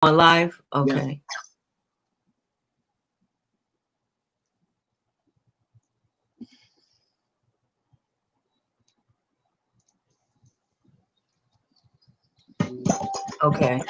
On live? Yeah. Okay. Okay.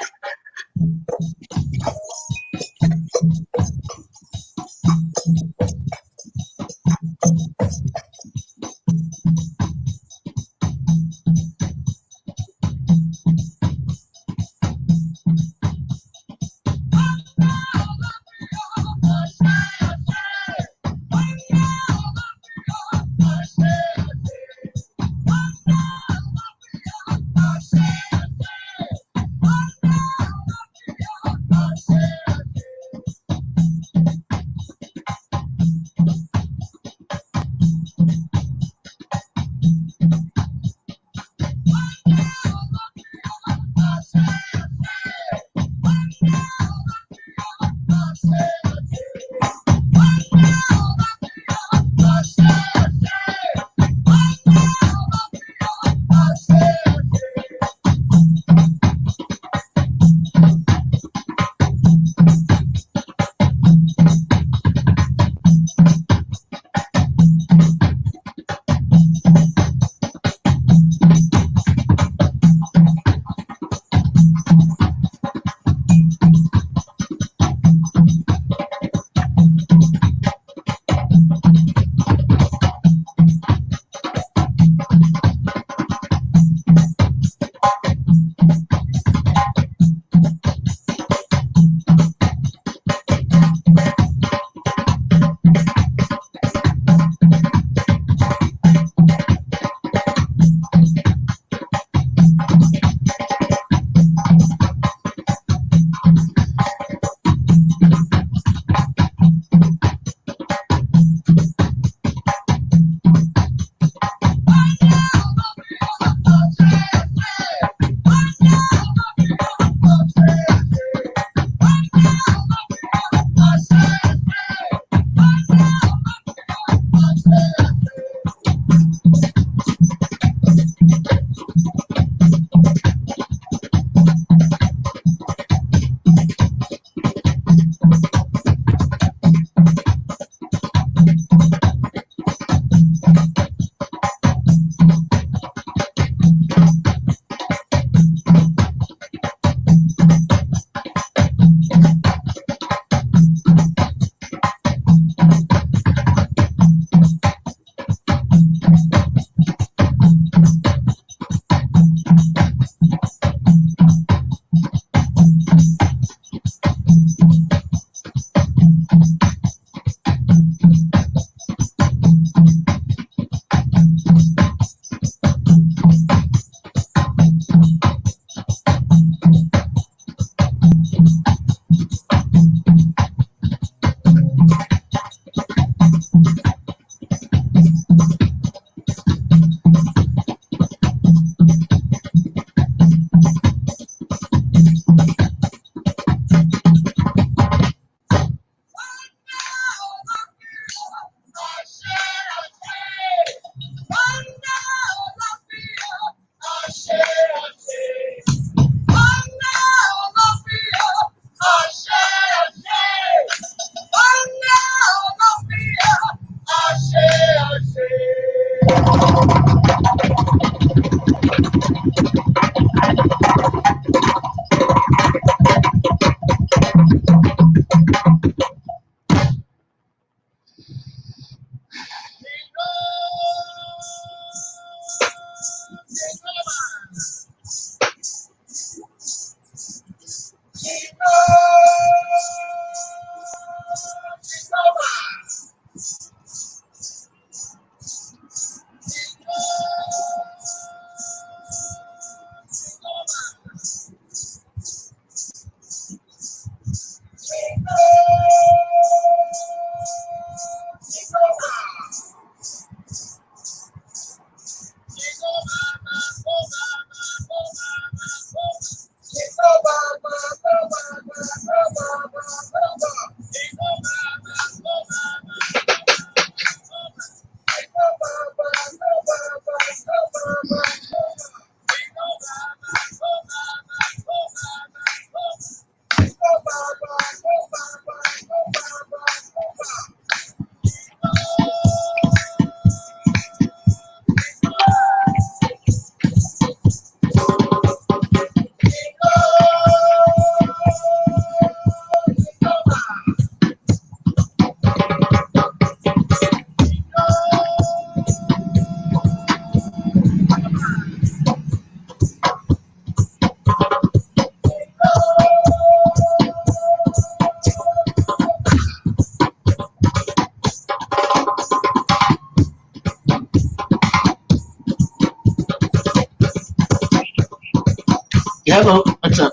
Hello, what's up?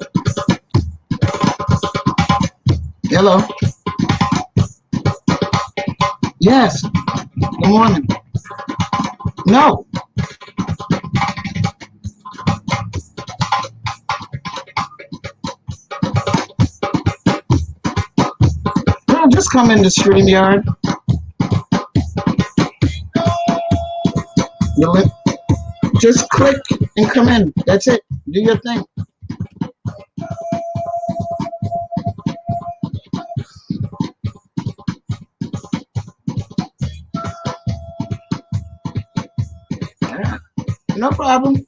Hello. Yes. Good morning. No. No, just come in the stream yard. Just click and come in. That's it. Do your thing. Yeah. No problem.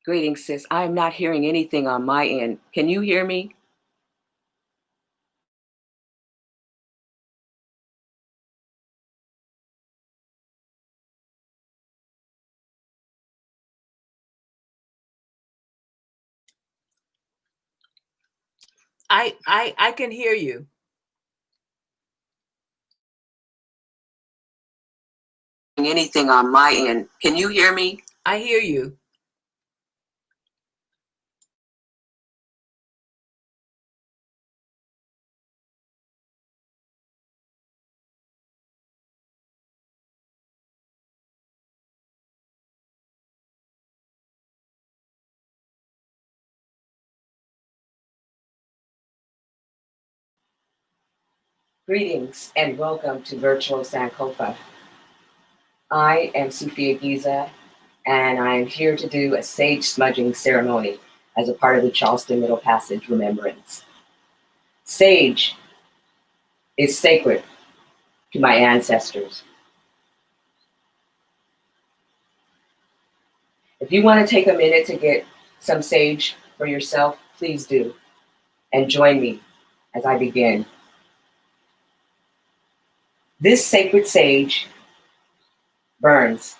Greetings, sis. I am not hearing anything on my end. Can you hear me? I can hear you. Anything on my end. Can you hear me? I hear you. Greetings and welcome to virtual Sankofa. I am Sufia Giza, and I am here to do a sage smudging ceremony as a part of the Charleston Middle Passage Remembrance. Sage is sacred to my ancestors. If you want to take a minute to get some sage for yourself, please do, and join me as I begin. This sacred sage burns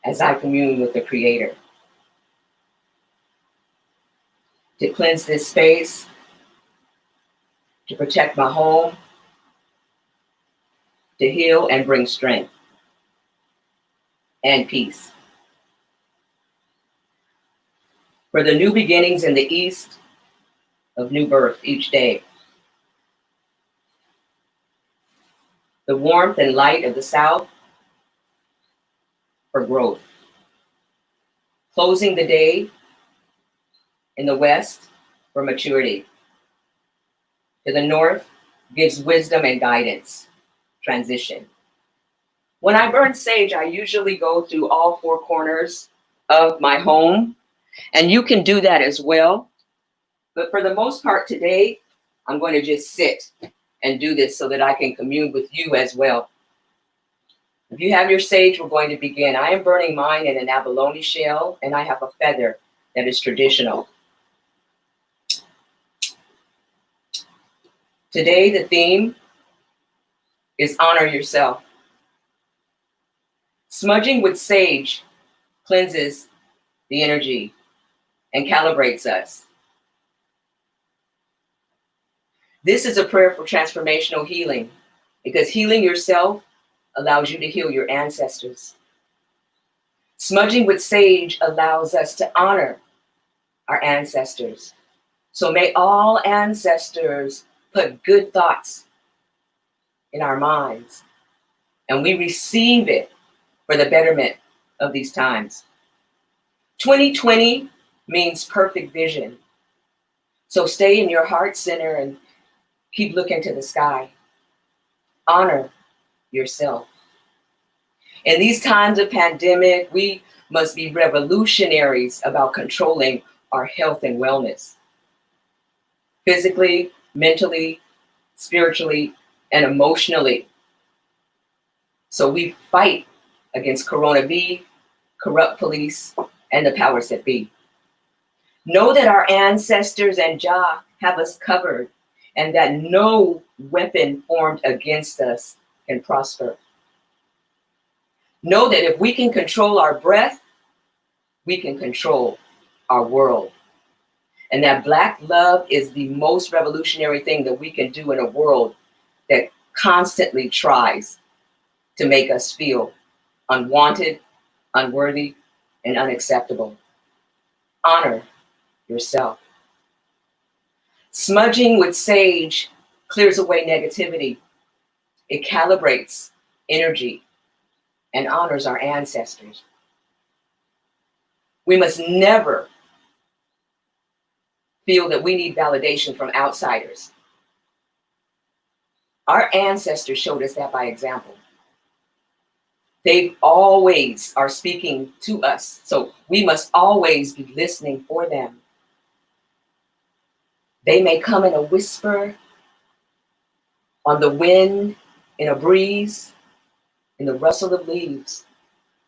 as I commune with the Creator. To cleanse this space, to protect my home, to heal and bring strength and peace. For the new beginnings in the East, of new birth each day. The warmth and light of the South, for growth. Closing the day in the West, for maturity. To the North, gives wisdom and guidance, transition. When I burn sage, I usually go through all four corners of my home, and you can do that as well. But for the most part today, I'm going to just sit and do this so that I can commune with you as well. If you have your sage, we're going to begin. I am burning mine in an abalone shell, and I have a feather that is traditional. Today, the theme is honor yourself. Smudging with sage cleanses the energy and calibrates us. This is a prayer for transformational healing, because healing yourself allows you to heal your ancestors. Smudging with sage allows us to honor our ancestors. So may all ancestors put good thoughts in our minds, and we receive it for the betterment of these times. 2020 means perfect vision. So stay in your heart center and keep looking to the sky. Honor yourself. In these times of pandemic, we must be revolutionaries about controlling our health and wellness. Physically, mentally, spiritually, and emotionally. So we fight against Corona V, corrupt police, and the powers that be. Know that our ancestors and Jah have us covered, and that no weapon formed against us can prosper. Know that if we can control our breath, we can control our world. And that Black love is the most revolutionary thing that we can do in a world that constantly tries to make us feel unwanted, unworthy, and unacceptable. Honor yourself. Smudging with sage clears away negativity. It calibrates energy and honors our ancestors. We must never feel that we need validation from outsiders. Our ancestors showed us that by example. They always are speaking to us, so we must always be listening for them. They may come in a whisper, on the wind, in a breeze, in the rustle of leaves,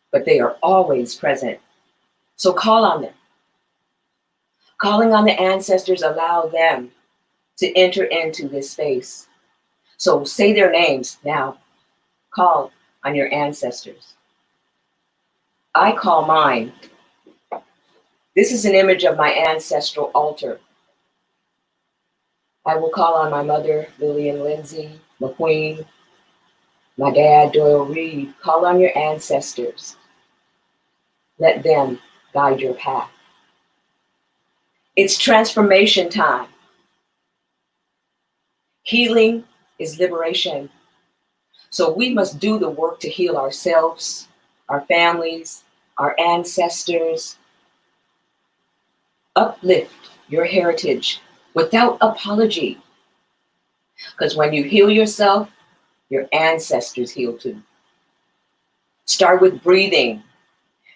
but they are always present. So call on them. Calling on the ancestors allow them to enter into this space. So say their names now. Call on your ancestors. I call mine. This is an image of my ancestral altar. I will call on my mother, Lillian Lindsay McQueen, my dad, Doyle Reed. Call on your ancestors. Let them guide your path. It's transformation time. Healing is liberation. So we must do the work to heal ourselves, our families, our ancestors. Uplift your heritage without apology. Because when you heal yourself, your ancestors heal too. Start with breathing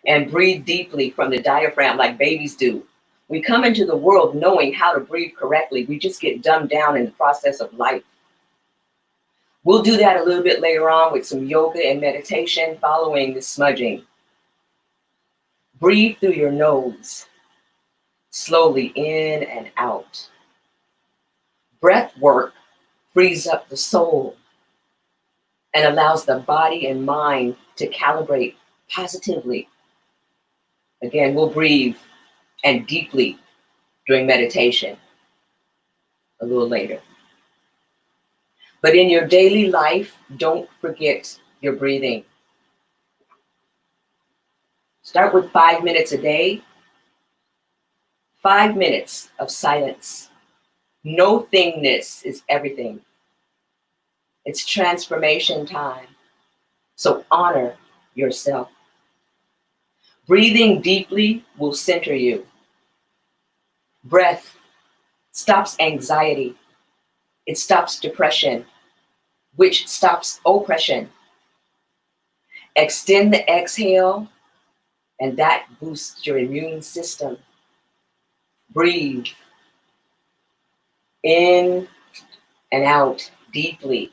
and breathe deeply from the diaphragm like babies do. We come into the world knowing how to breathe correctly. We just get dumbed down in the process of life. We'll do that a little bit later on with some yoga and meditation following the smudging. Breathe through your nose, slowly in and out. Breath work frees up the soul and allows the body and mind to calibrate positively. Again, we'll breathe and deeply during meditation a little later. But in your daily life, don't forget your breathing. Start with 5 minutes a day. 5 minutes of silence. No thingness is everything. It's transformation time. So honor yourself. Breathing deeply will center you. Breath stops anxiety. It stops depression, which stops oppression. Extend the exhale, and that boosts your immune system. Breathe in and out deeply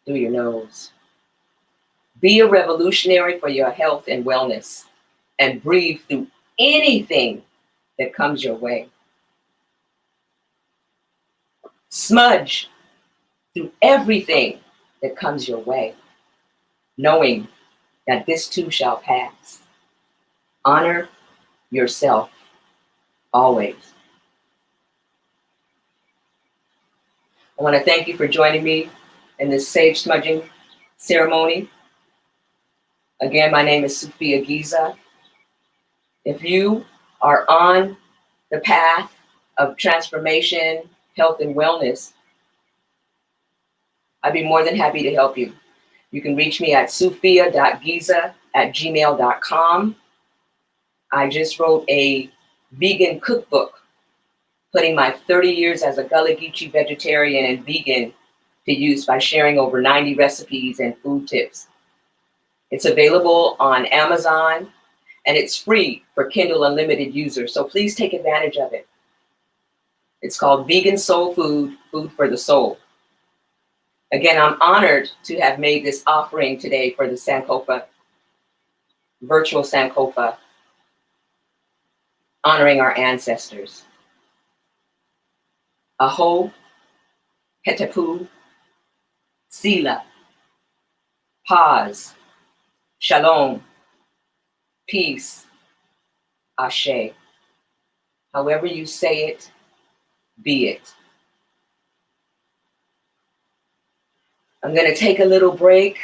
through your nose. Be a revolutionary for your health and wellness, and breathe through anything that comes your way. Smudge through everything that comes your way, knowing that this too shall pass. Honor yourself always. I want to thank you for joining me in this sage smudging ceremony. Again, my name is Sophia Giza. If you are on the path of transformation, health, and wellness, I'd be more than happy to help you. You can reach me at sophia.giza@gmail.com. I just wrote a vegan cookbook, putting my 30 years as a Gullah Geechee vegetarian and vegan to use by sharing over 90 recipes and food tips. It's available on Amazon, and it's free for Kindle Unlimited users, so please take advantage of it. It's called Vegan Soul Food, Food for the Soul. Again, I'm honored to have made this offering today for the Sankofa, virtual Sankofa, honoring our ancestors. Aho, Hetepu, Sila, Paz, Shalom, peace, Ashe. However you say it, be it. I'm going to take a little break.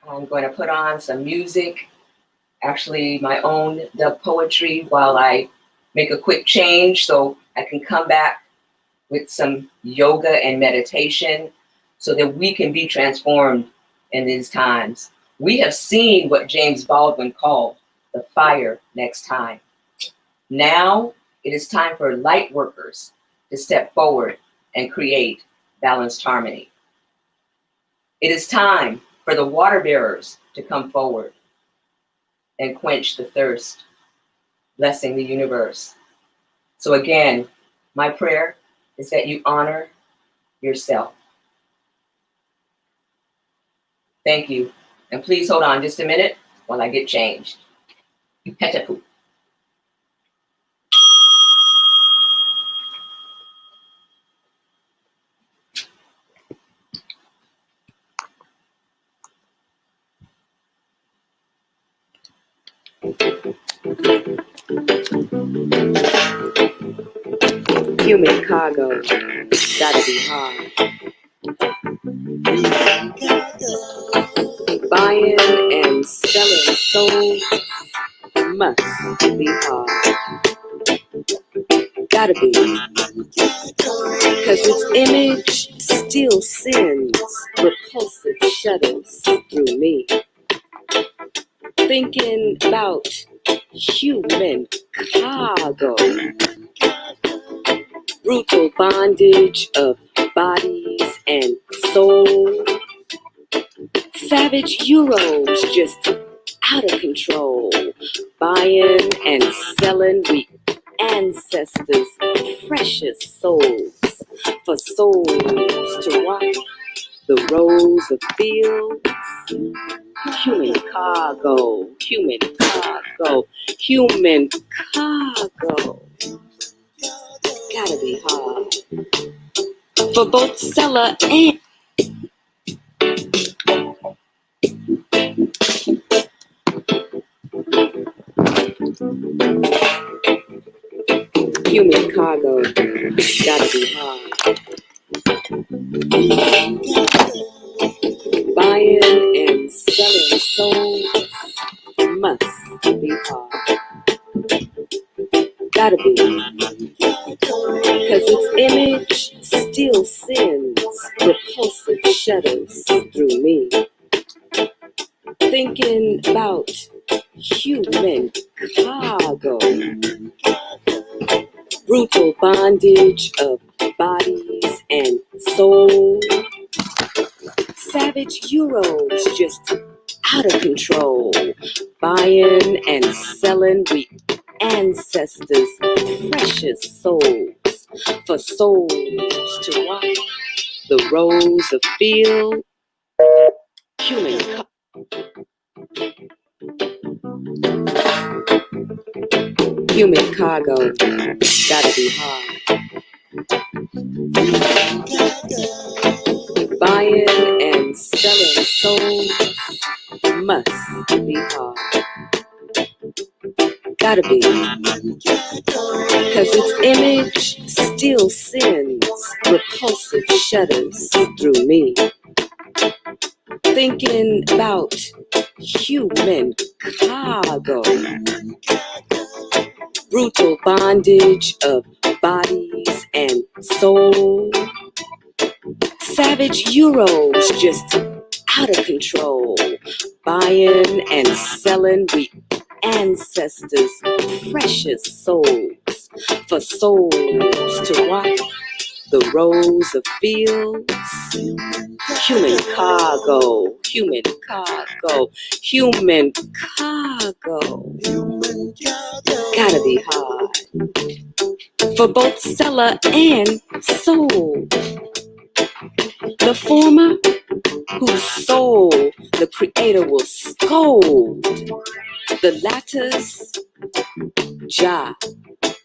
I'm going to put on some music, actually my own dub poetry, while I make a quick change so I can come back with some yoga and meditation so that we can be transformed in these times. We have seen what James Baldwin called the fire next time. Now it is time for light workers to step forward and create balanced harmony. It is time for the water bearers to come forward and quench the thirst, blessing the universe. So again, my prayer is that you honor yourself. Thank you. And please hold on just a minute while I get changed. Hetepu. Human cargo, gotta be hard. Buying and selling souls must be hard. Gotta be. Cause its image still sends repulsive shudders through me. Thinking about human cargo. Brutal bondage of bodies and soul. Savage Euros just out of control, buying and selling we ancestors' precious souls for souls to walk the rows of fields. Human cargo, human cargo, human cargo. Gotta be hard for both seller and human cargo. Gotta be hard. Buying and selling souls must be hard. Gotta be. Cause its image still sends repulsive shudders through me. Thinking about human cargo. Brutal bondage of bodies and soul. Savage Euros just out of control. Buying and selling we ancestors' precious souls for souls to walk the rows of field. Human cargo. Gotta be hard. Buying and selling souls must be hard. Gotta be. Cause its image still sends repulsive shudders through me. Thinking about human cargo. Brutal bondage of bodies and soul. Savage Euros just out of control. Buying and selling we ancestors' precious souls for souls to walk the rows of fields. Human cargo, human cargo, human cargo. Gotta be hard for both seller and soul. The former, whose soul the creator will scold. The latter's Jah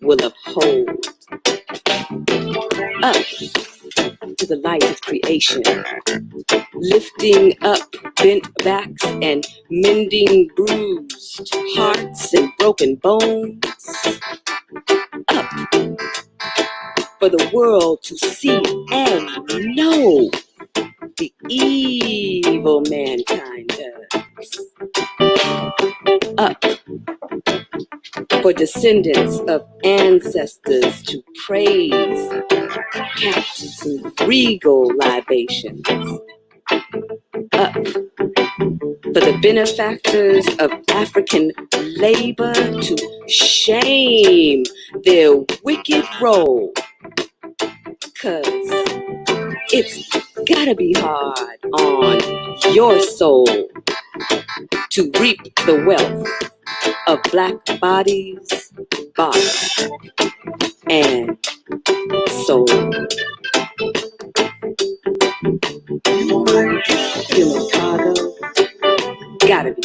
will uphold. Up to the light of creation, lifting up bent backs and mending bruised hearts and broken bones. Up for the world to see and know the evil mankind does. Up for descendants of ancestors to praise captives in regal libations. Up for the benefactors of African labor to shame their wicked role. 'Cause it's gotta be hard on your soul to reap the wealth of black bodies, bodies, and soul. Human cargo, gotta be.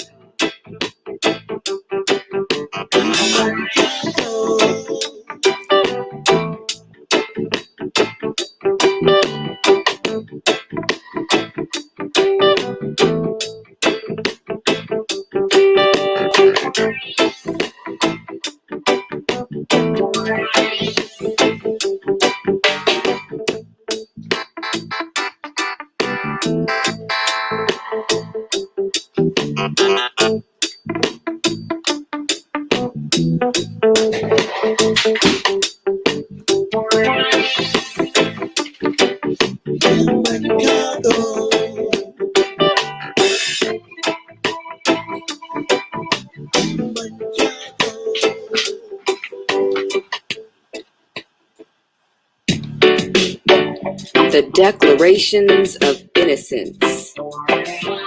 The Declarations of Innocence,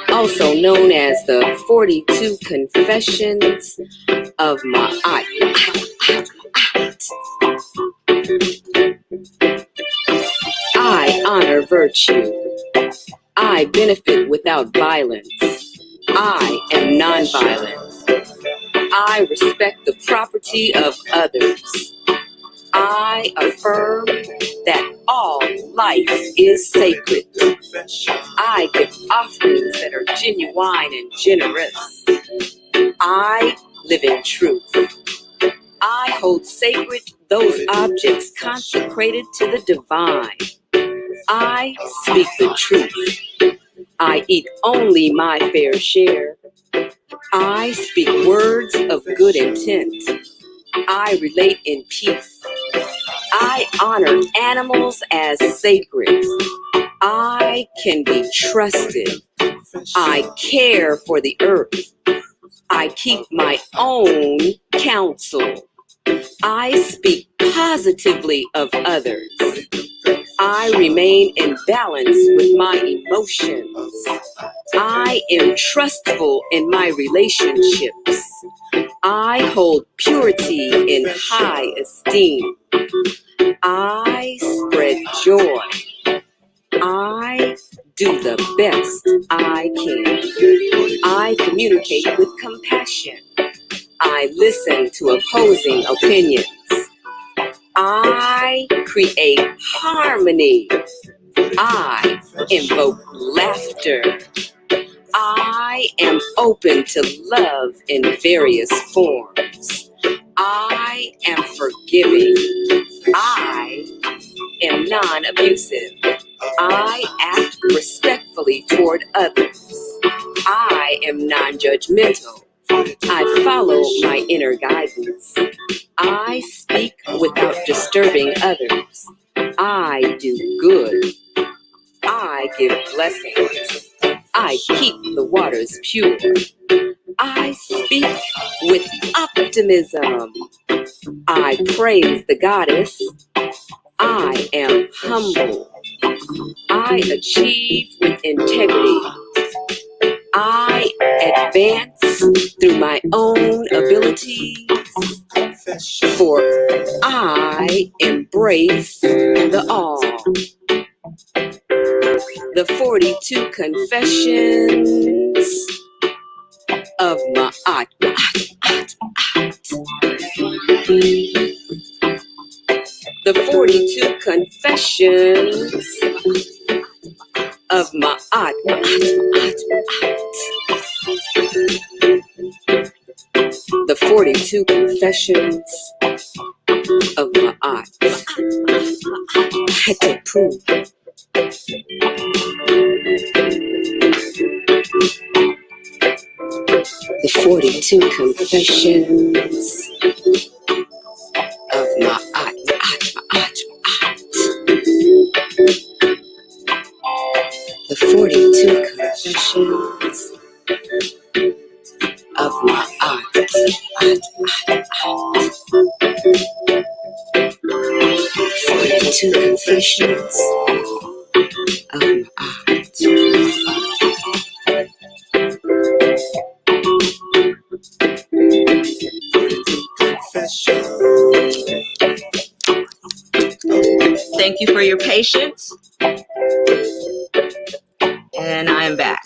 also known as the 42 Confessions of Ma'at. I honor virtue. I benefit without violence. I am nonviolent. I respect the property of others. I affirm that all life is sacred. I give offerings that are genuine and generous. I live in truth. I hold sacred those objects consecrated to the divine. I speak the truth. I eat only my fair share. I speak words of good intent. I relate in peace. I honor animals as sacred. I can be trusted. I care for the earth. I keep my own counsel. I speak positively of others. I remain in balance with my emotions. I am trustful in my relationships. I hold purity in high esteem. I spread joy. I do the best I can. I communicate with compassion. I listen to opposing opinions. I create harmony. I invoke laughter. I am open to love in various forms. I am forgiving. I am non-abusive. I act respectfully toward others. I am non-judgmental. I follow my inner guidance. I speak without disturbing others. I do good. I give blessings. I keep the waters pure. I speak with optimism. I praise the goddess. I am humble. I achieve with integrity. I advance through my own abilities, for I embrace the all. The 42 Confessions of Ma'at. The 42 Confessions of Ma'at. The 42 Confessions of Ma'at. The 42 Confessions of Ma'at. The 42 Confessions of Ma'at. 42 Confessions of Ma'at. Thank you for your patience. And I am back.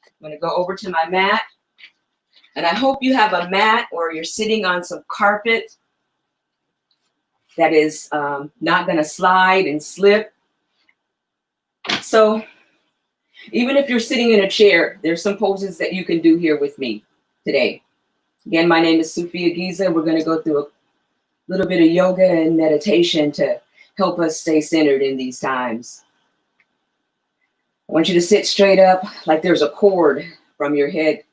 I'm going to go over to my mat. And I hope you have a mat or you're sitting on some carpet that is not going to slide and slip. So even if you're sitting in a chair, there's some poses that you can do here with me today. Again, my name is Sophia Giza. We're going to go through a little bit of yoga and meditation to help us stay centered in these times. I want you to sit straight up like there's a cord from your head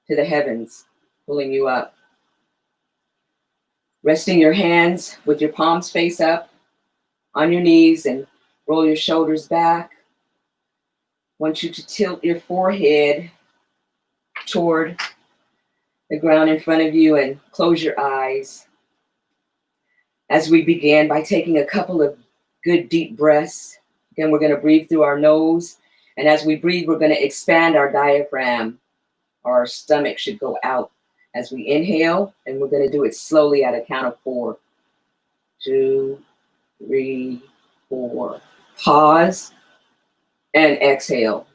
to the heavens, pulling you up. Resting your hands with your palms face up on your knees and roll your shoulders back. I want you to tilt your forehead toward the ground in front of you and close your eyes. As we begin by taking a couple of good deep breaths Again, we're going to breathe through our nose. And as we breathe, we're going to expand our diaphragm. Our stomach should go out as we inhale. And we're going to do it slowly at a count of 4. 2, 3, 4. Pause and exhale.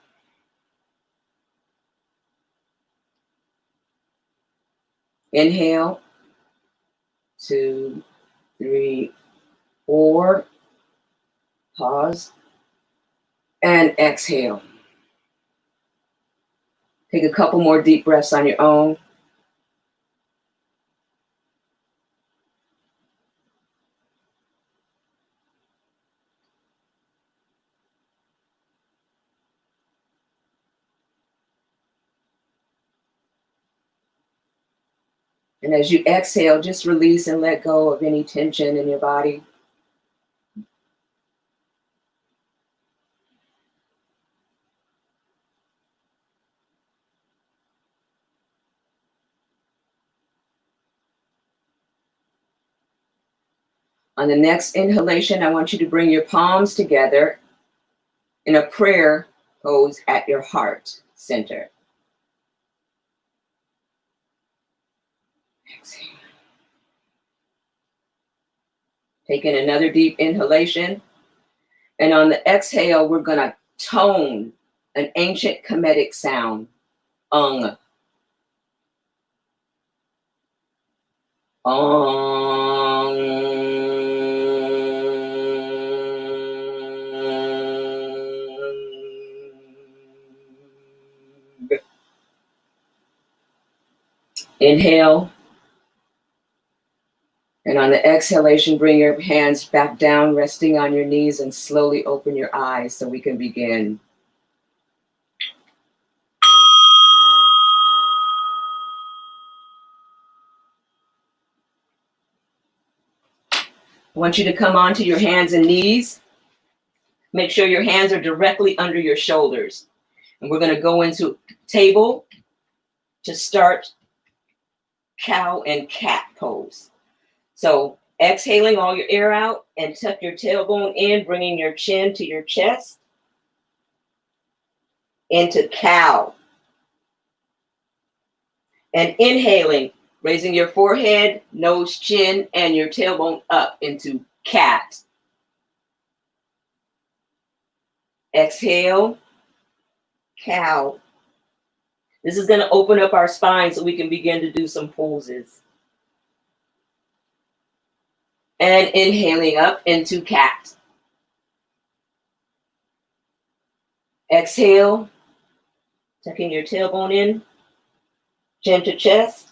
Inhale. 2, 3, 4. Pause and exhale. Take a couple more deep breaths on your own. And as you exhale, just release and let go of any tension in your body. On the next inhalation, I want you to bring your palms together in a prayer pose at your heart center. Exhale. Taking another deep inhalation. And on the exhale, we're going to tone an ancient Kemetic sound. Ung. Inhale. And on the exhalation, bring your hands back down, resting on your knees, and slowly open your eyes so we can begin. I want you to come onto your hands and knees. Make sure your hands are directly under your shoulders. And we're going to go into table to start cow and cat pose. So exhaling all your air out and tuck your tailbone in, bringing your chin to your chest. Into cow. And inhaling, raising your forehead, nose, chin, and your tailbone up into cat. Exhale, cow. This is going to open up our spine so we can begin to do some poses. And inhaling up into cat. Exhale, tucking your tailbone in, chin to chest.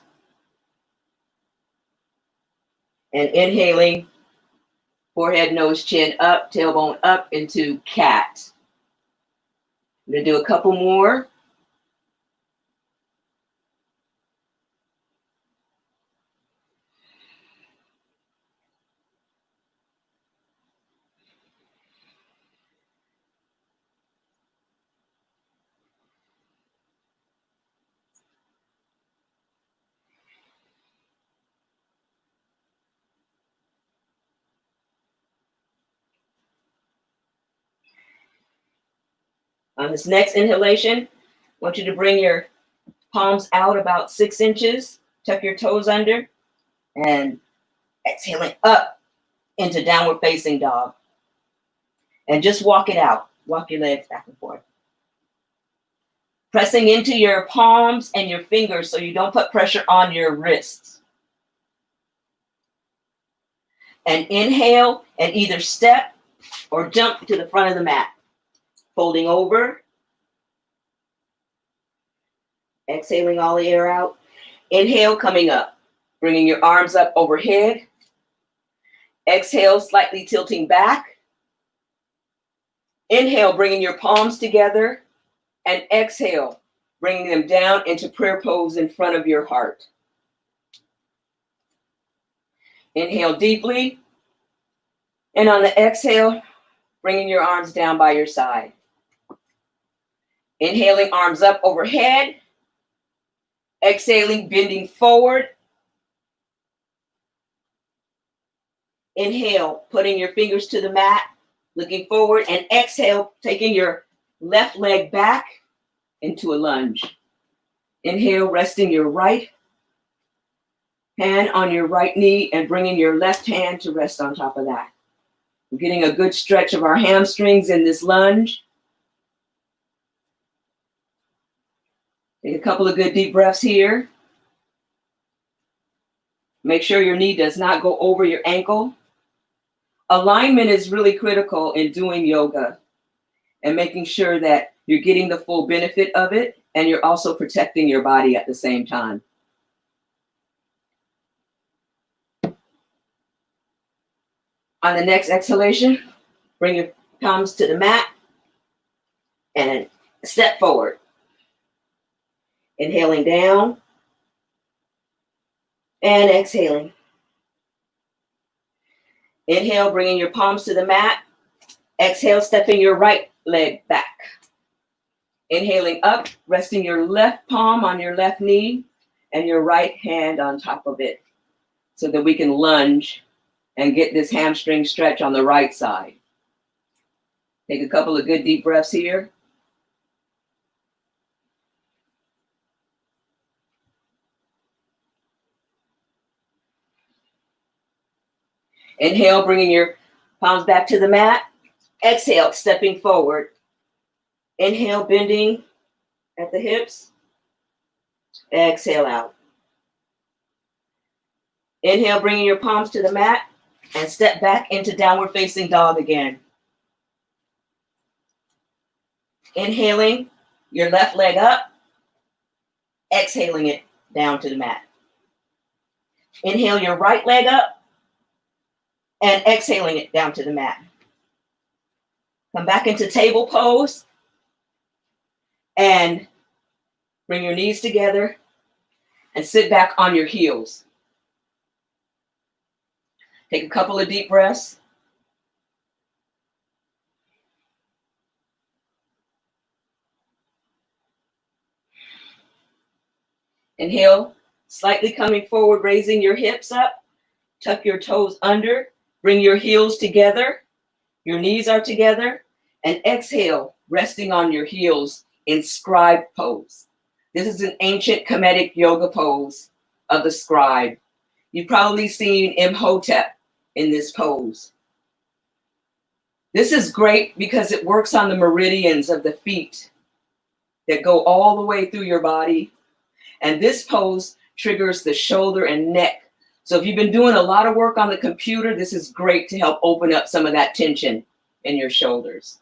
And inhaling, forehead, nose, chin up, tailbone up into cat. I'm going to do a couple more. On this next inhalation, I want you to bring your palms out about 6 inches, tuck your toes under, and exhaling up into downward facing dog. And just walk it out. Walk your legs back and forth. Pressing into your palms and your fingers so you don't put pressure on your wrists. And inhale and either step or jump to the front of the mat. Folding over. Exhaling all the air out. Inhale, coming up. Bringing your arms up overhead. Exhale, slightly tilting back. Inhale, bringing your palms together. And exhale, bringing them down into prayer pose in front of your heart. Inhale deeply. And on the exhale, bringing your arms down by your side. Inhaling, arms up overhead. Exhaling, bending forward. Inhale, putting your fingers to the mat, looking forward, and exhale, taking your left leg back into a lunge. Inhale, resting your right hand on your right knee and bringing your left hand to rest on top of that. We're getting a good stretch of our hamstrings in this lunge. Take a couple of good deep breaths here. Make sure your knee does not go over your ankle. Alignment is really critical in doing yoga and making sure that you're getting the full benefit of it and you're also protecting your body at the same time. On the next exhalation, bring your palms to the mat and step forward. Inhaling down and exhaling. Inhale, bringing your palms to the mat. Exhale, stepping your right leg back. Inhaling up, resting your left palm on your left knee and your right hand on top of it so that we can lunge and get this hamstring stretch on the right side. Take a couple of good deep breaths here. Inhale, bringing your palms back to the mat. Exhale, stepping forward. Inhale, bending at the hips. Exhale out. Inhale, bringing your palms to the mat and step back into downward facing dog again. Inhaling your left leg up. Exhaling it down to the mat. Inhale your right leg up. And exhaling it down to the mat. Come back into table pose and bring your knees together and sit back on your heels. Take a couple of deep breaths. Inhale, slightly coming forward, raising your hips up, tuck your toes under. Bring your heels together, your knees are together, and exhale, resting on your heels in scribe pose. This is an ancient Kemetic yoga pose of the scribe. You've probably seen Imhotep in this pose. This is great because it works on the meridians of the feet that go all the way through your body. And this pose triggers the shoulder and neck. So if you've been doing a lot of work on the computer, this is great to help open up some of that tension in your shoulders.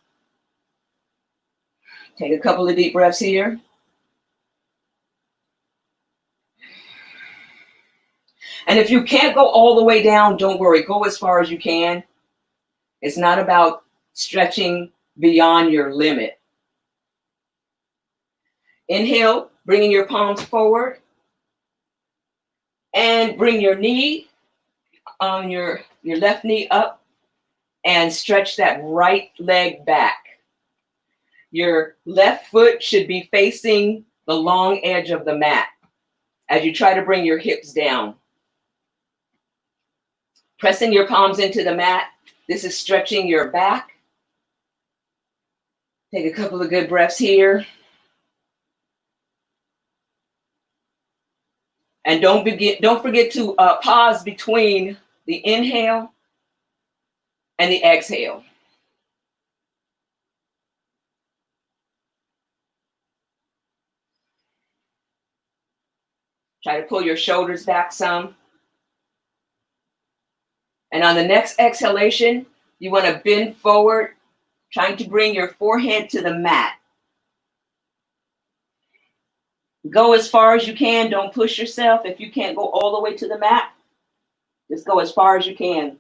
Take a couple of deep breaths here. And if you can't go all the way down, don't worry, go as far as you can. It's not about stretching beyond your limit. Inhale, bringing your palms forward. And bring your knee on your left knee up and stretch that right leg back. Your left foot should be facing the long edge of the mat as you try to bring your hips down. Pressing your palms into the mat. This is stretching your back. Take a couple of good breaths here. And don't forget to pause between the inhale and the exhale. Try to pull your shoulders back some. And on the next exhalation, you want to bend forward, trying to bring your forehead to the mat. Go as far as you can. Don't push yourself. If you can't go all the way to the mat, just go as far as you can.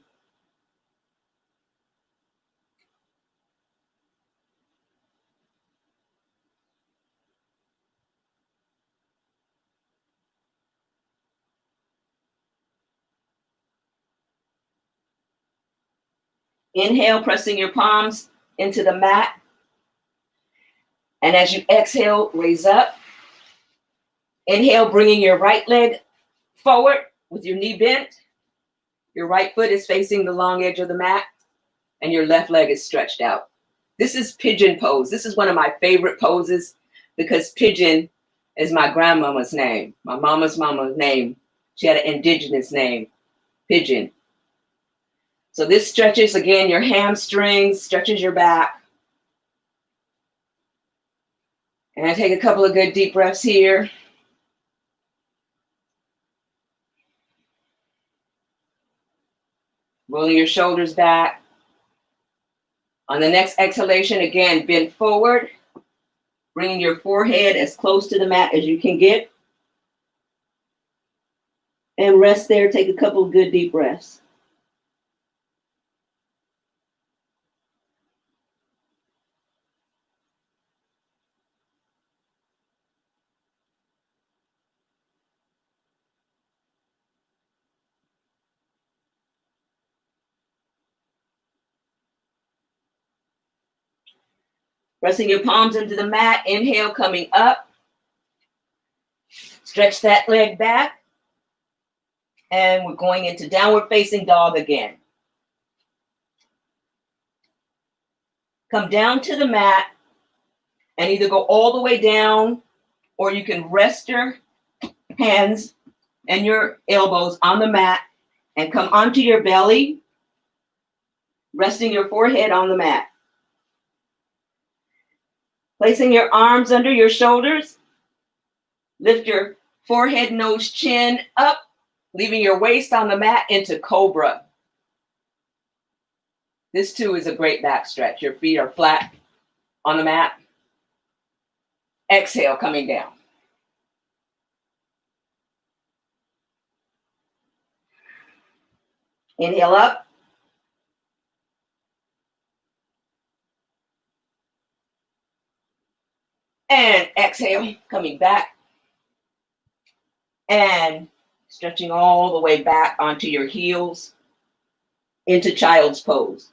Inhale, pressing your palms into the mat. And as you exhale, raise up. Inhale, bringing your right leg forward with your knee bent. Your right foot is facing the long edge of the mat. and your left leg is stretched out. This is pigeon pose. This is one of my favorite poses because pigeon is my grandmama's name, my mama's name. She had an indigenous name, pigeon. So this stretches, again, your hamstrings, stretches your back. And I take a couple of good deep breaths here. Rolling your shoulders back. On the next exhalation, again, bend forward, bringing your forehead as close to the mat as you can get. And rest there. Take a couple of good deep breaths. Pressing your palms into the mat. Inhale, coming up. Stretch that leg back. And we're going into downward facing dog again. Come down to the mat and either go all the way down, or you can rest your hands and your elbows on the mat and come onto your belly, resting your forehead on the mat. Placing your arms under your shoulders, lift your forehead, nose, chin up, leaving your waist on the mat into cobra. This too is a great back stretch. Your feet are flat on the mat. Exhale, coming down. Inhale up. And exhale, coming back. And stretching all the way back onto your heels into child's pose.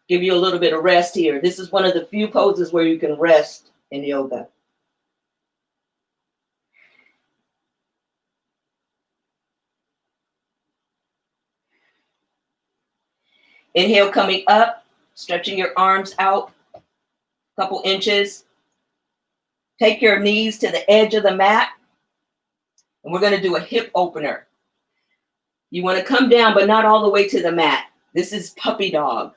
Give you a little bit of rest here. This is one of the few poses where you can rest in yoga. Inhale, coming up, stretching your arms out a couple inches. Take your knees to the edge of the mat, and we're going to do a hip opener. You want to come down, but not all the way to the mat. This is puppy dog.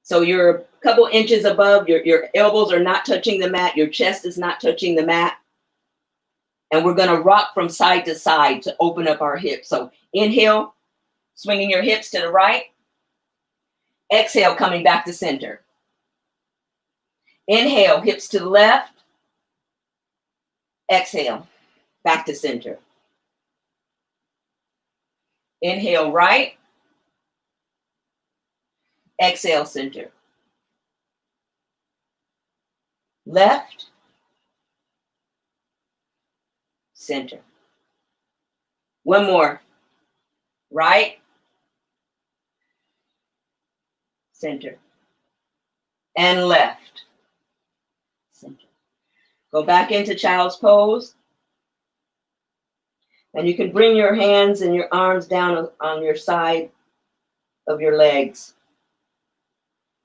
So you're a couple inches above, your elbows are not touching the mat, your chest is not touching the mat. And we're going to rock from side to side to open up our hips. So inhale, swinging your hips to the right. Exhale, coming back to center. Inhale, hips to the left. Exhale, back to center. Inhale, right. Exhale, center. Left. Center. One more. Right. Center. And left. Center. Go back into child's pose. And you can bring your hands and your arms down on your side of your legs.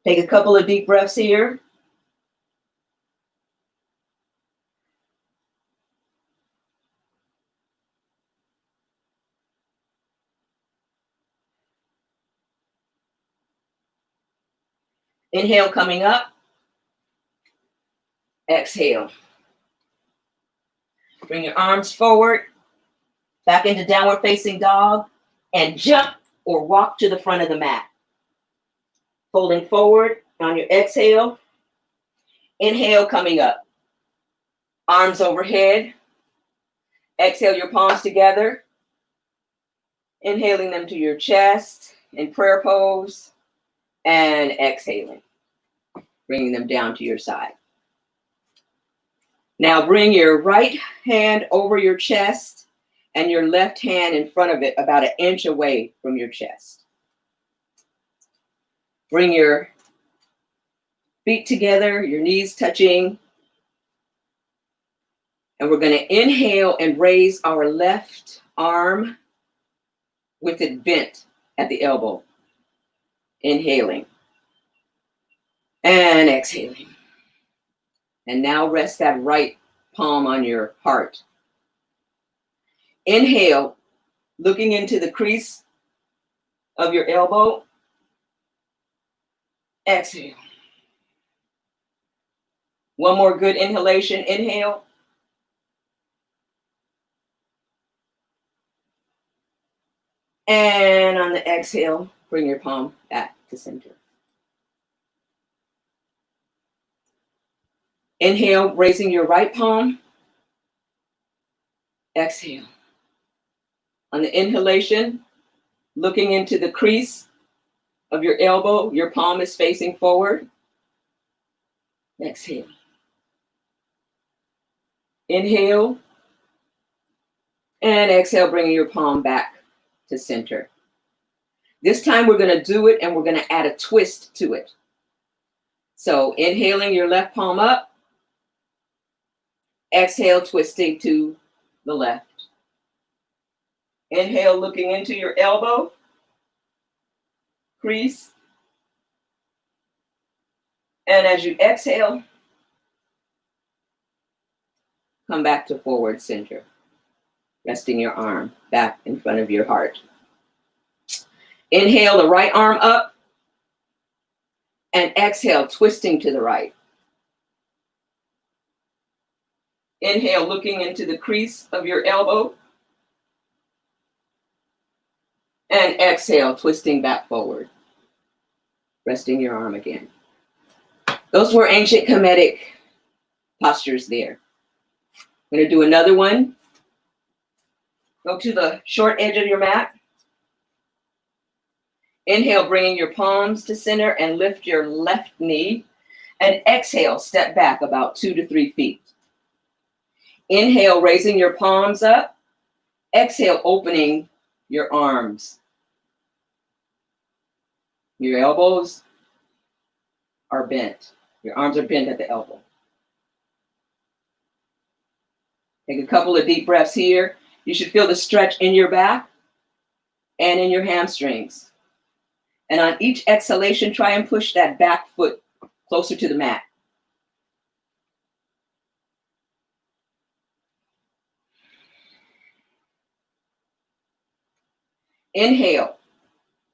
Take a couple of deep breaths here. Inhale, coming up. Exhale. Bring your arms forward, back into downward facing dog, and jump or walk to the front of the mat. Folding forward on your exhale. Inhale, coming up. Arms overhead. Exhale, your palms together. Inhaling them to your chest in prayer pose. And exhaling. Bringing them down to your side. Now bring your right hand over your chest and your left hand in front of it, about an inch away from your chest. Bring your feet together, your knees touching. And we're going to inhale and raise our left arm with it bent at the elbow. Inhaling and exhaling. And now rest that right palm on your heart. Inhale, looking into the crease of your elbow. Exhale. One more good inhalation. Inhale. And on the exhale, bring your palm back to center. Inhale, raising your right palm. Exhale. On the inhalation, looking into the crease of your elbow, your palm is facing forward. Exhale. Inhale. And exhale, bringing your palm back to center. This time we're going to do it and we're going to add a twist to it. So inhaling your left palm up. Exhale, twisting to the left. Inhale, looking into your elbow crease. And as you exhale, come back to forward center, resting your arm back in front of your heart. Inhale the right arm up and exhale, twisting to the right. Inhale, looking into the crease of your elbow. And exhale, twisting back forward, resting your arm again. Those were ancient Kemetic postures there. I'm going to do another one. Go to the short edge of your mat. Inhale, bringing your palms to center and lift your left knee. And exhale, step back about 2 to 3 feet. Inhale, raising your palms up. Exhale, opening your arms. Your elbows are bent. Your arms are bent at the elbow. Take a couple of deep breaths here. You should feel the stretch in your back and in your hamstrings. And on each exhalation, try and push that back foot closer to the mat. Inhale,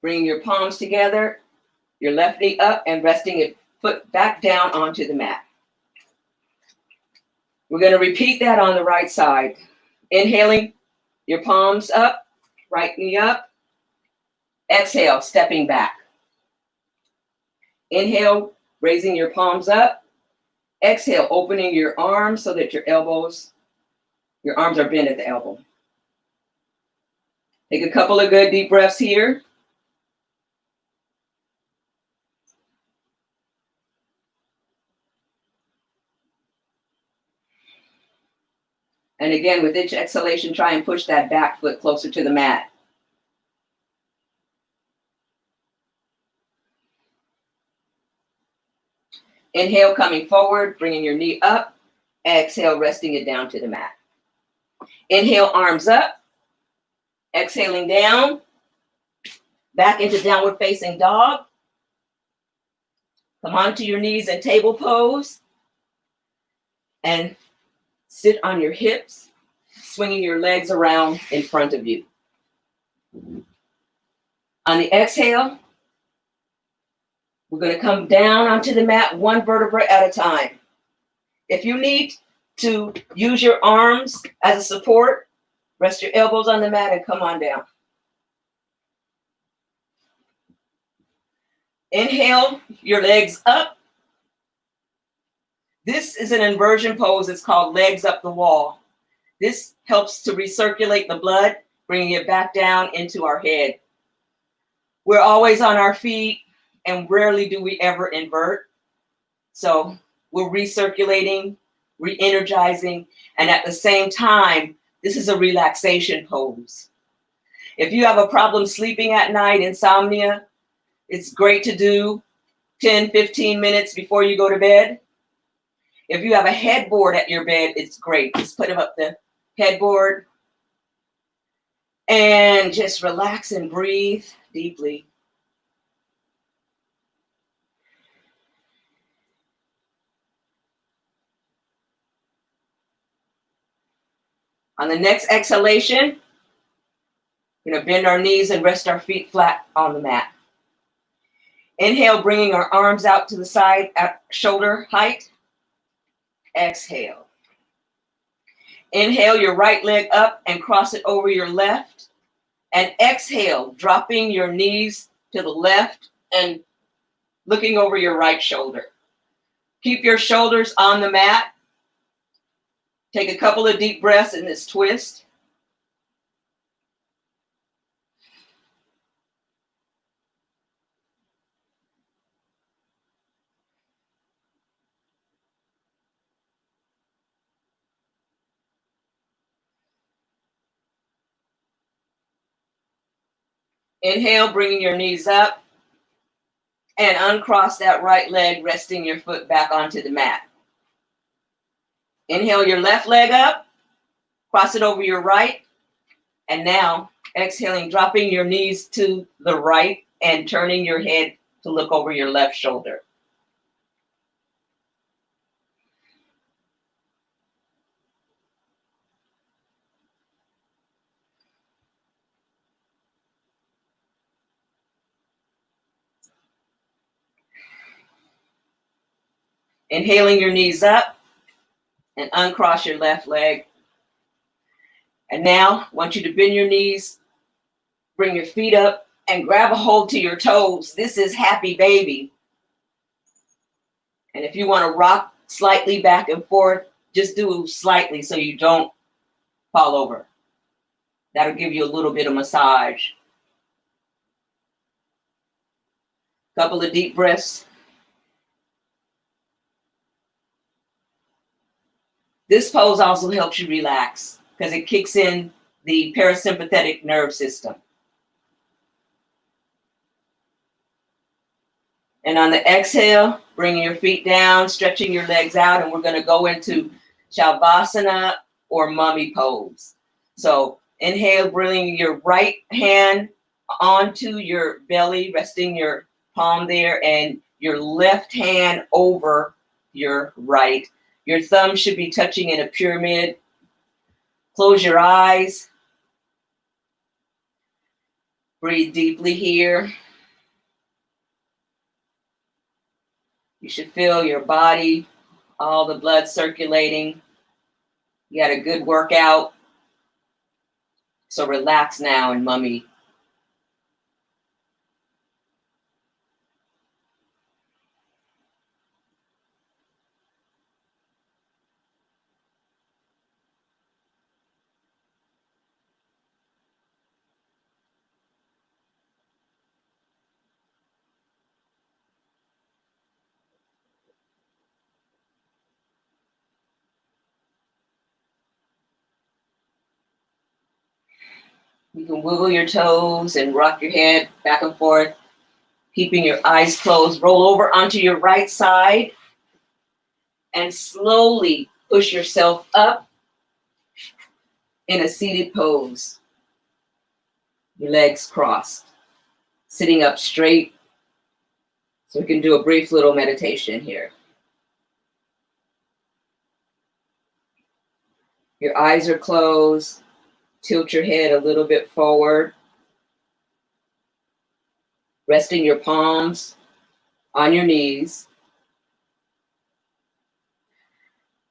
bring your palms together, your left knee up and resting your foot back down onto the mat. We're going to repeat that on the right side. Inhaling, your palms up, right knee up. Exhale, stepping back. Inhale, raising your palms up. Exhale, opening your arms so that your arms are bent at the elbow. Take a couple of good deep breaths here. And again, with each exhalation, try and push that back foot closer to the mat. Inhale, coming forward, bringing your knee up. Exhale, resting it down to the mat. Inhale, arms up. Exhaling down. Back into downward facing dog. Come onto your knees in table pose. And sit on your hips, swinging your legs around in front of you. On the exhale, we're going to come down onto the mat one vertebra at a time. If you need to use your arms as a support, rest your elbows on the mat and come on down. Inhale, your legs up. This is an inversion pose. It's called legs up the wall. This helps to recirculate the blood, bringing it back down into our head. We're always on our feet and rarely do we ever invert. So we're recirculating, re-energizing, and at the same time, this is a relaxation pose. If you have a problem sleeping at night, insomnia, it's great to do 10, 15 minutes before you go to bed. If you have a headboard at your bed, it's great. Just put up the headboard and just relax and breathe. deeply. On the next exhalation, we're going to bend our knees and rest our feet flat on the mat. Inhale, bringing our arms out to the side at shoulder height. Exhale. Inhale your right leg up and cross it over your left. And exhale, dropping your knees to the left and looking over your right shoulder. Keep your shoulders on the mat. Take a couple of deep breaths in this twist. Inhale, bringing your knees up. And uncross that right leg, resting your foot back onto the mat. Inhale your left leg up. Cross it over your right. And now, exhaling, dropping your knees to the right and turning your head to look over your left shoulder. Inhaling your knees up and uncross your left leg. And now, I want you to bend your knees, bring your feet up, and grab a hold to your toes. This is happy baby. And if you want to rock slightly back and forth, just do slightly so you don't fall over. That'll give you a little bit of massage. Couple of deep breaths. This pose also helps you relax because it kicks in the parasympathetic nerve system. And on the exhale, bringing your feet down, stretching your legs out, and we're going to go into Shavasana or mummy pose. So inhale, bringing your right hand onto your belly, resting your palm there, and your left hand over your right. Your thumb should be touching in a pyramid. Close your eyes. Breathe deeply here. You should feel your body, all the blood circulating. You had a good workout. So relax now in mummy. You can wiggle your toes and rock your head back and forth, keeping your eyes closed. Roll over onto your right side and slowly push yourself up in a seated pose. Your legs crossed, sitting up straight. So we can do a brief little meditation here. Your eyes are closed. Tilt your head a little bit forward. Resting your palms on your knees.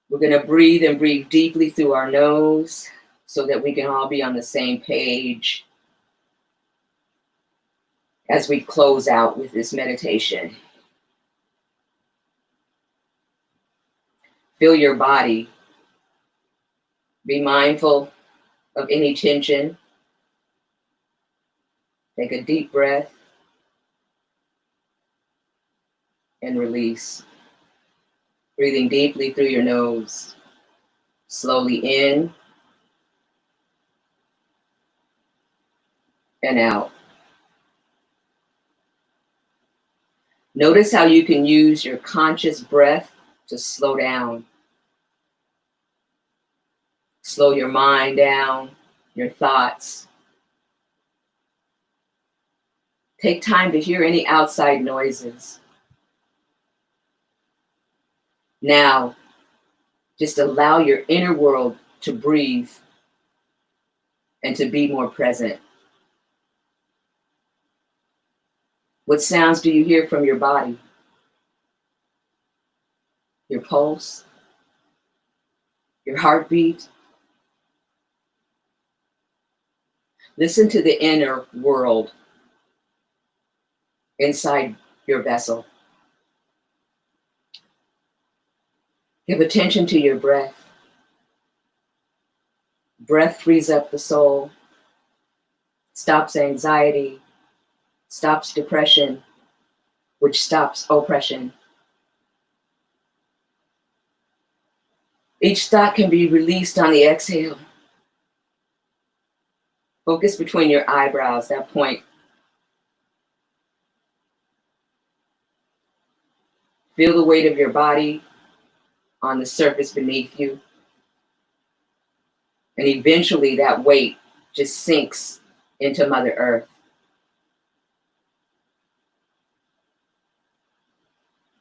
We're going to breathe and breathe deeply through our nose so that we can all be on the same page as we close out with this meditation. Feel your body. Be mindful of any tension. Take a deep breath and release. Breathing deeply through your nose. Slowly in and out. Notice how you can use your conscious breath to slow down. Slow your mind down, your thoughts. Take time to hear any outside noises. Now, just allow your inner world to breathe and to be more present. What sounds do you hear from your body? Your pulse? Your heartbeat? Listen to the inner world inside your vessel. Give attention to your breath. Breath frees up the soul, stops anxiety, stops depression, which stops oppression. Each thought can be released on the exhale. Focus between your eyebrows, that point. Feel the weight of your body on the surface beneath you. And eventually that weight just sinks into Mother Earth.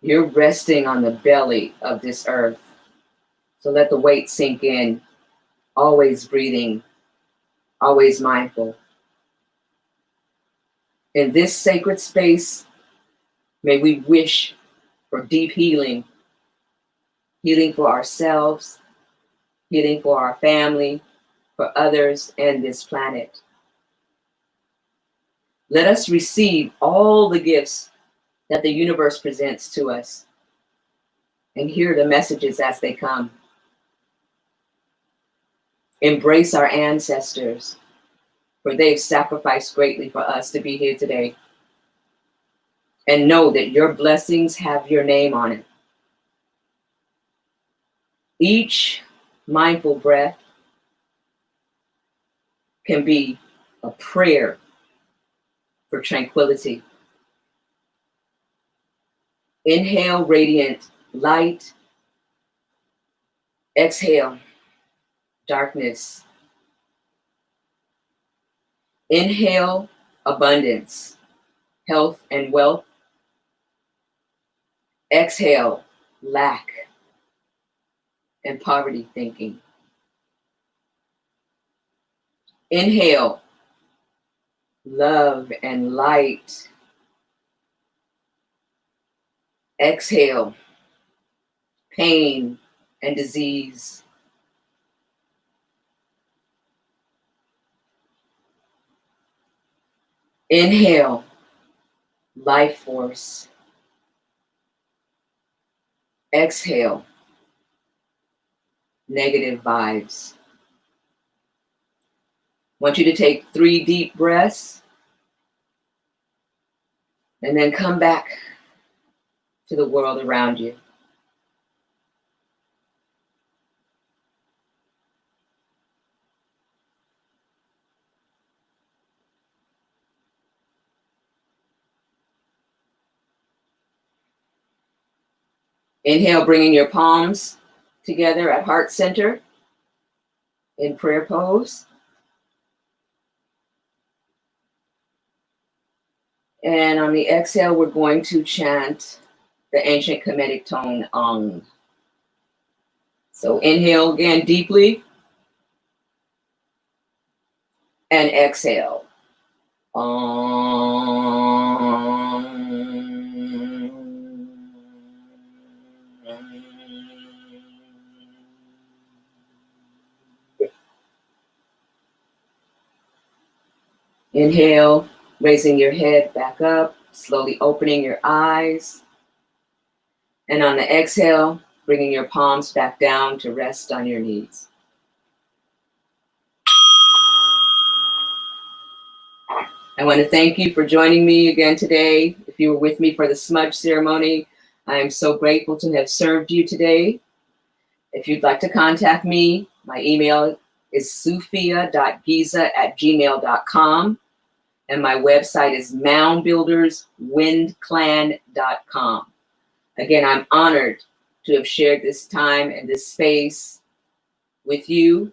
You're resting on the belly of this earth. So let the weight sink in, always breathing, always mindful. In this sacred space, may we wish for deep healing, healing for ourselves, healing for our family, for others, and this planet. Let us receive all the gifts that the universe presents to us and hear the messages as they come. Embrace our ancestors, for they've sacrificed greatly for us to be here today. And know that your blessings have your name on it. Each mindful breath can be a prayer for tranquility. Inhale radiant light. Exhale darkness. Inhale abundance, health, and wealth. Exhale lack and poverty thinking. Inhale love and light. Exhale pain and disease. Inhale life force. Exhale negative vibes. I want you to take 3 deep breaths and then come back to the world around you. Inhale, bringing your palms together at heart center in prayer pose. And on the exhale, we're going to chant the ancient Kemetic tone, Ang. So inhale again deeply. And exhale. Inhale, raising your head back up, slowly opening your eyes. And on the exhale, bringing your palms back down to rest on your knees. I want to thank you for joining me again today. If you were with me for the smudge ceremony, I am so grateful to have served you today. If you'd like to contact me, my email is sufia.giza@gmail.com. And my website is moundbuilderswindclan.com. Again, I'm honored to have shared this time and this space with you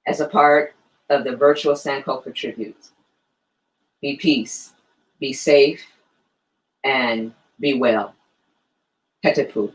as a part of the virtual Sankofa tribute. be peace, be safe, and be well. Hetepu.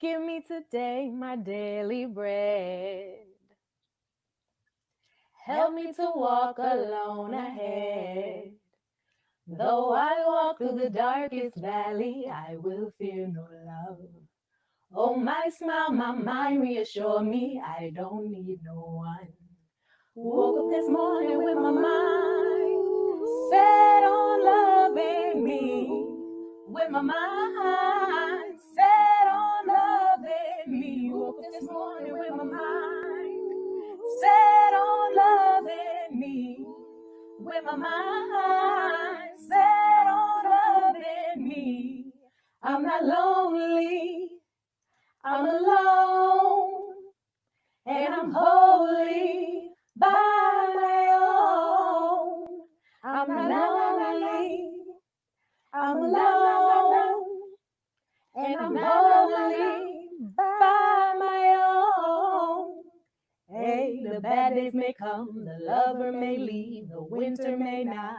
Give me today my daily bread. Help me to walk alone ahead. Though I walk through the darkest valley, I will fear no love. Oh, my smile, my mind reassure me I don't need no one. Woke up this morning with my mind set on loving me. With my mind set on loving me. Woke up this morning with my mind set on loving me. With my mind set on loving me. I'm not lonely, I'm alone, and I'm holy by my own. I'm not lonely, I'm alone, and I'm holy by my own. Hey, the bad days may come, the lover may leave, the winter may not.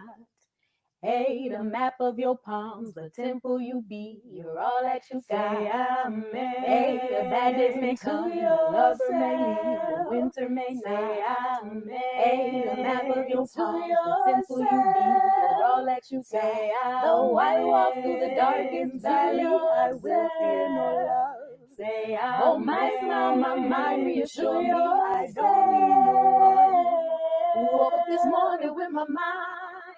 Hey, the map of your palms, the temple you be, you're all that you say, amen. Hey, the bad days may come, the lover may leave, the winter may not. Hey, the map of your palms, the temple you be, you're all that you say, though I walk through the darkest valley, I will fear no love. Say, oh, my smile, my mind reassure me, I don't need no one. Woke up this morning with my mind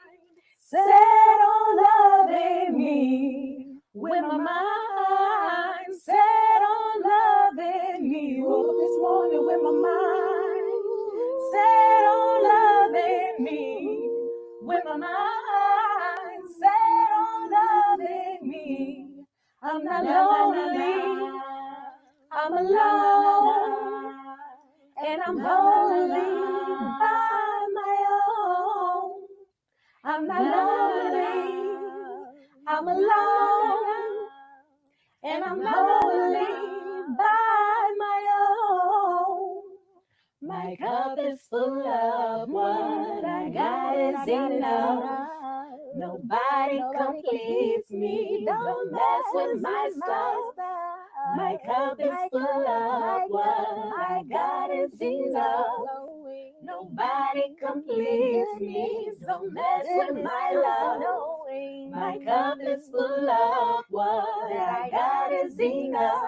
set on loving me. With my mind set on loving me. Woke up this morning with my mind set on loving me. With my mind set on loving me. I'm not lonely, I'm alone, and I'm holy by my own. I'm not lonely, I'm alone, and I'm holy by my own. My cup is full of what I got is enough. Nobody completes me, don't mess with my stuff. My cup is full of what I got is enough. Nobody completes me, don't mess with my love. My cup is full of what I got is enough.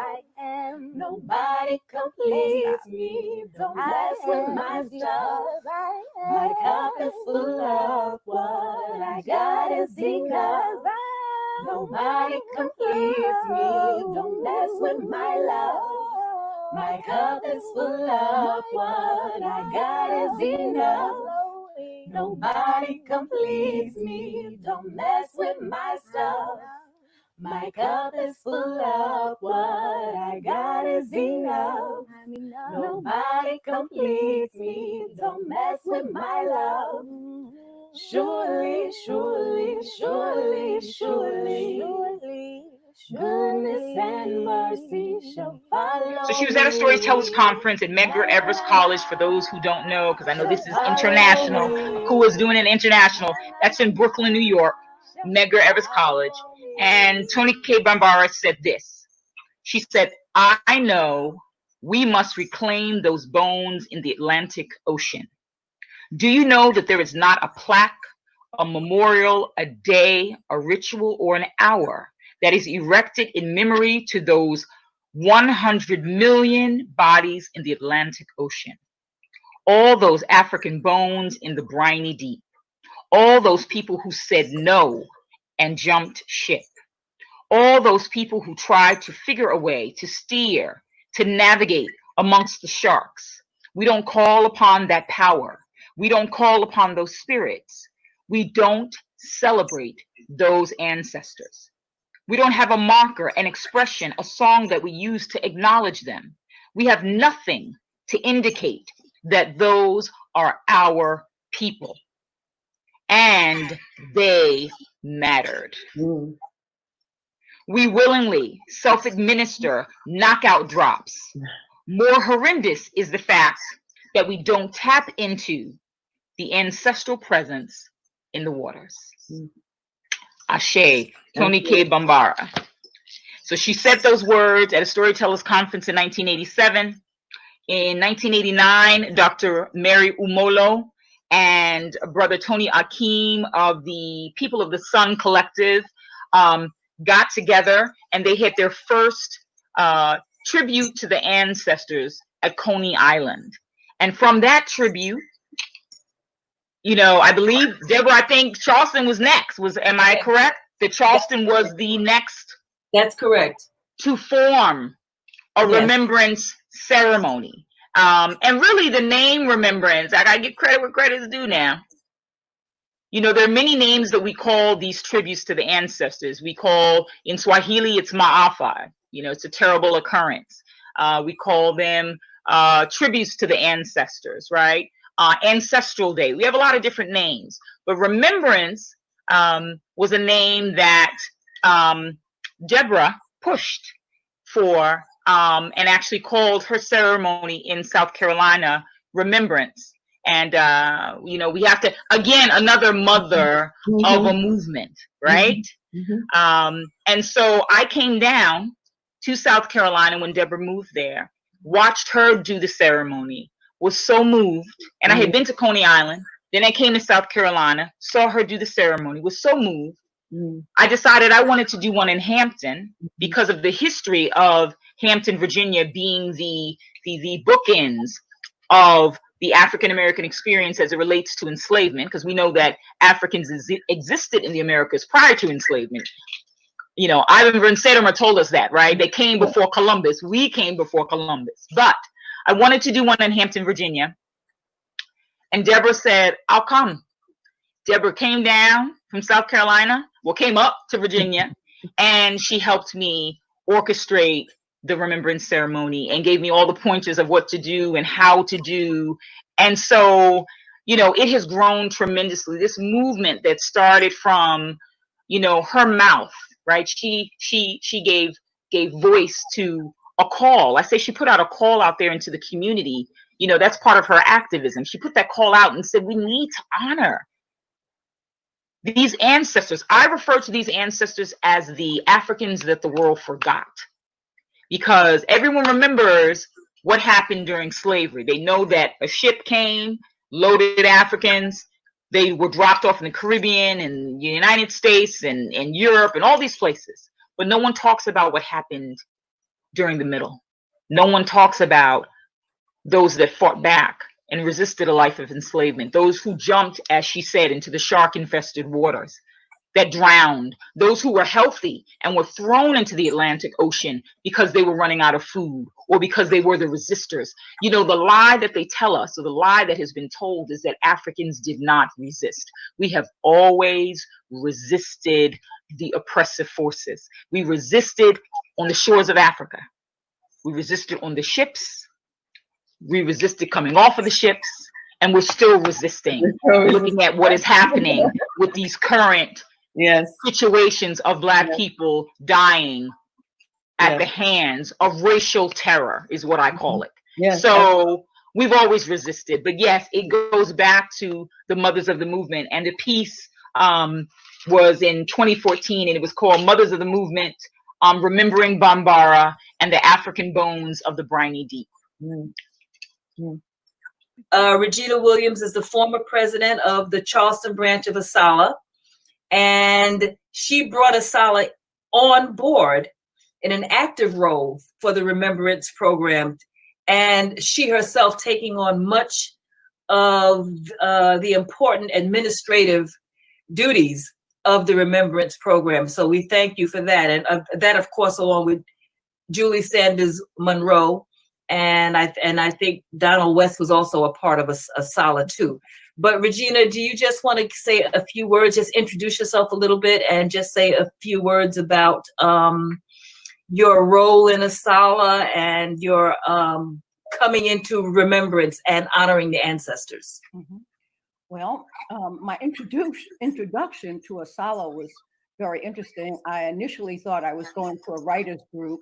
Nobody completes me, don't mess with my stuff. My cup is full of what I got is enough. Nobody completes me, don't mess with my love. My cup is full of what I got is enough. Nobody completes me, don't mess with my stuff. My cup is full of what I got is enough. Nobody completes me, don't mess with my love. Surely, surely, surely, surely, goodness and mercy shall follow. So she was at a Storytellers Conference at Medgar Evers College, for those who don't know, because I know this is international. Who is doing an international? That's in Brooklyn, New York, Medgar Evers College. And Tony K. Bambara said this. She said, I know we must reclaim those bones in the Atlantic Ocean. Do you know that there is not a plaque, a memorial, a day, a ritual, or an hour that is erected in memory to those 100 million bodies in the Atlantic Ocean? All those African bones in the briny deep. All those people who said no and jumped ship. All those people who tried to figure a way to steer, to navigate amongst the sharks. We don't call upon that power. We don't call upon those spirits. We don't celebrate those ancestors. We don't have a marker, an expression, a song that we use to acknowledge them. We have nothing to indicate that those are our people. And they mattered. We willingly self-administer knockout drops. More horrendous is the fact that we don't tap into the ancestral presence in the waters. Ashe, Tony K. Bambara. So she said those words at a storytellers conference in 1987. In 1989, Dr. Mary Umolo and Brother Tony Akeem of the People of the Sun Collective got together, and they had their first tribute to the ancestors at Coney Island. And from that tribute, you know, I believe, Deborah, I think Charleston was next. Am I correct? That Charleston was the next. That's correct. To form a remembrance ceremony. And really the name Remembrance, I gotta give credit where credit is due now. You know, there are many names that we call these tributes to the ancestors. We call, in Swahili, it's Maafa. You know, it's a terrible occurrence. We call them tributes to the ancestors, right? Ancestral Day. We have a lot of different names. But Remembrance was a name that Deborah pushed for and actually called her ceremony in South Carolina Remembrance. And, you know, we have to, again, another mother of a movement, right? And so I came down to South Carolina when Deborah moved there, watched her do the ceremony, was so moved. And I had been to Coney Island. Then I came to South Carolina, saw her do the ceremony, was so moved. I decided I wanted to do one in Hampton because of the history of Hampton, Virginia being the bookends of the African-American experience as it relates to enslavement, because we know that Africans existed in the Americas prior to enslavement. You know, Ivan Van Sertima told us that, right? They came before Columbus. We came before Columbus. But I wanted to do one in Hampton, Virginia. And Deborah said, I'll come. Deborah came down from South Carolina, came up to Virginia, and she helped me orchestrate the remembrance ceremony and gave me all the pointers of what to do and how to do. And so, you know, it has grown tremendously. This movement that started from, you know, her mouth, right? She gave voice to a call. I say she put out a call out there into the community. You know, that's part of her activism. She put that call out and said, we need to honor these ancestors. I refer to these ancestors as the Africans that the world forgot, because everyone remembers what happened during slavery. They know that a ship came, loaded Africans. They were dropped off in the Caribbean and the United States and Europe and all these places. But no one talks about what happened during the middle. No one talks about those that fought back and resisted a life of enslavement, those who jumped, as she said, into the shark-infested waters, that drowned, those who were healthy and were thrown into the Atlantic Ocean because they were running out of food or because they were the resistors. You know, the lie that they tell us, or the lie that has been told, is that Africans did not resist. We have always resisted the oppressive forces. We resisted on the shores of Africa. We resisted on the ships. We resisted coming off of the ships, and we're still resisting, looking at what is happening with these current situations of Black people dying at the hands of racial terror, is what I call it. So we've always resisted. But yes, it goes back to the mothers of the movement. And the piece was in 2014, and it was called Mothers of the Movement, Remembering Bambara and the African Bones of the Briny Deep. Regina Williams is the former president of the Charleston branch of ASALH, and she brought ASALH on board in an active role for the Remembrance program, and she herself taking on much of the important administrative duties of the Remembrance program. So we thank you for that. And that, of course, along with Julie Sanders Monroe, and I think Donald West was also a part of ASALH too. But Regina, do you just want to say a few words, just introduce yourself a little bit and just say a few words about your role in ASALH and your coming into remembrance and honoring the ancestors? Well, my introduction to ASALH was very interesting. I initially thought I was going to a writers group.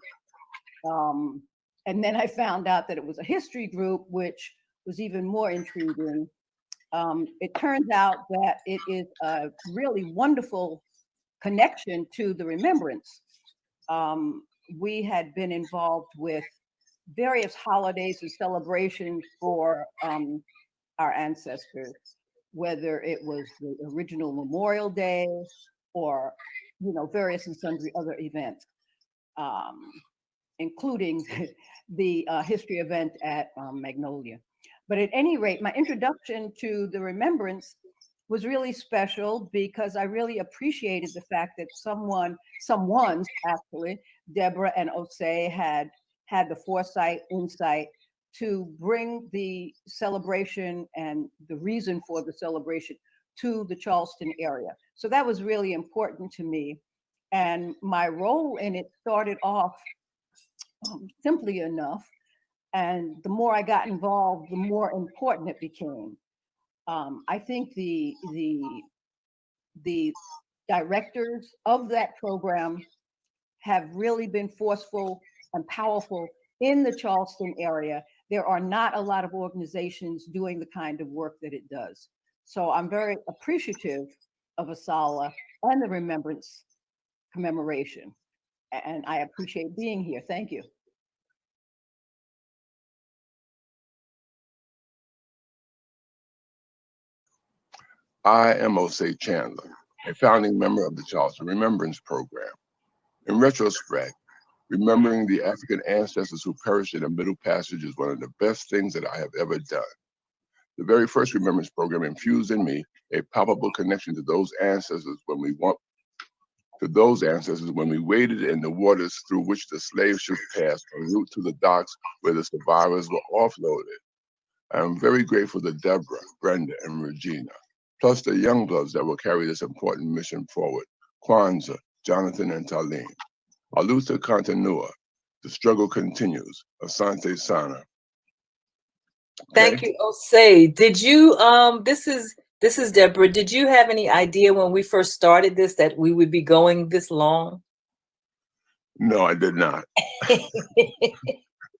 And then I found out that it was a history group, which was even more intriguing. It turns out that it is a really wonderful connection to the remembrance. we had been involved with various holidays and celebrations for our ancestors, whether it was the original Memorial Day or, various and sundry other events, including the history event at Magnolia. But at any rate, my introduction to the Remembrance was really special because I really appreciated the fact that someone's actually, Deborah and Osei had the foresight, insight to bring the celebration and the reason for the celebration to the Charleston area. So that was really important to me. And my role in it started off simply enough. And the more I got involved, the more important it became. I think the directors of that program have really been forceful and powerful in the Charleston area. There are not a lot of organizations doing the kind of work that it does. So I'm very appreciative of ASALH and the Remembrance commemoration. And I appreciate being here. Thank you. I am Osei Chandler, a founding member of the Charleston Remembrance Program. In retrospect, remembering the African ancestors who perished in the Middle Passage is one of the best things that I have ever done. The very first Remembrance Program infused in me a palpable connection to those ancestors when we waded in the waters through which the slave ships passed en route to the docks where the survivors were offloaded. I am very grateful to Deborah, Brenda, and Regina, plus the young bloods that will carry this important mission forward, Kwanzaa, Jonathan, and Talim. Aluta Continua, the struggle continues, Asante Sana. Thank you, Osei. Did you, this is Deborah, did you have any idea when we first started this that we would be going this long? No, I did not.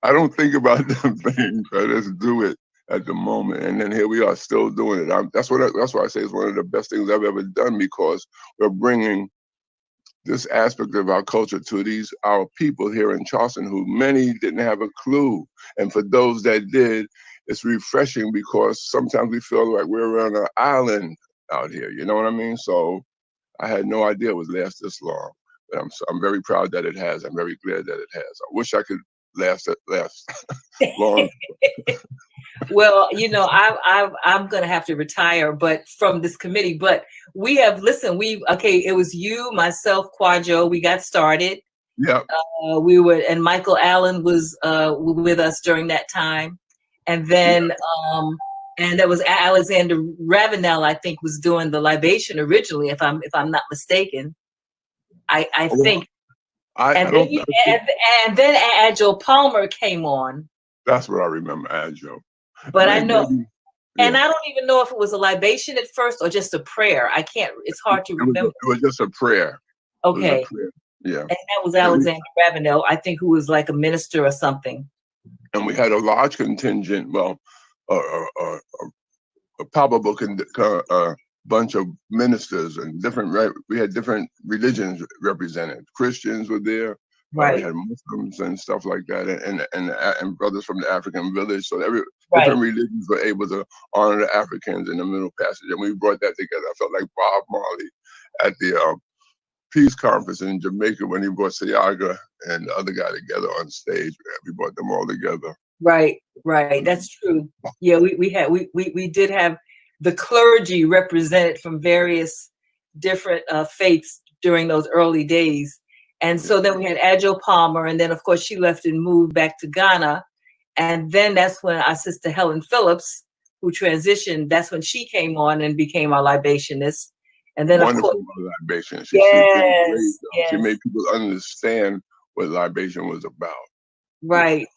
I don't think about them things. I just do it at the moment, and then here we are still doing it. That's why I say it's one of the best things I've ever done, because we're bringing this aspect of our culture to our people here in Charleston, who many didn't have a clue. And for those that did, it's refreshing, because sometimes we feel like we're on an island out here, you know what I mean? So I had no idea it would last this long, but I'm very proud that it has. I'm very glad that it has. I wish I could last long. Well, I'm going to have to retire, but from this committee, but we have, it was you, myself, Kwajo, we got started. Yeah. And Michael Allen was with us during that time. And then, and that was Alexander Ravenel, I think, was doing the libation originally, if I'm not mistaken. I think. And then Adjo Palmer came on. That's what I remember, Adjo. But I know, and I don't even know if it was a libation at first or just a prayer. It's hard to remember. It was just a prayer. Okay. Yeah. And that was Alexander Ravenel, I think, who was like a minister or something. And we had a large contingent, a palpable bunch of ministers and we had different religions represented. Christians were there. Right. We had Muslims and stuff like that, and brothers from the African village. So different religions were able to honor the Africans in the Middle Passage, and we brought that together. I felt like Bob Marley at the Peace Conference in Jamaica when he brought Siaga and the other guy together on stage. We brought them all together. Right. That's true. Yeah, we did have the clergy represented from various different faiths during those early days. And so then we had Adjo Palmer, and then of course she left and moved back to Ghana. And then that's when our sister Helen Phillips, who transitioned, that's when she came on and became our libationist. And then of course, libation. Yes. She made people understand what libation was about. Right.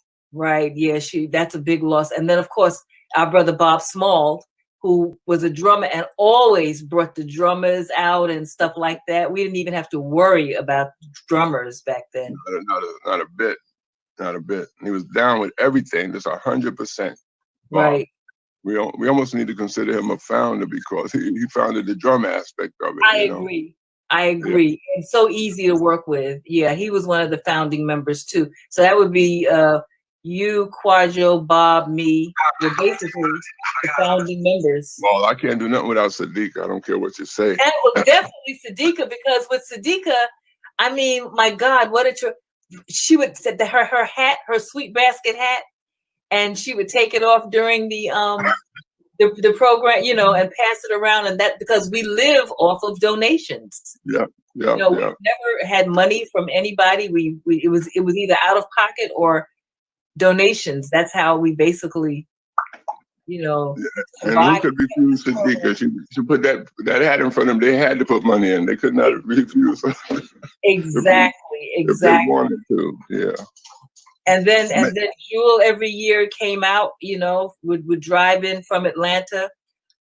Yeah, that's a big loss. And then of course, our brother Bob Small, who was a drummer and always brought the drummers out and stuff like that. We didn't even have to worry about drummers back then. Not a bit. He was down with everything, just 100%. Right. We almost need to consider him a founder, because he founded the drum aspect of it. I agree. I agree. And so easy to work with. Yeah, he was one of the founding members too. So that would be you, Quadro, Bob, me. We're basically the founding members. Well, I can't do nothing without Sadiqa. I don't care what you say. And well, definitely Sadiqa, because with Sadiqa, I mean, my God, she would set her hat, her sweet basket hat, and she would take it off during the program, you know, and pass it around, and that because we live off of donations. Yeah. We never had money from anybody. It was either out of pocket or donations. That's how we basically, you know. Yeah. And who could refuse Sadiqa? She put that hat in front of them. They had to put money in. They could not refuse. Exactly. If they wanted to, yeah. And then Jewel every year came out, you know, would drive in from Atlanta.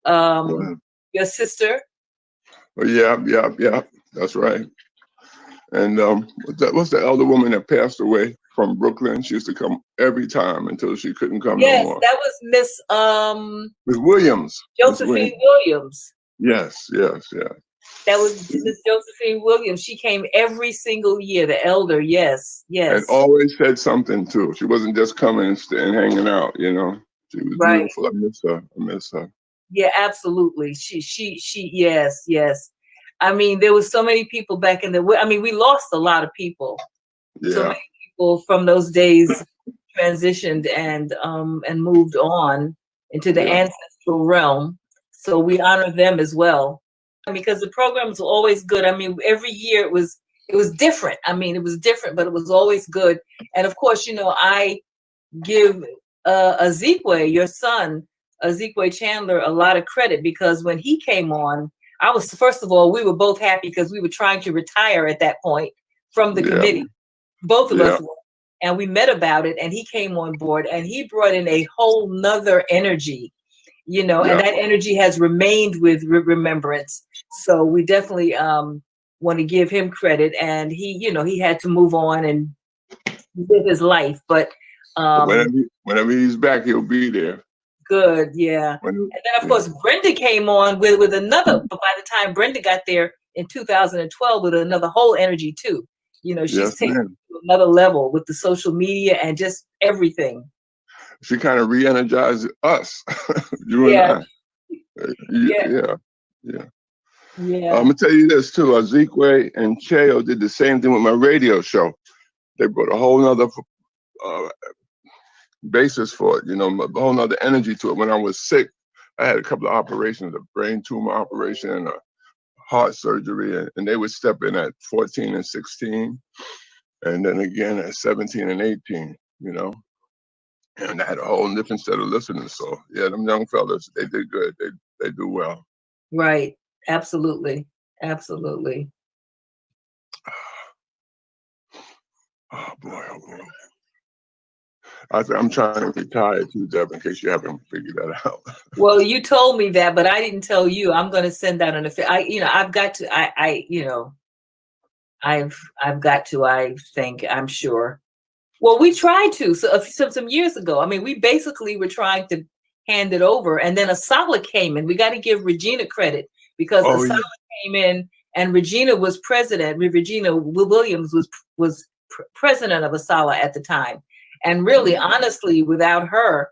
Your sister. Well, yeah. That's right. And what's the elder woman that passed away from Brooklyn? She used to come every time until she couldn't come no more. That was Miss Williams. Josephine Williams. Yes. That was Miss Josephine Williams. She came every single year, the elder, yes. And always said something too. She wasn't just coming and hanging out, you know. She was beautiful. I miss her. Yeah, absolutely. She yes. I mean, there was so many people back in we lost a lot of people. Yeah. So many people from those days transitioned and moved on into the ancestral realm. So we honor them as well. Because the programs were always good. I mean, every year it was different. I mean, it was different, but it was always good. And of course, you know, I give Ezekwe, your son, Ezekwe Chandler, a lot of credit, because when he came on, first of all, we were both happy because we were trying to retire at that point from the committee. Both of us were. And we met about it, and he came on board, and he brought in a whole nother energy, you know, and that energy has remained with Remembrance. So we definitely want to give him credit. And he, you know, he had to move on and live his life. But whenever he's back, he'll be there. Good, yeah. And then, of course, Brenda came on with another, but by the time Brenda got there in 2012, with another whole energy too. You know, she's taken it to another level with the social media and just everything. She kind of re-energized us, you and I. Yeah. I'm gonna tell you this too. Ezekwe and Cheo did the same thing with my radio show. They brought a whole nother basis for it, you know, a whole nother energy to it. When I was sick, I had a couple of operations, a brain tumor operation and a heart surgery, and they would step in at 14 and 16, and then again at 17 and 18, you know. And I had a whole different set of listeners. So yeah, them young fellas, they did good. They do well. Right. Absolutely. Oh boy. I'm trying to retire too, Deb, in case you haven't figured that out. Well, you told me that, but I didn't tell you. I'm going to send that on I think, I'm sure. Well, we tried to, some years ago. I mean, we basically were trying to hand it over, and then Asala came in. We got to give Regina credit, because Asala came in, and Regina was president. Regina Williams was president of Asala at the time. And really, honestly, without her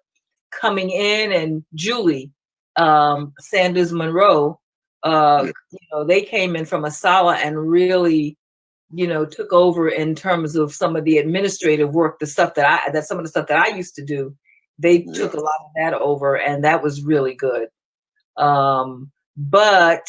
coming in, and Julie Sanders Monroe, you know, they came in from Asala and really, you know, took over in terms of some of the administrative work, some of the stuff that I used to do. They took a lot of that over, and that was really good. But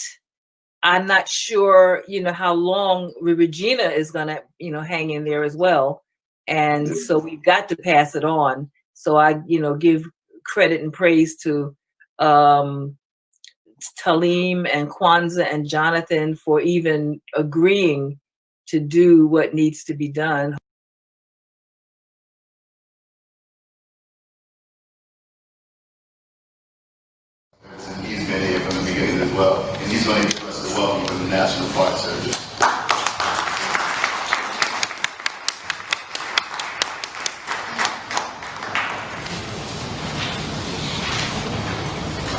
I'm not sure, you know, how long Regina is gonna, you know, hang in there as well. And so we've got to pass it on. So I, you know, give credit and praise to Talim and Kwanzaa and Jonathan for even agreeing to do what needs to be done. And he's been here from the beginning as well. And he's going to give us a welcome from the National Park Service.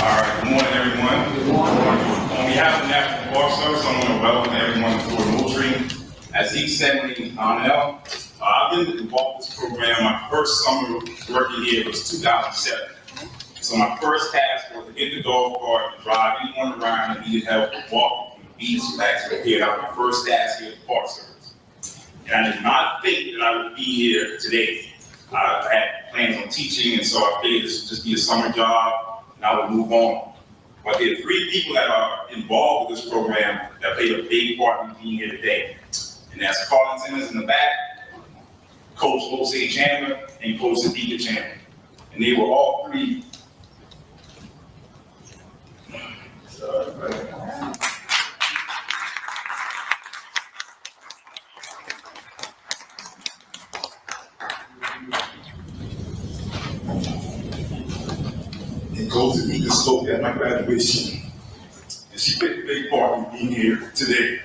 All right, good morning, everyone. Good morning. On behalf of the National Park Service, I want to welcome everyone As he said, my name is Arnell. I've been involved in this program. My first summer working here was 2007. So my first task was to get the dog cart and drive anyone around that needed help with walking from the beach back to the pier. That was my first task here at the Park Service. And I did not think that I would be here today. I had plans on teaching, and so I figured this would just be a summer job, and I would move on. But there are 3 people that are involved with this program that played a big part in being here today. And that's Carlin Simmons in the back, Coach Jose Chandler, and Coach Sadiqa Chandler. And they were all 3. And Coach Sadiqa spoke at my graduation. And she played a big part in being here today.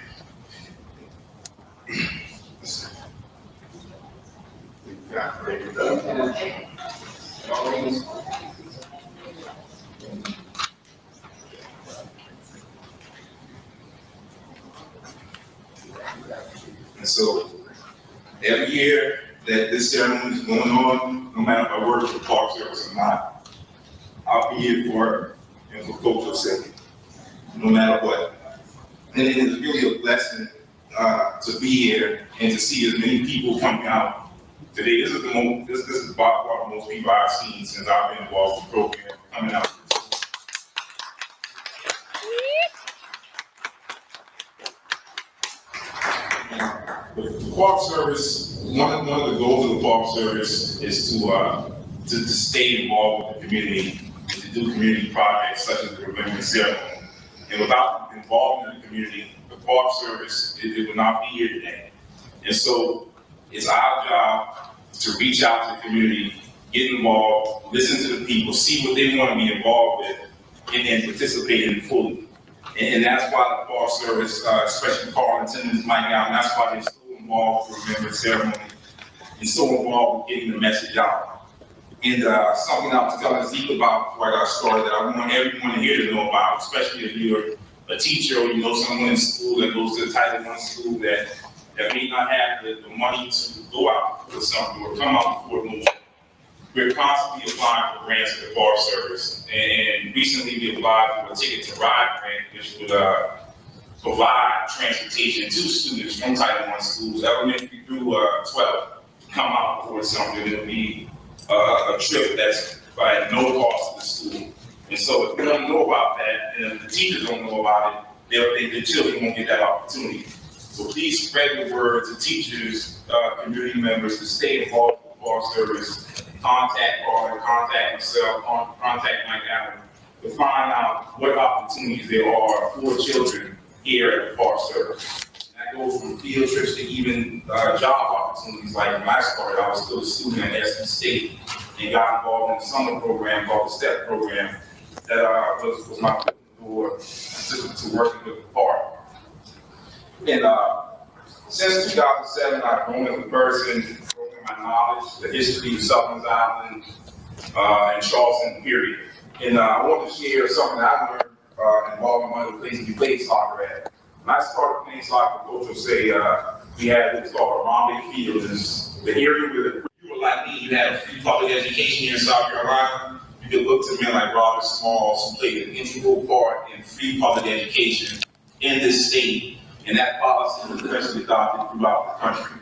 And so every year that this ceremony is going on, no matter if I work for the Park Service or not, I'll be here for it, and for Coach Jose, no matter what. And it is really a blessing to be here and to see as many people coming out today. This is by far the most people I've seen since I've been involved in the program coming out. The Park Service, one of the goals of the Park Service is to stay involved with the community, and to do community projects such as the Remembrance ceremony. And without involvement in the community, the Park Service, it would not be here today. And so it's our job to reach out to the community, get involved, listen to the people, see what they want to be involved with, and then participate in it fully. And that's why the Park Service, especially Carl and Timmons, Mike out, and that's why they're so involved with the Remembrance ceremony and so involved with getting the message out. And something I was telling Zeke about before I got started that I want everyone here to know about, especially if you're a teacher or you know someone in school that goes to the Title I school that may not have the money to go out for something or come out before the movie. We're constantly applying for grants at the Park Service, and recently we applied for a Ticket to Ride grant, which would provide transportation to students from Title I schools, elementary through 12, to come out before something. It'll be a trip that's at no cost to the school. And so if we don't know about that, and if the teachers don't know about it, the children won't get that opportunity. So please spread the word to teachers, community members to stay involved with the Park Service. Contact Carl, contact myself, contact Mike Allen to find out what opportunities there are for children here at the Park Service. And that goes from field trips to even job opportunities. Like when I started, I was still a student at SC State and got involved in a summer program called the STEP program that was my foot in the door to working with the park. And since 2007, I've grown as a person, grown in my knowledge, the history of Southern Island and Charleston, period. And I want to share something that I learned involving one of the places we played soccer at. When I started playing soccer, Coach would say we had what's called a Romney Field. It's the area where you were like me, you had free public education here in South Carolina. You could look to men like Robert Smalls, who played an integral part in free public education in this state. And that policy was eventually adopted throughout the country.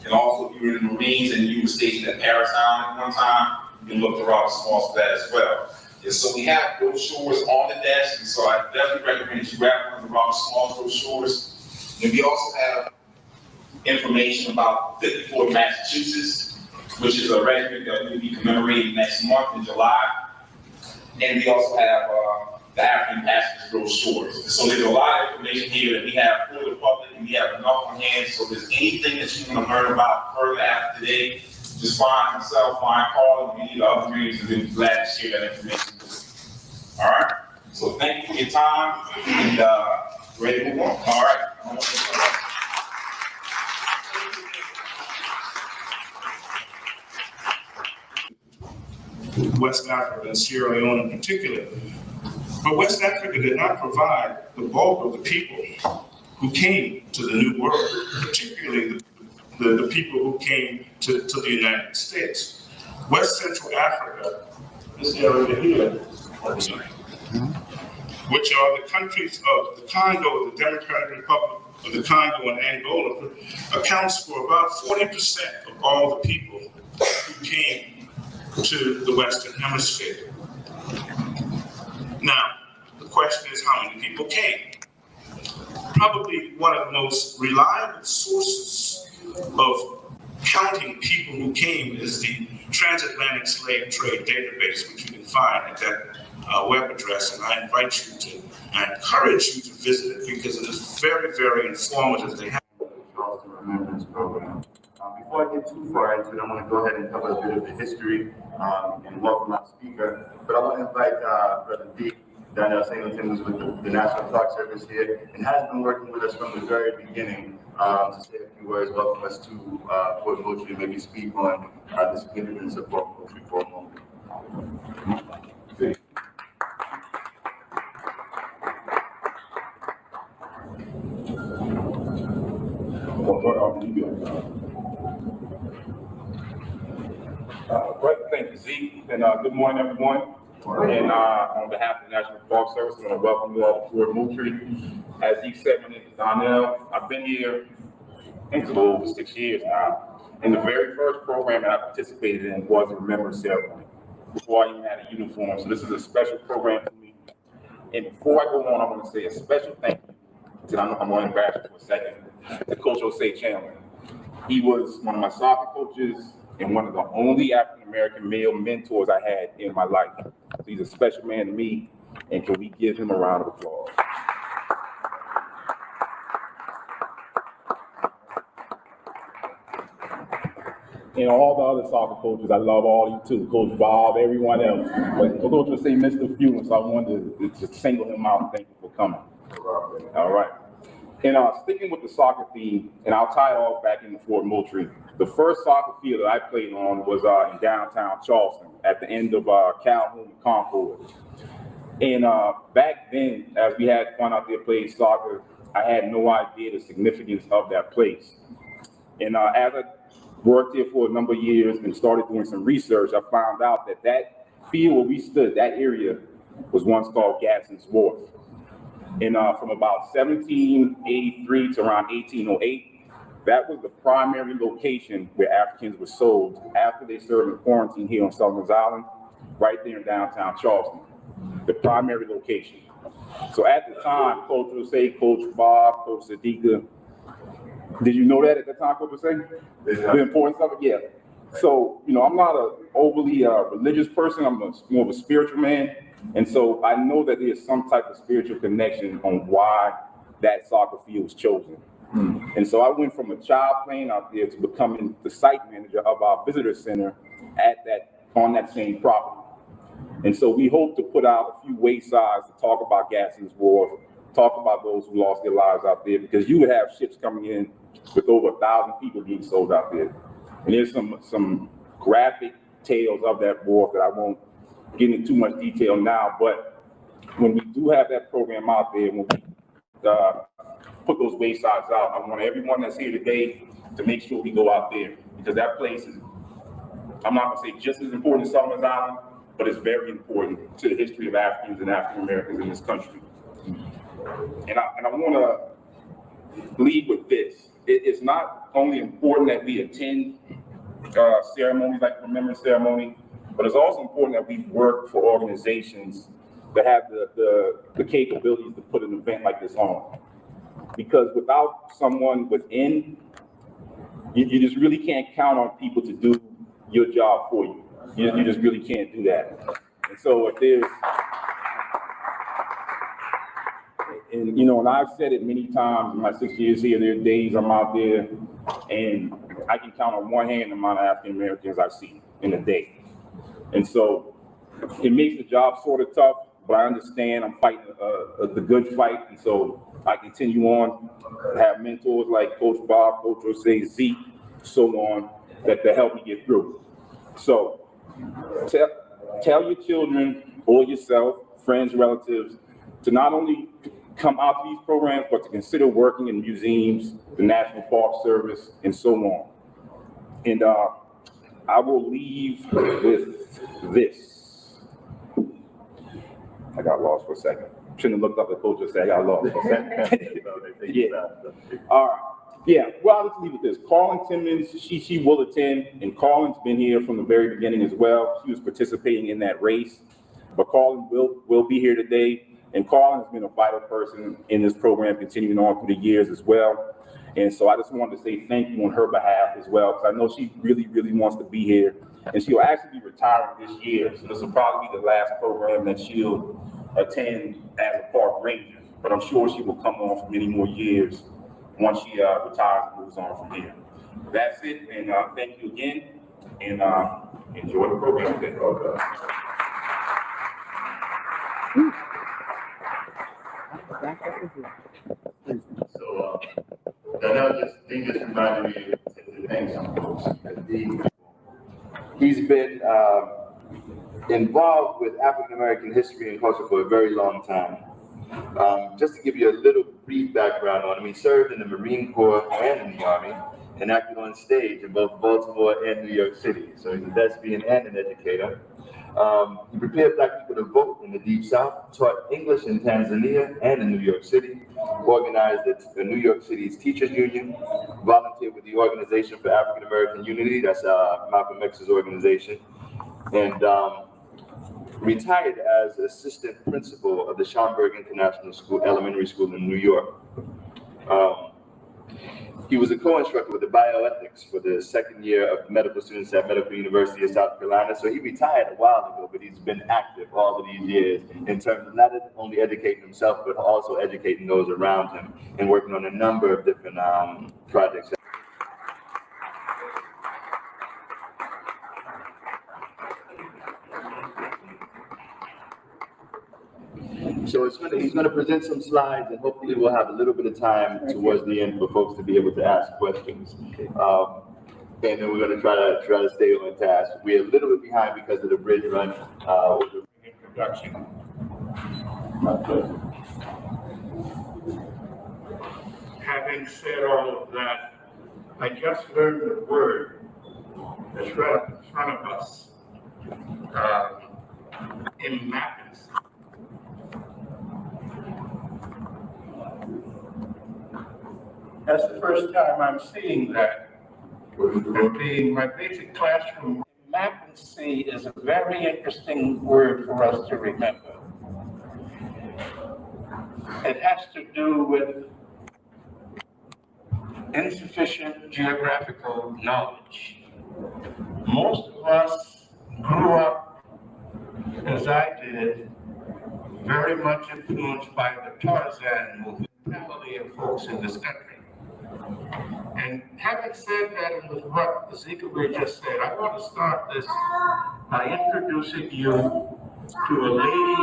And also, if you were in the Marines and you were stationed at Paris Island at one time, you can look to Robert Smalls for that as well. And so we have brochures on the desk, and so I definitely recommend that you grab one of the Robert Smalls brochures. And we also have information about 54 Massachusetts, which is a regiment that we will be commemorating next month in July. And we also have the African Passengers brochures. So there's a lot of information here that we have for the public, and we have enough on hand. So if there's anything that you want to learn about further after today, just find myself, find Carl, and any other readers, and we'll be glad to share that information with you. All right? So thank you for your time, and ready to move on. All right? West Africa and Sierra Leone in particular. But West Africa did not provide the bulk of the people who came to the New World, particularly the people who came to the United States. West Central Africa, this area here, which are the countries of the Congo, the Democratic Republic of the Congo, and Angola, accounts for about 40% of all the people who came to the Western Hemisphere. Now, the question is how many people came? Probably one of the most reliable sources of counting people who came is the Transatlantic Slave Trade Database, which you can find at that web address, and I invite you to, I encourage you to visit it because it is very, very informative. They have the Charleston Remembrance Program. Before I get too far into it, I want to go ahead and cover a bit of the history and welcome our speaker. But I want to invite Brother D. Daniel Singleton, who's with the National Park Service here, and has been working with us from the very beginning to say a few words, welcome us to Fort Moultrie, maybe speak on the significance of Fort Moultrie for a moment. Great, thank you, Zeke, and good morning, everyone. And on behalf of the National Park Service, I want to welcome you all to Fort Moultrie. As Zeke said, my name is Donnell. I've been here, I think it's a little over 6 years now. And the very first program that I participated in was the Remembrance ceremony, before I even had a uniform. So this is a special program for me. And before I go on, I want to say a special thank you to, I'm going to embarrass you for a second, to Coach Osei Chandler. He was one of my soccer coaches and one of the only African-American male mentors I had in my life. So he's a special man to me, and can we give him a round of applause? And all the other soccer coaches, I love all you too, Coach Bob, everyone else. But Coach would say Mr. Few, so I wanted to single him out and thank you for coming. All right. And sticking with the soccer theme, and I'll tie it all back into Fort Moultrie. The first soccer field that I played on was in downtown Charleston at the end of Calhoun and Concord. And back then, as we had fun out there playing soccer, I had no idea the significance of that place. And as I worked here for a number of years and started doing some research, I found out that that field where we stood, that area, was once called Gadsden's Wharf. And from about 1783 to around 1808, that was the primary location where Africans were sold after they served in quarantine here on Sullivan's Island, right there in downtown Charleston, the primary location. So at the time, Coach would say, Coach Bob, Coach Sadiqa, did you know that at the time, Coach would say? The importance of it? Yeah. So, you know, I'm not an overly religious person. I'm more of a spiritual man. And so I know that there's some type of spiritual connection on why that soccer field was chosen. And so I went from a child playing out there to becoming the site manager of our visitor center on that same property. And so we hope to put out a few waysides to talk about Gadsden's Wharf, talk about those who lost their lives out there, because you would have ships coming in with over 1,000 people being sold out there. And there's some graphic tales of that wharf that I won't get into too much detail now, but when we do have that program out there, when we put those waysides out, I want everyone that's here today to make sure we go out there, because that place is, I'm not gonna say just as important as Sullivan's Island, but it's very important to the history of Africans and African Americans in this country. And I wanna lead with this. It's not only important that we attend ceremonies like the Remembrance ceremony, but it's also important that we work for organizations that have the capabilities to put an event like this on. Because without someone within, you just really can't count on people to do your job for you. You just really can't do that. And so if there's, and you know, and I've said it many times in my 6 years here, there are days I'm out there and I can count on one hand the amount of African Americans I see in a day. And so it makes the job sort of tough, but I understand I'm fighting the good fight. And so I continue on, have mentors like Coach Bob, Coach Osei, Zeke, so on, that help me get through. So tell your children or yourself, friends, relatives, to not only come out to these programs, but to consider working in museums, the National Park Service, and so on. And I will leave with this. I got lost for a second. Shouldn't have looked up the coach and said I got lost for a second. Yeah. All right. Yeah, well, I'll just leave it with this. Carlin Timmons, she will attend, and Carlin's been here from the very beginning as well. She was participating in that race, but Carlin will be here today, and Carlin has been a vital person in this program continuing on through the years as well. And so I just wanted to say thank you on her behalf as well, because I know she really, really wants to be here, and she'll actually be retiring this year, so this will probably be the last program that she'll attend as a park ranger, but I'm sure she will come on for many more years once she retires and moves on from here. That's it, and thank you again, and enjoy the program today. So, they just reminded me to thank some folks. He's been involved with African American history and culture for a very long time. Just to give you a little brief background on him, he served in the Marine Corps and in the Army, and acted on stage in both Baltimore and New York City. So he's a thespian and an educator. He prepared Black people to vote in the Deep South, taught English in Tanzania and in New York City, organized the New York City's Teachers Union, volunteered with the Organization for African American Unity, that's Malcolm X's organization, and retired as assistant principal of the Schomburg International School, Elementary School in New York. He was a co-instructor with the bioethics for the second year of medical students at Medical University of South Carolina. So he retired a while ago, but he's been active all of these years in terms of not only educating himself, but also educating those around him and working on a number of different projects. So he's going to present some slides, and hopefully we'll have a little bit of time towards the end for folks to be able to ask questions. And then we're going to try to stay on task. We're a little bit behind because of the bridge run with the introduction. Having said all of that, I just learned the word that's right in front of us, Remembrance. That's the first time I'm seeing that. And being my basic classroom, remembrance is a very interesting word for us to remember. It has to do with insufficient geographical knowledge. Most of us grew up, as I did, very much influenced by the Tarzan movement, family of folks in this country. And having said that, and with what Ezekiel just said, I want to start this by introducing you to a lady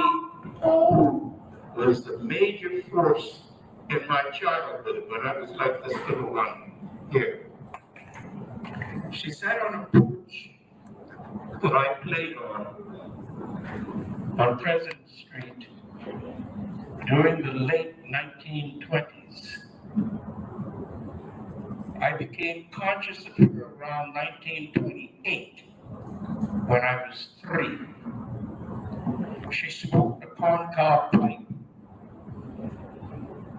who was the major force in my childhood, but I was like this little one here. She sat on a porch that I played on President Street during the late 1920s. I became conscious of her around 1928, when I was 3. She smoked a corncob pipe,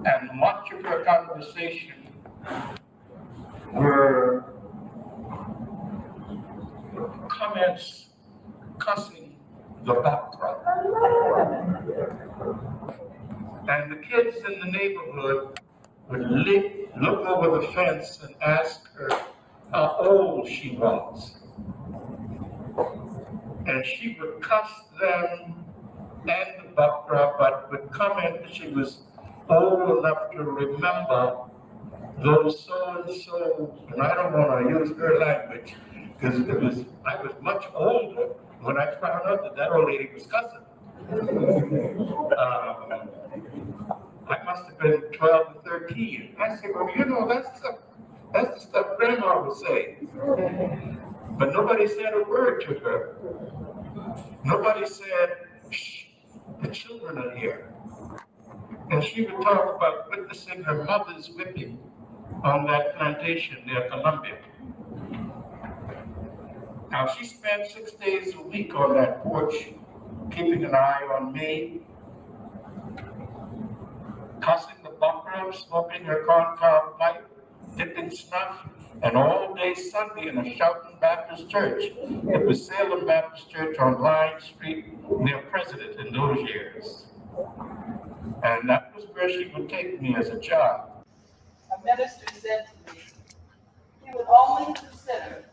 and much of her conversation were comments cussing the background. And the kids in the neighborhood would look over the fence and ask her how old she was. And she would cuss them and the background, but would comment that she was old enough to remember those so-and-so, and I don't want to use her language, because I was much older when I found out that old lady was cussing. I must have been 12 to 13. I said, well, you know, that's the stuff Grandma would say. But nobody said a word to her. Nobody said, shh, the children are here. And she would talk about witnessing her mother's whipping on that plantation near Columbia. Now, she spent 6 days a week on that porch, keeping an eye on me, tossing the buckram, smoking her corncob pipe, dipping snuff, and all day Sunday in a shouting Baptist church. It was Salem Baptist Church on Line Street near President in those years. And that was where she would take me as a child. A minister said to me, he would only consider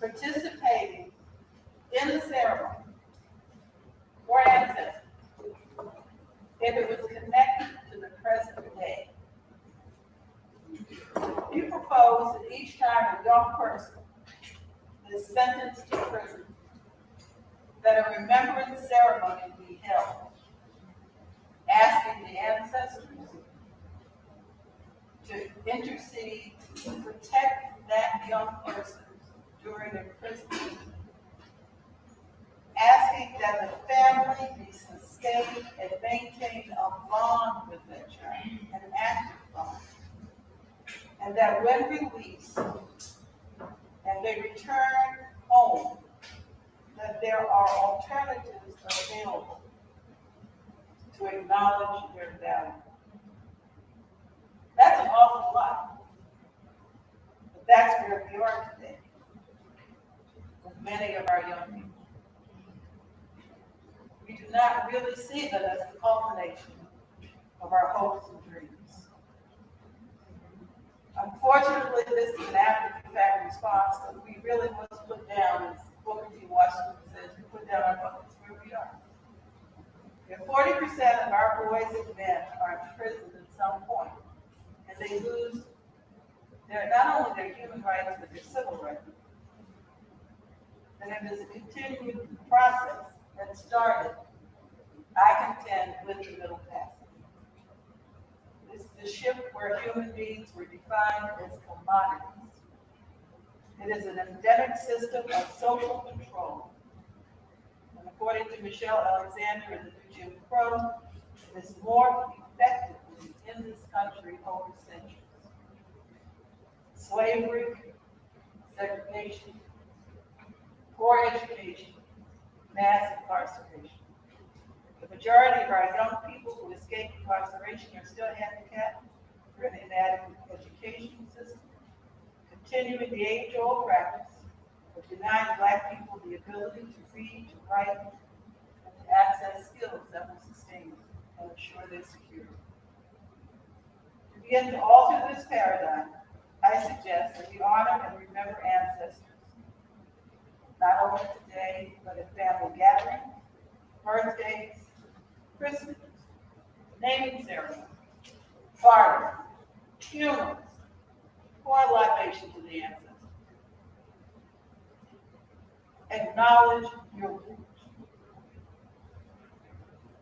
participating in the ceremony for ancestors if it was connected to the present day. He proposed that each time a young person is sentenced to prison, that a remembrance ceremony be held, asking the ancestors to intercede to protect that young person during imprisonment, asking that the family be sustained and maintain a bond with that child, an active bond, and that when released and they return home, that there are alternatives available to acknowledge their value. That's an awful lot, but that's where we are today with many of our young people. We do not really see them as the culmination of our hopes and dreams. Unfortunately, this is an after-the-fact response, because we really must put down, as Booker T. Washington says, we put down our buckets where we are. If 40% of our boys and men are imprisoned at some point, and they lose not only their human rights, but their civil rights, then it is a continued process that started, I contend, with the Middle Passage. This is a shift where human beings were defined as commodities. It is an endemic system of social control. And according to Michelle Alexander in the New Jim Crow, it has morphed effectively in this country over centuries. Slavery, segregation, poor education, mass incarceration. The majority of our young people who escape incarceration are still handicapped through an inadequate education system, continuing the age-old practice of denying Black people the ability to read, to write, and to access skills that will sustain and ensure their security. To begin to alter this paradigm, I suggest that we honor and remember ancestors, not only today, but at family gatherings, birthdays, Christmas, naming ceremonies, parties, funerals, pour a libation to the ancestors. Acknowledge your roots.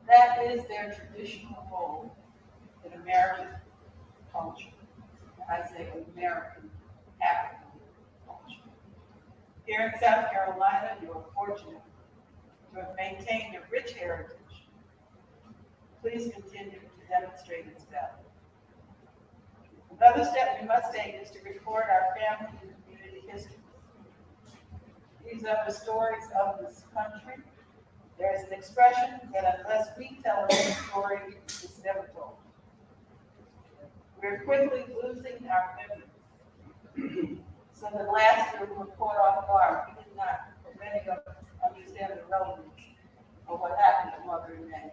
That is their traditional role in American culture. I say American African culture. Here in South Carolina, you are fortunate to have maintained a rich heritage. Please continue to demonstrate its value. Another step we must take is to record our family and community histories. These are the stories of this country. There is an expression that unless we tell a story, it's never told. We're quickly losing our memories. So the last year we were caught off guard. We did not, for many of us, understand the relevance of what happened to Mother and May.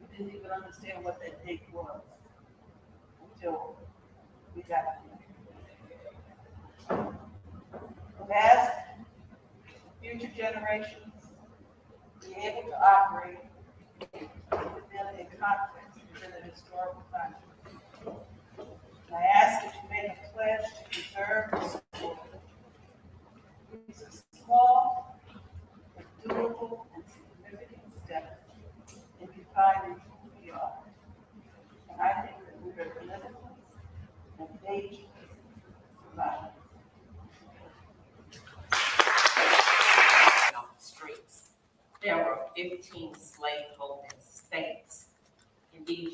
We didn't even understand what that date was until we got here. As future generations be able to operate within a context, within a historical context. I ask that you make a pledge to preserve and support these small, but doable, and significant steps in defining who we are. And I think that we are limitless and ageless survivors. Off the streets. There were 15 slave-holding states. Indeed,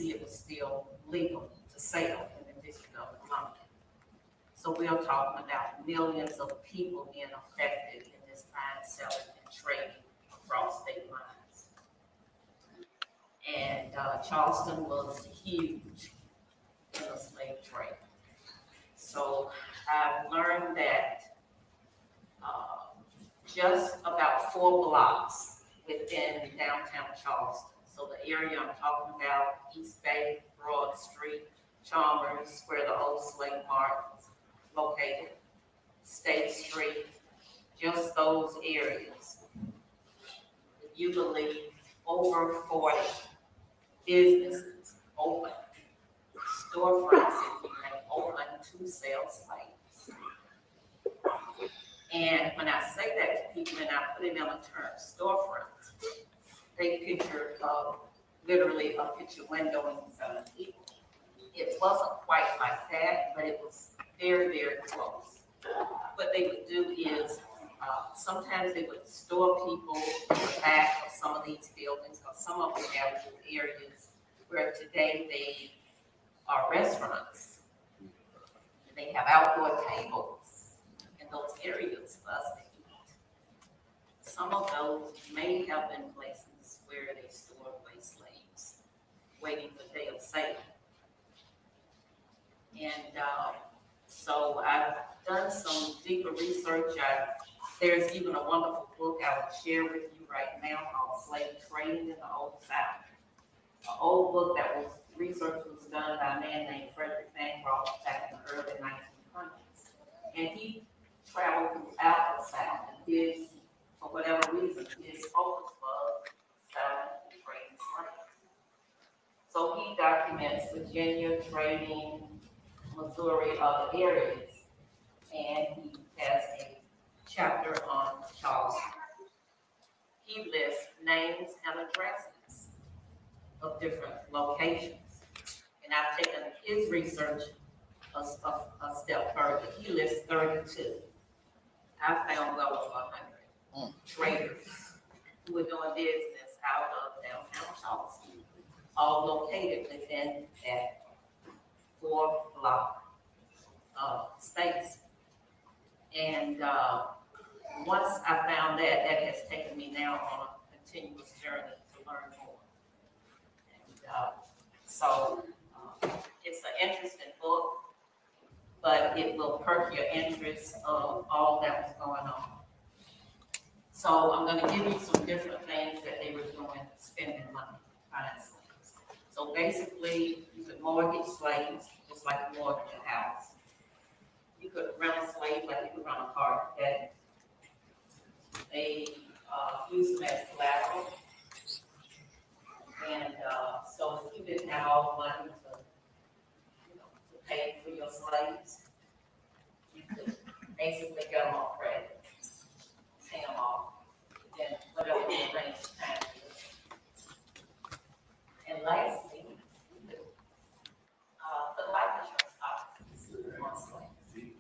see it was still legal to sell in the District of Columbia. So we are talking about millions of people being affected in this buying, selling, and trading across state lines. And Charleston was huge in the slave trade. So I've learned that just about 4 blocks within downtown Charleston. So the area I'm talking about, East Bay, Broad Street, Chalmers, where the old slave mart is located, State Street, just those areas. You believe over 40 businesses open, storefronts, if you may, open to sell slaves. And when I say that to people and I put it in the term storefront, they picture literally a picture window and selling people. It wasn't quite like that, but it was very, very close. What they would do is sometimes they would store people in the back of some of these buildings, or some of them have areas where today they are restaurants. And they have outdoor tables in those areas for us to eat. Some of those may have been places where they stored away slaves, waiting for day of sale. And so I've done some deeper research. There's even a wonderful book I will share with you right now called Slave Trading in the Old South. An old book that was, research was done by a man named Frederick Bancroft back in the early 1900s. And he traveled throughout the South and did, for whatever reason, his focus was selling and trading slaves. So he documents Virginia, trading, Missouri, other areas, and he has a chapter on Charleston. He lists names and addresses of different locations. And I've taken his research a step further. He lists 32. I found well over 100 traders who were doing business out of downtown Charleston, all located within that 4-block space. And once I found that, that has taken me now on a continuous journey to learn more. And so it's an interesting book, but it will perk your interest of all that was going on. So I'm going to give you some different things that they were doing, spending money, buying slaves. So basically, you could mortgage slaves, just like you mortgage a house. You could rent a slave like you could rent a car today. They use them as collateral. And so if you didn't have all the money to pay for your slaves, you could basically get them on credit, pay them off, then whatever you arrange the time is. And lastly, the life insurance policies on slaves.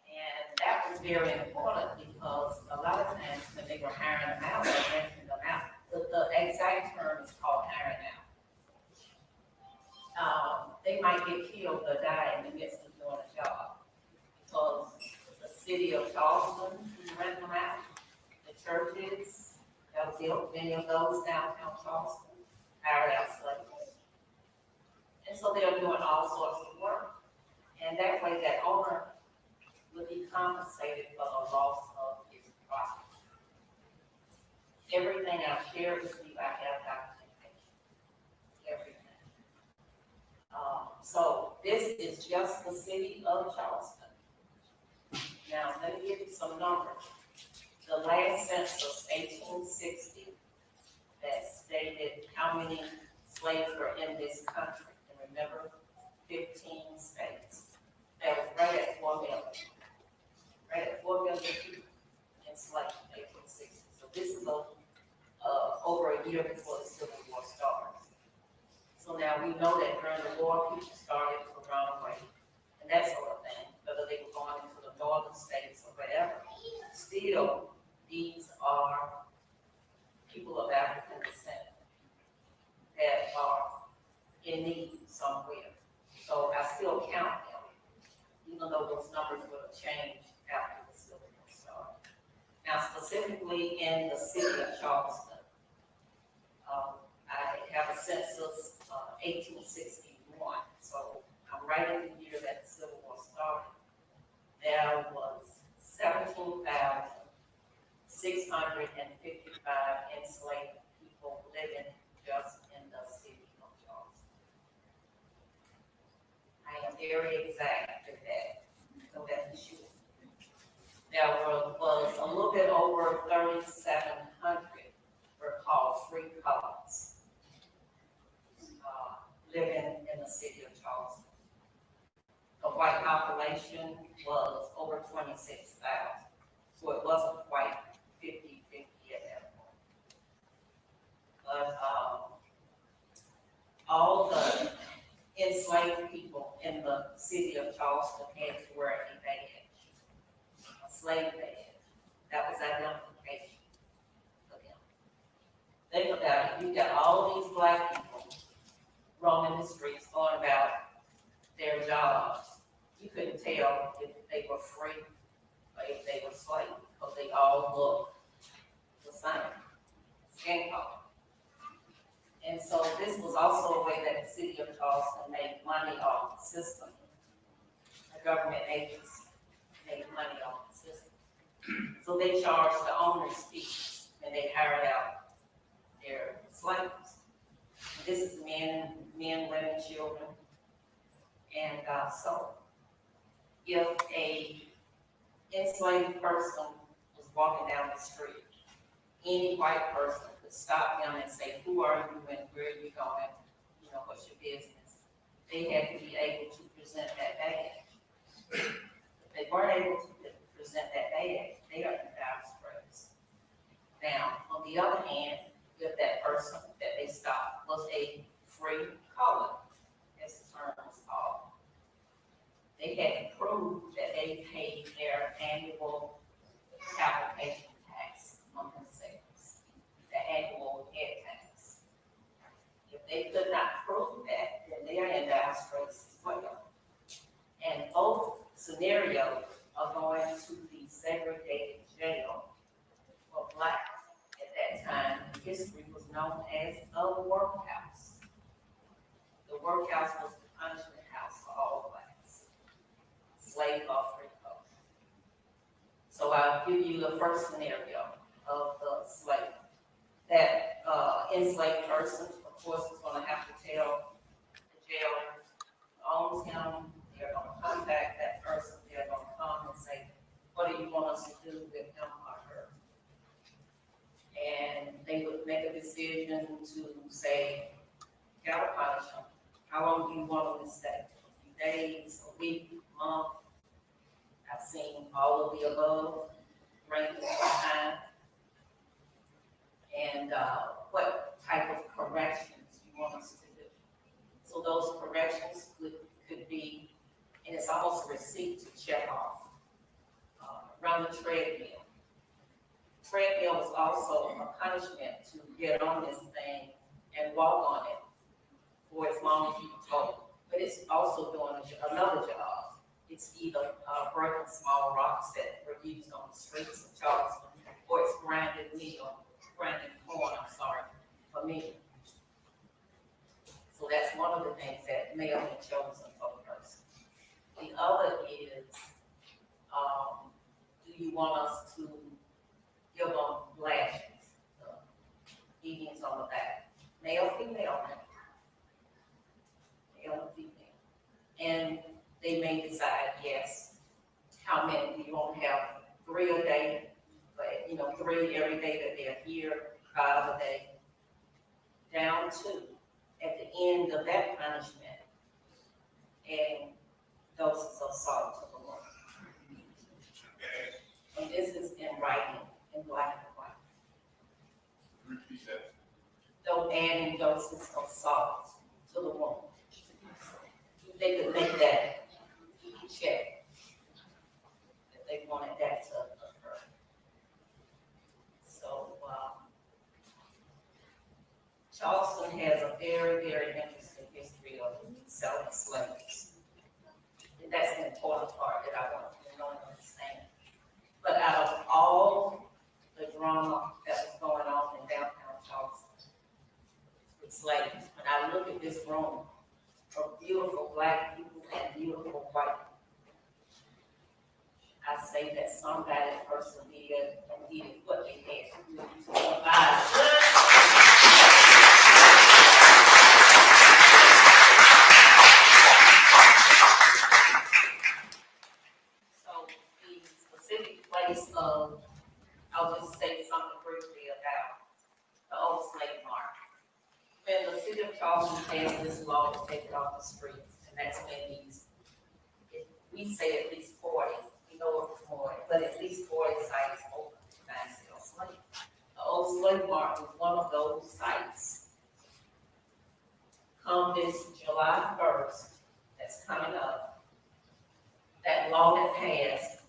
And that was very important because a lot of times when they were hiring them out or renting them out, the exact term is called hiring out. They might get killed or die in the midst of doing a job because the city of Charleston is renting them out. The churches that was built, many of those downtown Charleston, hired out slaves. And so they're doing all sorts of work. And that way that owner would be compensated for the loss of his property. Everything I've shared with you, I have documentation. Everything. So this is just the city of Charleston. Now, let me give you some numbers. The last census, 1860, that stated how many slaves were in this country. And remember, 15 states. That was right at 4 million. Right at 4 million people enslaved in 1860. So this is over a year before the Civil War started. So now we know that during the war, people started to run away and that sort of thing, whether they were going into the northern states or whatever. Still, these are people of African descent that are in need somewhere. So I still count them, even though those numbers will have changed after the Civil War started. Now, specifically in the city of Charleston, I have a census 1861, so I'm right in the year that the Civil War started. There was 17,655 enslaved people living just in the city of Charleston. I am very exact with that, so that you should. There was a little bit over 3,700 were called free colors living in the city of Charleston. The white population was over 26,000, so it wasn't quite 50-50 at that point. But all the enslaved people in the city of Charleston had to wear a badge, a slave badge. That was identification for them. Think about it, you got all these black people roaming the streets, going about their jobs. You couldn't tell if they were free or if they were slaves, because they all look the same, skin color. And so this was also a way that the city of Charleston made money off the system. The government agency made money off the system. So they charged the owners fees and they hired out their slaves. This is men, women, children. And so if a enslaved person was walking down the street, any white person could stop them and say, who are you and where are you going? You know, what's your business? They had to be able to present that badge. If they weren't able to present that badge, they are in dire straits. Now, on the other hand, if that person that they stopped was a free color, as the term is called, they had to prove that they paid their annual application tax on themselves, the annual head tax. If they could not prove that, then they are in dire straits as well. And both scenarios are going to the segregated jail for blacks. At that time, history was known as the workhouse. The workhouse was the punishment house for all blacks, slave or free color. So I'll give you the first scenario of the slave. That enslaved person, of course, is going to have to tell the jailer who owns him. They're going to contact that person. They're going to come and say, what do you want us to do with him or her? And they would make a decision to say, gotta punish him. How long do you want him to stay? A few days, a week, a month? I've seen all of the above, ranges of time. And what type of corrections you want us to do. So those corrections could be, and it's almost a receipt to check off. Run the treadmill. Treadmill is also a punishment to get on this thing and walk on it for as long as you can total. But it's also doing another job. It's either breaking small rocks that were used on the streets of Charleston, or it's grinding corn, for meal. So that's one of the things that may have been chosen for the person. The other is, do you want us to give them lashes, beatings on the back? Male, female, male and female. And they may decide, yes, how many? Do you want to have 3 a day? But, 3 every day that they're here, 5 a day, down to, at the end of that punishment, and doses of salt to the woman. And this is in writing, in black and white. Repeat that. Though adding doses of salt to the woman. They could make that check, if they wanted that to occur. So, Charleston has a very, very interesting history. slaves. And that's the important part that I want you to know and understand. But out of all the drama that was going on in downtown Charleston with slaves, when I look at this room of beautiful Black people and beautiful white people, I say that somebody persevered and did what they had to do to survive. So the specific place of, I'll just say something briefly about the old slave market. When the city of Charleston passed this law to take it off the streets, and that's when we say at least 40. Know more, but at least 40 sites open to buy and sell slaves. The old slave market was one of those sites. Come this July 1st, that's coming up, that law that passed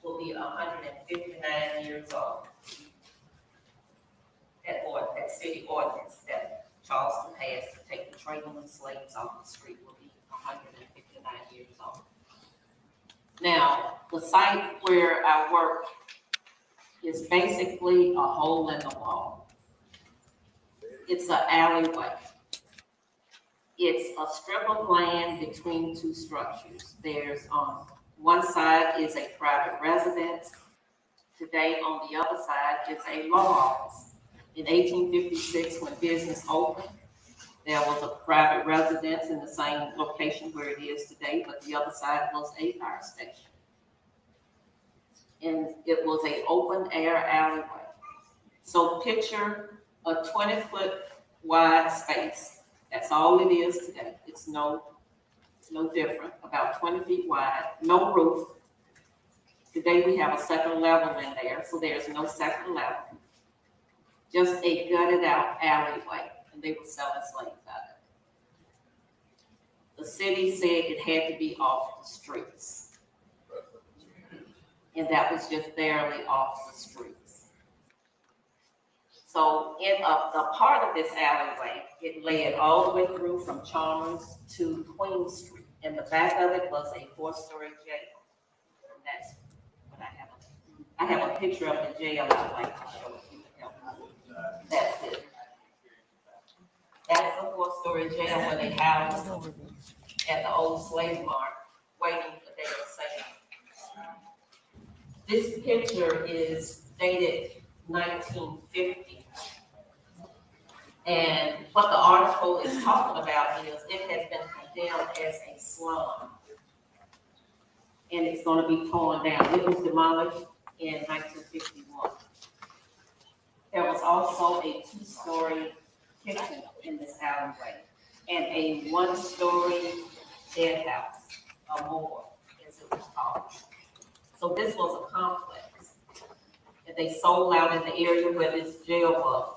will be 159 years old. That city ordinance that Charleston passed to take the trading of slaves off the street will be 159 years old. Now, the site where I work is basically a hole in the wall. It's an alleyway. It's a strip of land between two structures. There's on one side is a private residence. Today, on the other side is a law office. In 1856, when business opened, there was a private residence in the same location where it is today, but the other side was a fire station. And it was an open air alleyway. So picture a 20-foot wide space. That's all it is today. It's no different, about 20 feet wide, no roof. Today we have a second level in there, so there's no second level. Just a gutted out alleyway. And they were selling slaves out of it. The city said it had to be off the streets. And that was just barely off the streets. So in the part of this alleyway, it led all the way through from Chalmers to Queen Street. And the back of it was a 4-story jail. And that's what I have a picture of the jail I'd like to show you. That's it. That's a 4-story jail where they housed at the old slave mart, waiting for their sale. This picture is dated 1950. And what the article is talking about is it has been condemned as a slum. And it's going to be torn down. It was demolished in 1951. There was also a 2-story kitchen in this alleyway and a 1-story dead house, a morgue, as it was called. So this was a complex that they sold out in the area where this jail was.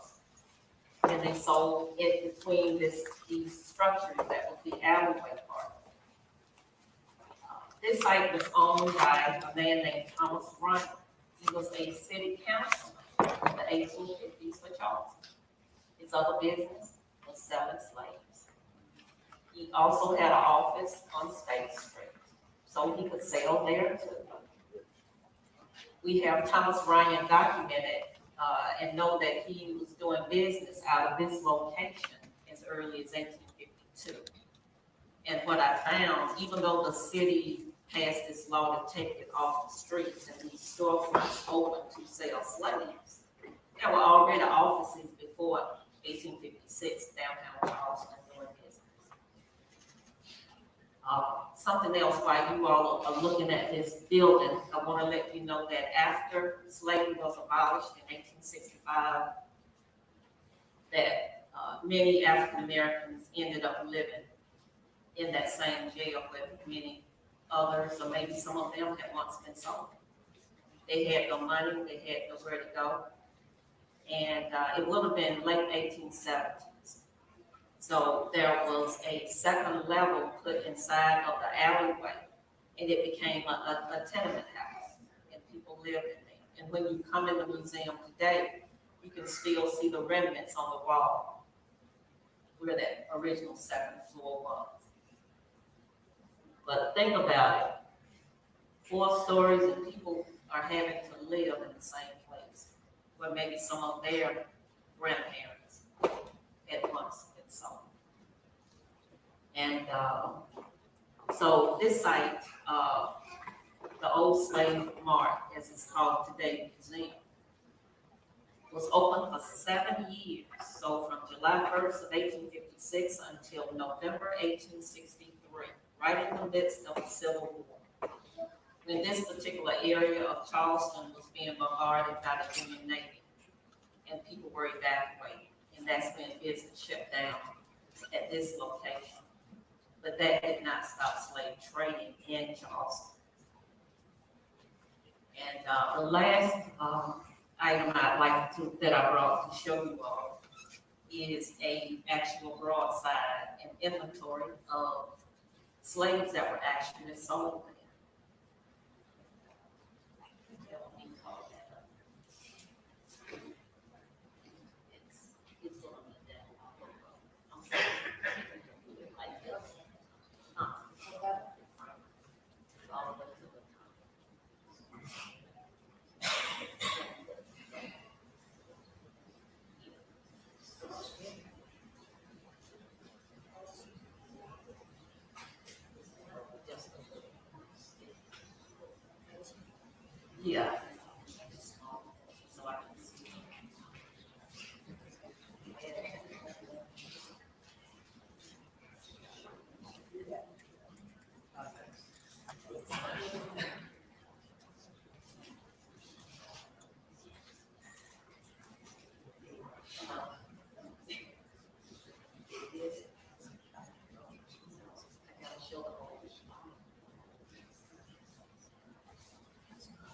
And they sold it between these structures that was the alleyway part. This site was owned by a man named Thomas Ryan. He was a city councilman in the 1850s for Charleston. His other business was selling slaves. He also had an office on State Street, so he could sell there too. We have Thomas Ryan documented and know that he was doing business out of this location as early as 1852. And what I found, even though the city passed this law to take it off the streets and these storefronts open to sell slaves, there were already offices before 1856 downtown Charleston doing business. Something else while you all are looking at this building, I want to let you know that after slavery was abolished in 1865, that many African Americans ended up living in that same jail with many others, or maybe some of them had once been sold. They had no money, they had nowhere to go. And it would have been late 1870s. So there was a second level put inside of the alleyway, and it became a tenement house, and people lived in there. And when you come in the museum today, you can still see the remnants on the wall where that original second floor was. But think about it. 4 stories and people are having to live in the same place where maybe some of their grandparents had once been sold. And so this site, the Old Slave Mart, as it's called today, museum, was open for 7 years. So from July 1st of 1856 until November 1863, right in the midst of the Civil War. When this particular area of Charleston was being bombarded by the Union Navy, and people were evacuated, and that's when business shut down at this location. But that did not stop slave trading in Charleston. And the last item I'd like to, that I brought to show you all is a actual broadside and inventory of slaves that were actually sold there. It's going to be down. I'm sorry. Like this. All the way to the yeah. So I can see.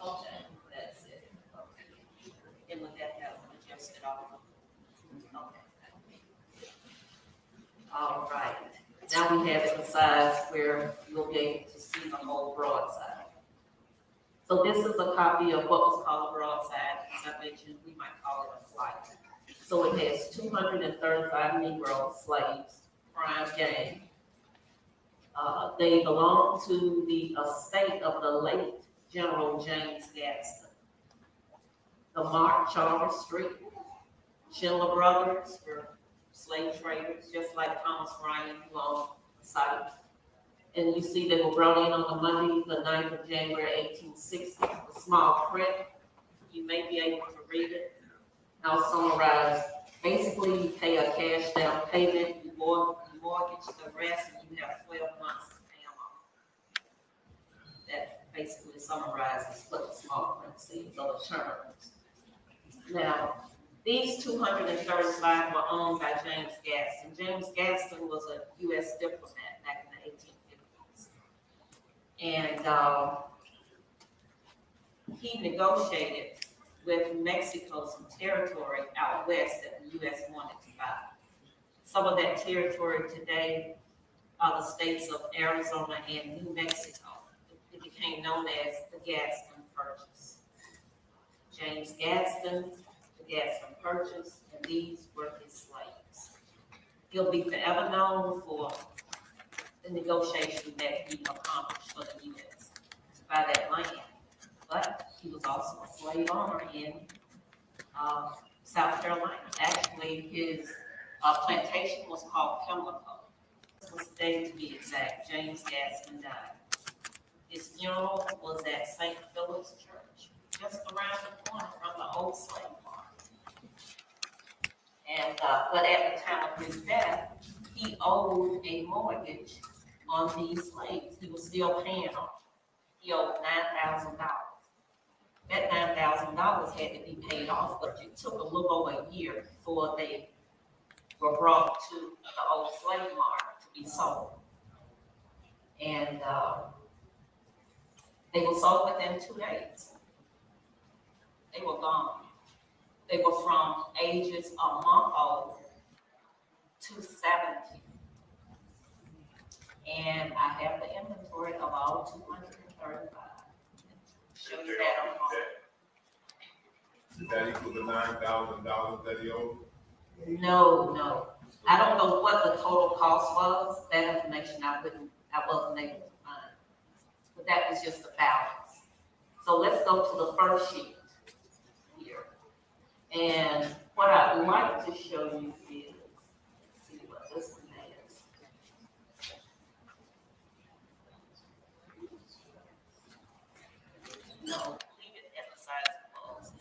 Okay, that's it. Okay. And with that, that will adjust it all. Okay. All right. Now we have it the size where you'll be able to see the whole broadside. So this is a copy of what was called a broadside. As I mentioned, we might call it a flight. So it has 235 Negro slaves, prime gang. They belong to the estate of the late General James Gadsden. The Mark Charles Street, Schindler Brothers were slave traders, just like Thomas Ryan, who owned the site. And you see they were brought in on the Monday, the 9th of January, 1860. The small print, you may be able to read it. I'll summarize. Basically, you pay a cash down payment, you mortgage the rest, and you have 12 months to pay them off. That basically summarizes what the small print sees or the terms. Now, these 235 were owned by James Gadsden. James Gadsden was a U.S. diplomat back in the 1850s. And he negotiated with Mexico some territory out west that the U.S. wanted to buy. Some of that territory today are the states of Arizona and New Mexico. It became known as the Gadsden Purchase. James Gadsden, the Gadsden Purchase, and these were his slaves. He'll be forever known for the negotiation that he accomplished for the U.S. to buy that land. But he was also a slave owner in South Carolina. Actually, his plantation was called Pimlico. This was the day to be exact. James Gadsden died. His funeral was at St. Philip's Church, just around the corner from the Old Slave Mart. And but at the time of his death, he owed a mortgage on these slaves. He was still paying on. He owed $9,000. That $9,000 had to be paid off, but it took a little over a year before they were brought to the Old Slave Mart to be sold. And they were sold within 2 days. They were gone. They were from ages a month old to 70. And I have the inventory of all 235. Show you that on Did that equal the $9,000 that he owed? No. I don't know what the total cost was. That information I wasn't able to find. but that was just the balance. So let's go to the first sheet here. And what I'd like to show you is, let's see what this one is. No, leave it at the size of the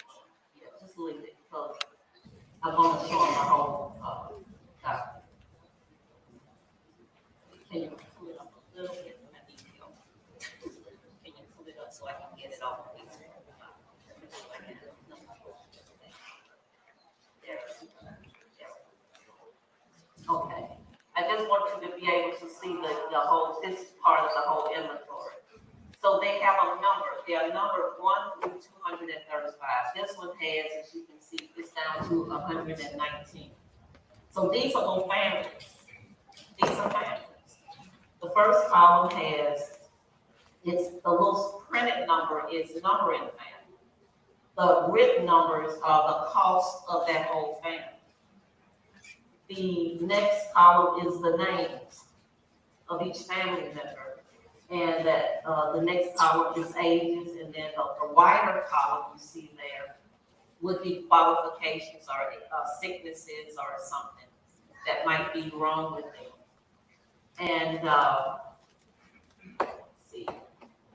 yeah, just leave it because I'm going to show them the whole document. Can you pull it up a little bit from that detail? Can you pull it up so I can get it off? Okay. I just want you to be able to see the whole, this part of the whole inventory. So they have a number. They are numbered 1 through 235. This one has, as you can see, it's down to 119. So these are whole families. These are families. The first column has, it's the little printed number is numbering family. The written numbers are the cost of that whole family. The next column is the names of each family member. And that the next column is ages, and then the wider column you see there would be qualifications or sicknesses or something that might be wrong with them. And let's see,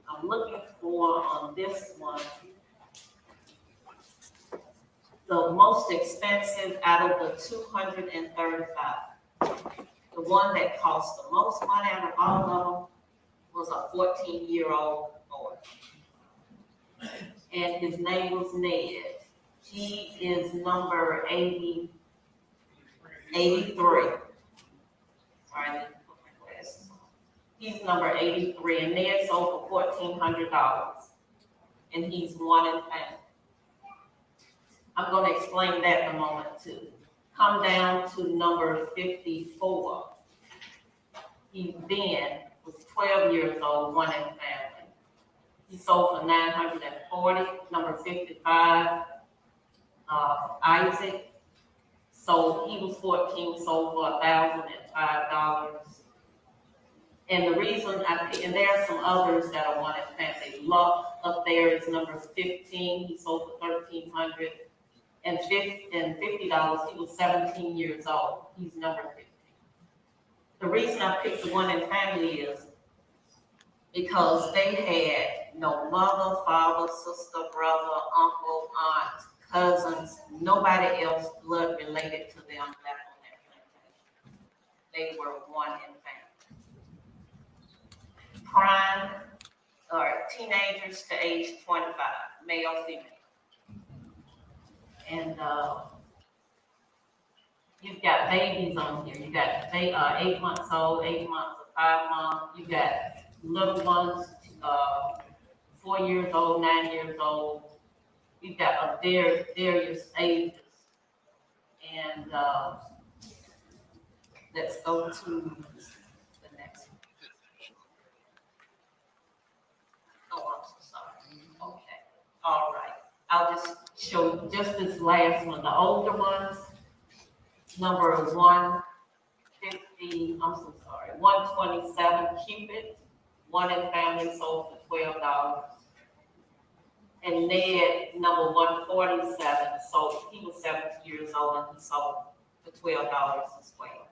I'm looking for on this one, the most expensive out of the 235. The one that cost the most money out of all of them was a 14-year-old boy. And his name was Ned. He is number 83. Sorry, I didn't put my glasses on. He's number 83, and Ned sold for $1,400. And he's one in family. I'm going to explain that in a moment too. Come down to number 54. He then was 12 years old, one in family. He sold for $940. Number 55, Isaac. So he was 14, sold for $1,005. And the reason I picked, and there are some others that are one in family. Luck up there is number 15. He sold for $1,300. And $50, he was 17 years old. He's number 15. The reason I picked the one in family is because they had no mother, father, sister, brother, uncle, aunt, cousins, nobody else blood related to them left on that plantation. They were one in family. Prime, or teenagers to age 25, male, female. And you've got babies on here. You got 8 months old, 8 months, 5 months. You got little ones, 4 years old, 9 years old. You've got various ages. And let's go to the next one. Oh, I'm so sorry. Okay. All right. I'll just show you just this last one. The older ones, number 150, I'm so sorry, 127 Cupid, one in family, sold for $12. And Ned, number 147, so he was 70 years old and he sold for $12 as well.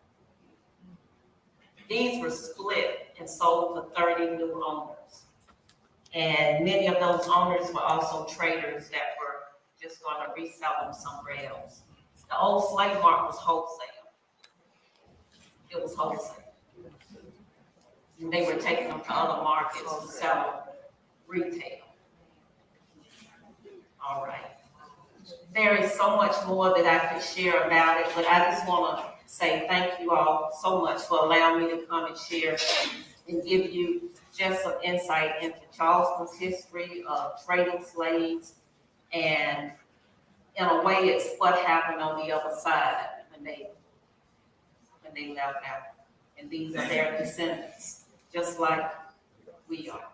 These were split and sold to 30 new owners. And many of those owners were also traders that were just going to resell them somewhere else. The old slave market was wholesale. It was wholesale. And they were taking them to other markets to sell them retail. All right. There is so much more that I could share about it, but I just want to say thank you all so much for allowing me to come and share and give you just some insight into Charleston's history of trading slaves, and in a way, it's what happened on the other side when they left Africa. And these are their descendants, just like we are.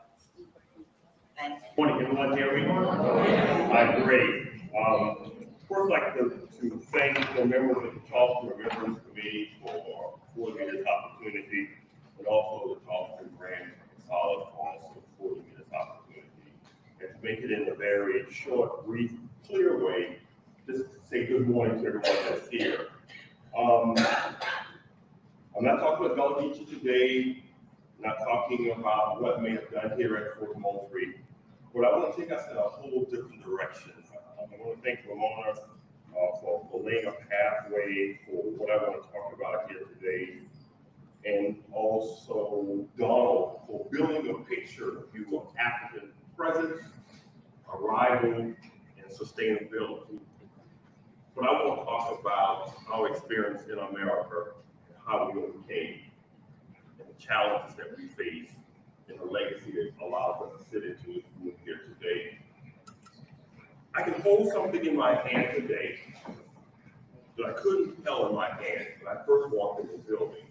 Thank you. Good morning, everyone. Here I'm great. First, I'd like to thank the members of the Charleston Remembrance Committee for affording me this opportunity, but also the Charleston Grand College for also affording me very short, brief, clear way, just to say good morning to everyone that's here. I'm not talking about Gullah Geechee today, not talking about what may have done here at Fort Moultrie, but I want to take us in a whole different direction. I want to thank Ramona for laying a pathway for what I want to talk about here today, and also Donald for building a picture of you of African presence, arrival, and sustainability. But I want to talk about our experience in America and how we overcame and the challenges that we face and the legacy that allows us to sit into this room here today. I can hold something in my hand today that I couldn't held in my hand when I first walked in the building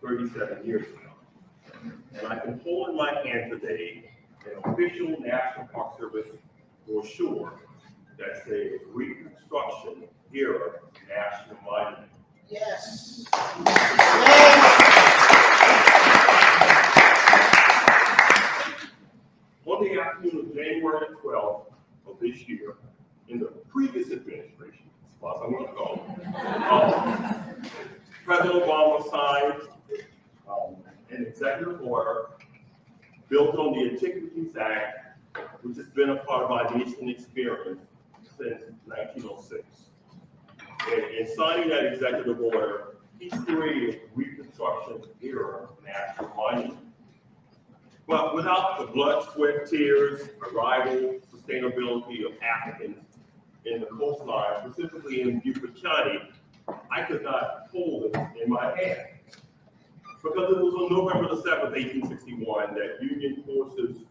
37 years ago. And I can hold in my hand today an official National Park Service brochure that says Reconstruction Era National Monument. Yes. On the afternoon of January 12th of this year, in the previous administration, as far as I'm going to go, President Obama signed an executive order built on the Antiquities Act, which has been a part of our nation experience since 1906. And in signing that executive order, he created Reconstruction Era National Monument. But without the blood, sweat, tears, arrival, sustainability of Africans in the coastline, specifically in Beaufort County, I could not hold it in my hand. Because it was on November the 7th, 1861, that Union forces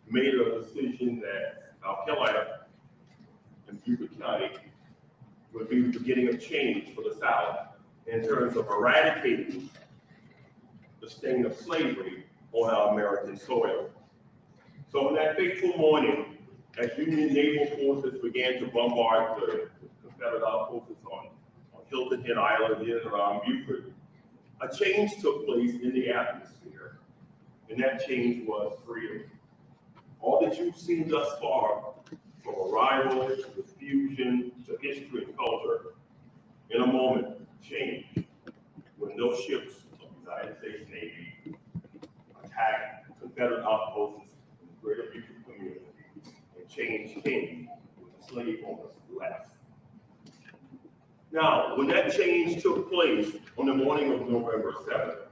made a decision that South Carolina and Beaufort County would be the beginning of change for the South in terms of eradicating the stain of slavery on our American soil. So on that fateful morning, as Union naval forces began to bombard the Confederate outposts on Hilton Head Island in and around Beaufort, a change took place in the atmosphere, and that change was freedom. All that you've seen thus far, from arrival to fusion to history and culture, in a moment changed when those ships of the United States Navy attacked Confederate outposts in the greater Beaufort community, and change came when the slave owners left. Now, when that change took place on the morning of November 7th,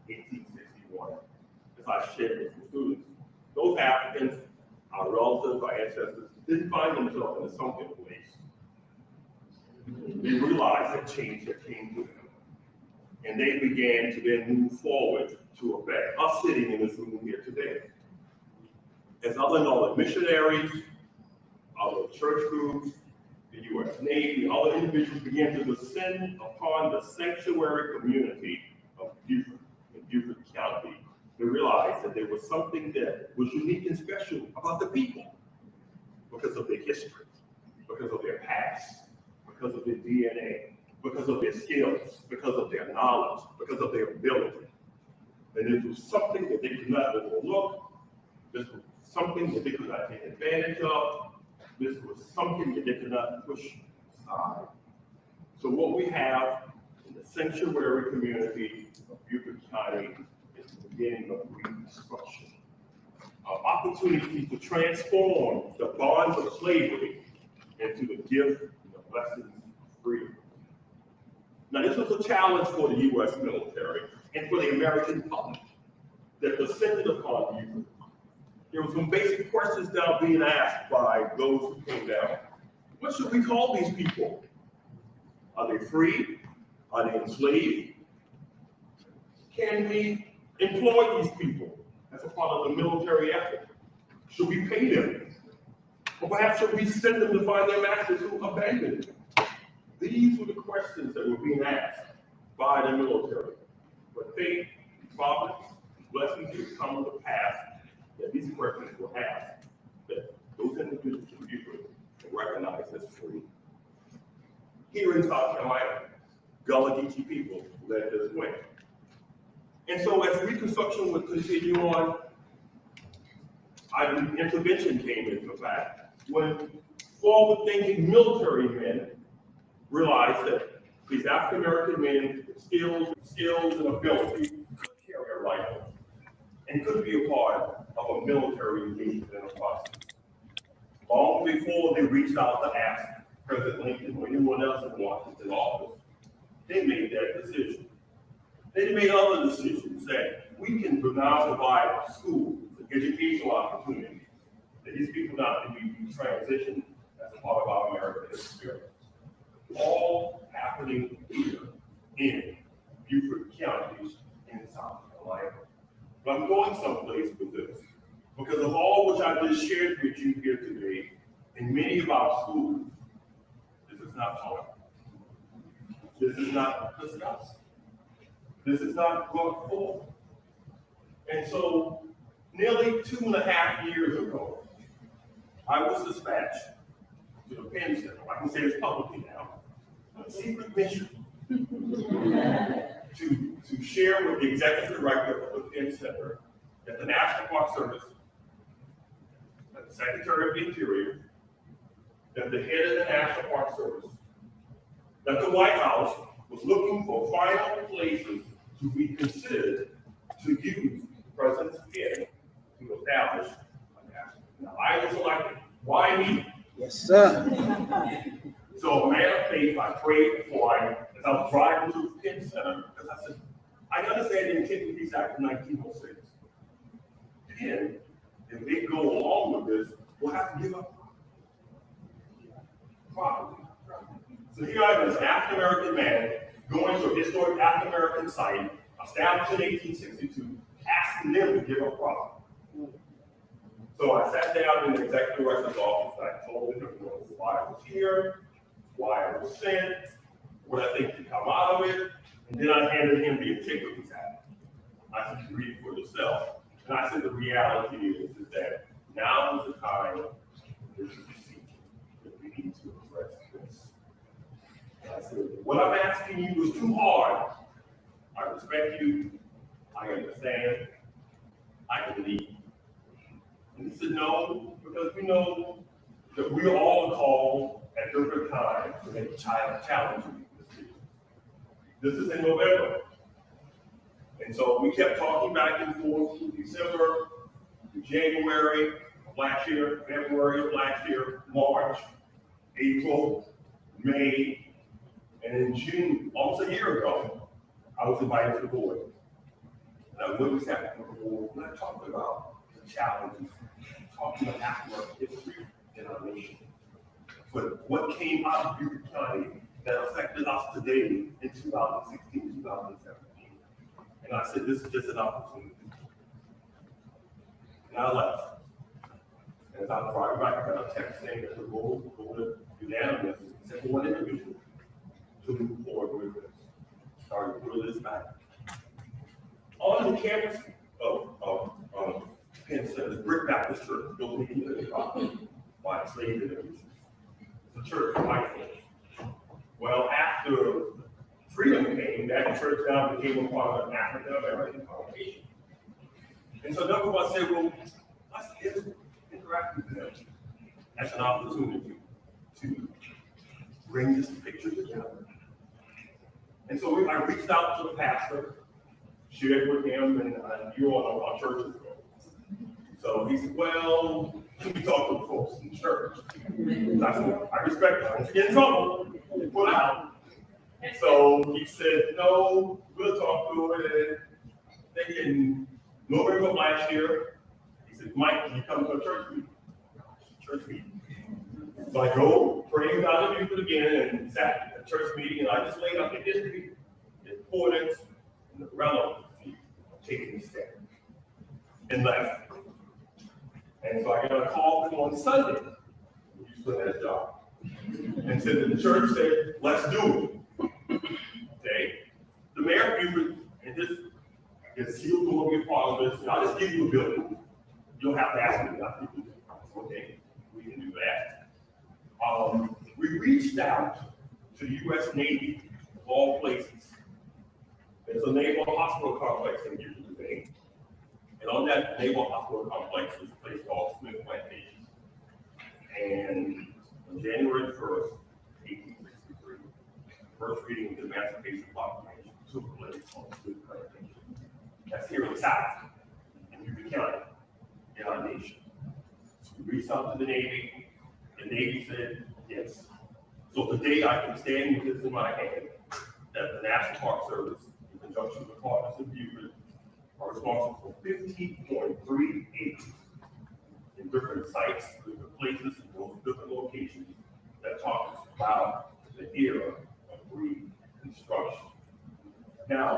1861, as I shared with the students, those Africans, our relatives, our ancestors, didn't find themselves in a sunken place. They realized that change that came to them. And they began to then move forward to affect us sitting in this room here today. As other Northern missionaries, other church groups, the U.S. Navy, other individuals began to descend upon the sanctuary community of Beaufort and Beaufort County, they realized that there was something that was unique and special about the people because of their history, because of their past, because of their DNA, because of their skills, because of their knowledge, because of their ability. And it was something that they could not overlook. This was something that they could not take advantage of. This was something that they could not push aside. So what we have in the sanctuary community of Beaufort County is the beginning of Reconstruction. An opportunity to transform the bonds of slavery into the gift and the blessings of freedom. Now, this was a challenge for the U.S. military and for the American public that descended upon Beaufort. There were some basic questions now being asked by those who came down. What should we call these people? Are they free? Are they enslaved? Can we employ these people as a part of the military effort? Should we pay them? Or perhaps should we send them to find their masters who abandoned them? These were the questions that were being asked by the military. But faith, providence, blessings would come to pass that these questions were asked, that those individuals in Beaufort were recognized as free. Here in South Carolina, Gullah Geechee people led this way. And so as Reconstruction would continue on, intervention came into fact. when forward-thinking military men realized that these African-American men with skills and ability to carry a rifle and could be a part of a military engagement in a process. Long before they reached out to ask President Lincoln or anyone else in Washington office, they made that decision. They made other decisions that we can now provide schools and educational opportunities that these people now can be transitioned as a part of our American experience. All happening here in Beaufort County in South Carolina. But I'm going someplace with this because of all which I just shared with you here today, in many of our schools, this is not taught. This is not discussed. This is not brought forward. And so, nearly 2.5 years ago, I was dispatched to the Penn Center. I can say this publicly now. A secret mission to share with the executive director of the Penn Center that the National Park Service, that the Secretary of the Interior, that the head of the National Park Service, that the White House was looking for final places to be considered to use the President's pen to establish a national. Now, I was elected. Why me? Yes, sir. So, a man of faith, I prayed before as I was driving to the Penn Center, because I said, I understand the intent of Peace Act of 1906. Then, if they go along with this, we'll have to give up property. So here I am, as an African American man, going to a historic African American site, established in 1862, asking them to give up property. So I sat down in the executive director's office, and I told him why I was here, why I was sent, what I think could come out of it, and then I handed him the Antiquities Act. I said, read it for yourself. And I said, the reality is that now is the time, this is the season that we need to address this. And I said, what I'm asking you is too hard. I respect you, I understand, I can lead. And he said, no, because we know that we all called at different times to make challenging decisions. This is in November. And so we kept talking back and forth to December, to January of last year, February of last year, March, April, May, and in June, almost a year ago, I was invited to the board. And I wouldn't sat on the board and I talked about the challenges, talking about African history in our nation. But what came out of Beaufort County that affected us today in 2016, 2017. And I said, this is just an opportunity. And I left. And as I was driving back, I got a text saying that the board voted unanimous, except for one individual, to move forward with this. Started to put this back. On the campus of Penn Center, the Brick Baptist Church, built by slave individuals. It's a church for white folks. Well, after freedom came, that church now became a part of an African American congregation. And so number one said, well, let's interact with them as an opportunity to bring this picture together. And so I reached out to the pastor, shared with him, and you all know how churches go. So he said, well, let me talk to the folks in the church. And I said, I respect that. Don't get in trouble. Put out. And so he said, no, we'll talk to it. And in November of last year, he said, Mike, can you come to a church meeting? Church meeting. So I go, praying God to Beaufort again, and sat at a church meeting, and I just laid out the history, the importance, and the relevancy of taking a step, and left. And so I got a call from him on Sunday, he still had a job, and said that the church said, let's do it. Okay? The mayor of Beaufort, and this he'll go be a part of this, and I'll just give you a building. You don't have to ask me, I'll give you a building. Okay, we can do that. We reached out to the U.S. Navy, of all places. There's a naval hospital complex in Beaufort today. And on that naval hospital complex is a place called Smith Plantation. And on January 1st, 1863, first reading of the Emancipation Proclamation took place on the Good Plantation. That's here in the South, in Union County, in our nation. So we reached out to the Navy. The Navy said yes. So today I can stand with this in my hand that the National Park Service, in conjunction with partners in Buford, are responsible for 15.3 acres in different sites, different places, and those different locations that talks about the era of Reconstruction. Now,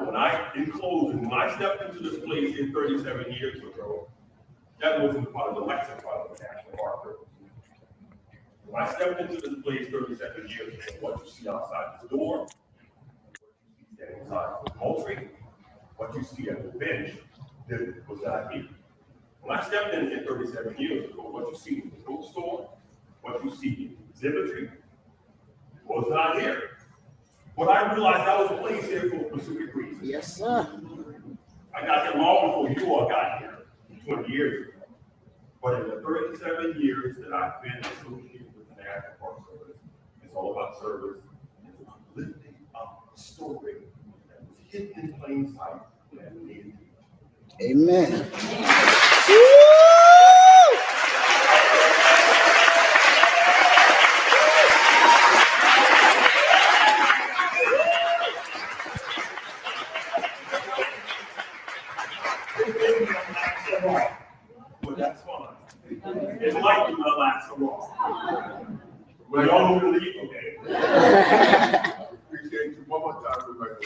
in closing, when I stepped into this place here 37 years ago, that wasn't part of the lexicon of the National Park Service. When I stepped into this place 37 years ago, what you see outside this door, what you see standing inside the poultry, what you see at the bench, that was not here. When I stepped in here 37 years ago, what you see in the bookstore, what you see in the exhibitry, was not here. But I realized I was placed here for a specific reason. Yes, sir. I got here long before you all got here, 20 years ago. But in the 37 years that I've been associated with the National Park Service, it's all about service. It's about lifting up a story that was hidden in plain sight that needed to be. Amen. But that's fine. It's like you not last so long. But y'all don't believe, okay? Appreciate you one more time, Rebecca.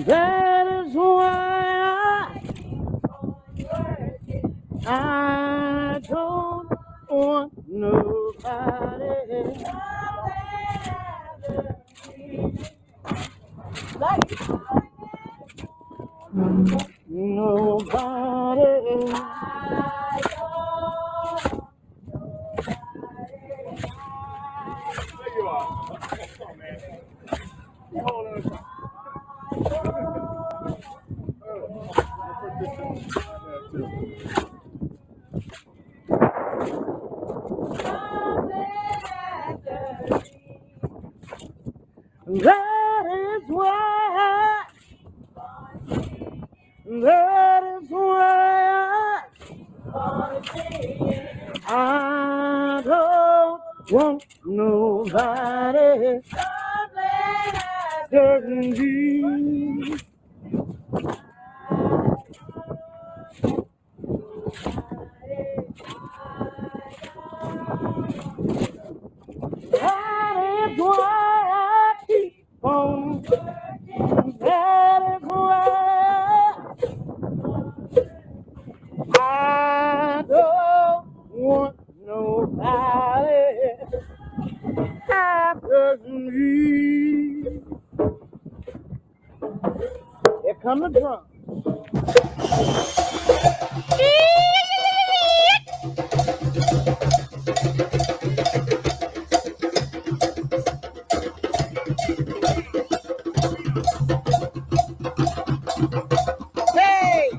That is why I don't want nobody. Nobody. There you are. Come on, man. Hold on. That is why. That is why I don't want nobody hurting you. That is why I keep on. That is why come the drum. Hey!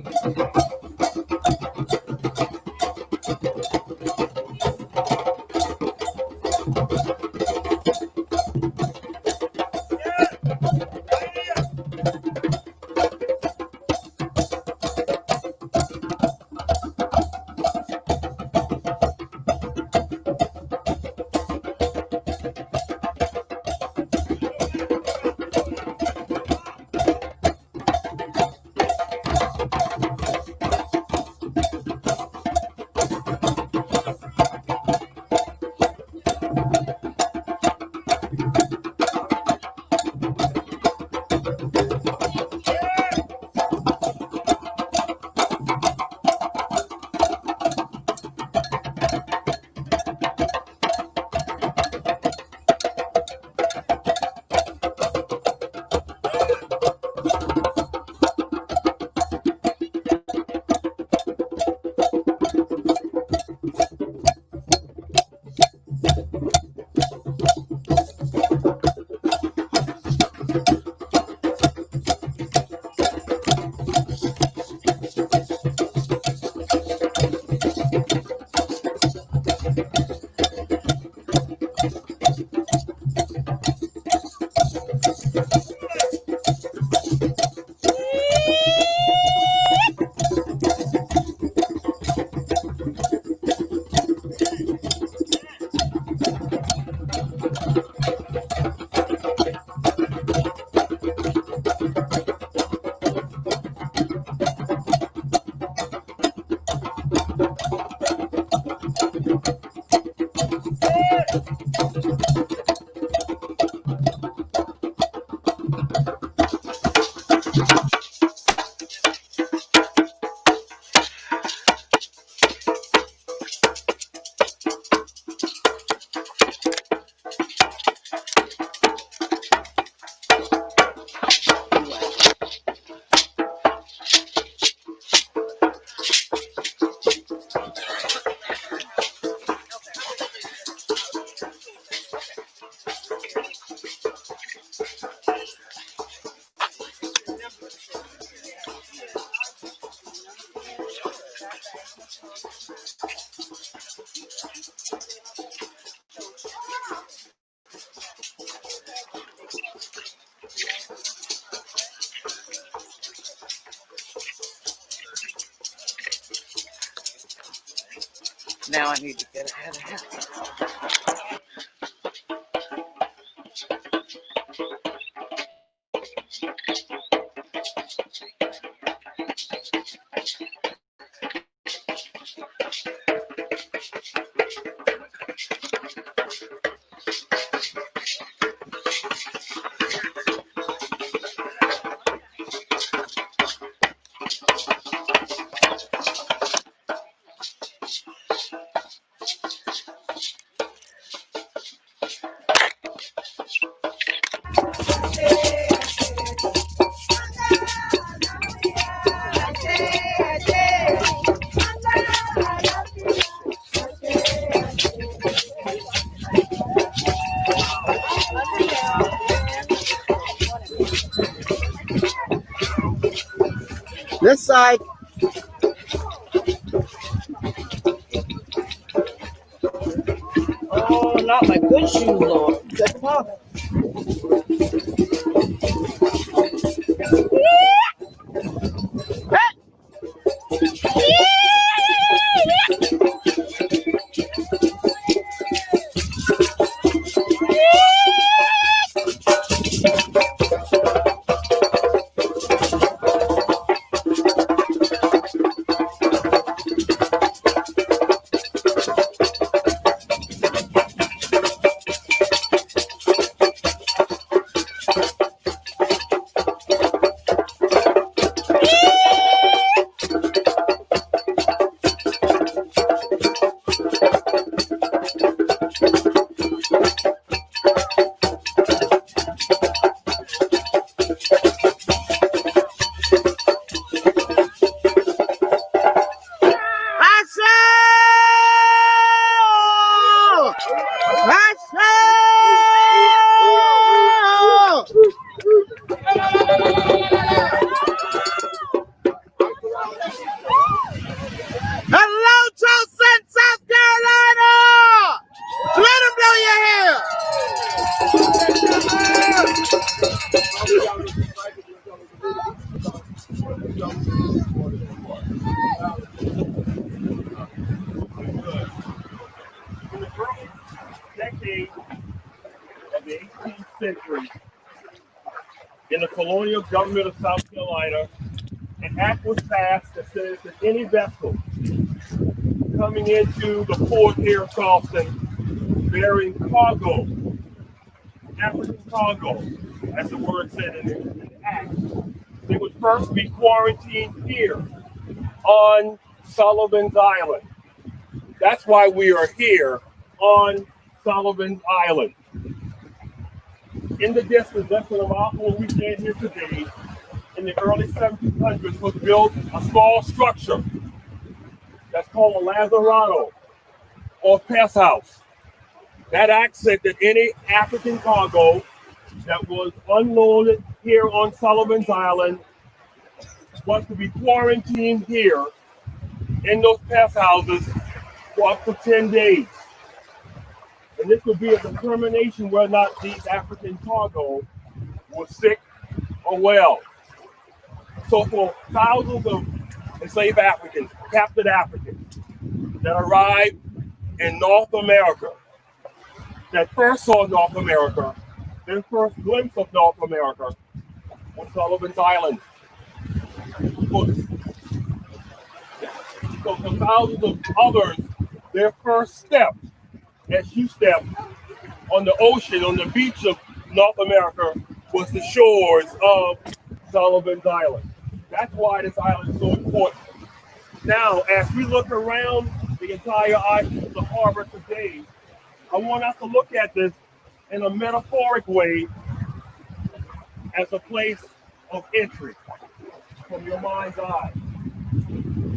Now I need to get ahead of him. This side. Oh, not my good shoes, Lord. Take them off. In the early decades of the 18th century, in the colonial government of South Carolina, an act was passed that says that any vessel coming into the port here of Charleston bearing cargo, African cargo, as the word said in the act, they would first be quarantined here on Sullivan's Island. That's why we are here on Sullivan's Island. In the distance, less than a mile from where we stand here today, in the early 1700s was built a small structure that's called a lazarado or pest house. That act said that any African cargo that was unloaded here on Sullivan's Island was to be quarantined here in those pest houses for up to 10 days. And this would be a determination whether or not these African cargo were sick or well. So for thousands of enslaved Africans, captured Africans that arrived in North America, that first saw North America, their first glimpse of North America was Sullivan's Island. So for thousands of others, their first step, as you step on the ocean, on the beach of North America, was the shores of Sullivan's Island. That's why this island is so important. Now, as we look around the entire island, the harbor today, I want us to look at this in a metaphoric way as a place of entry from your mind's eye.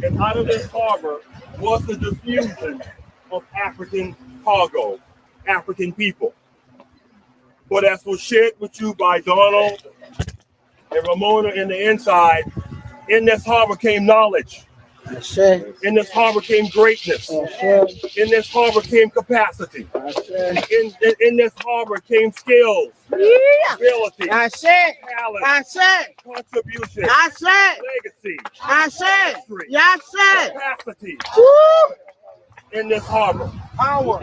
And out of this harbor was the diffusion of African cargo, African people. But as was shared with you by Donald and Ramona in the inside, in this harbor came knowledge. In this harbor came greatness. In this harbor came capacity. In this harbor came skills, ability, talent, contribution, legacy, history, capacity. In this harbor, power.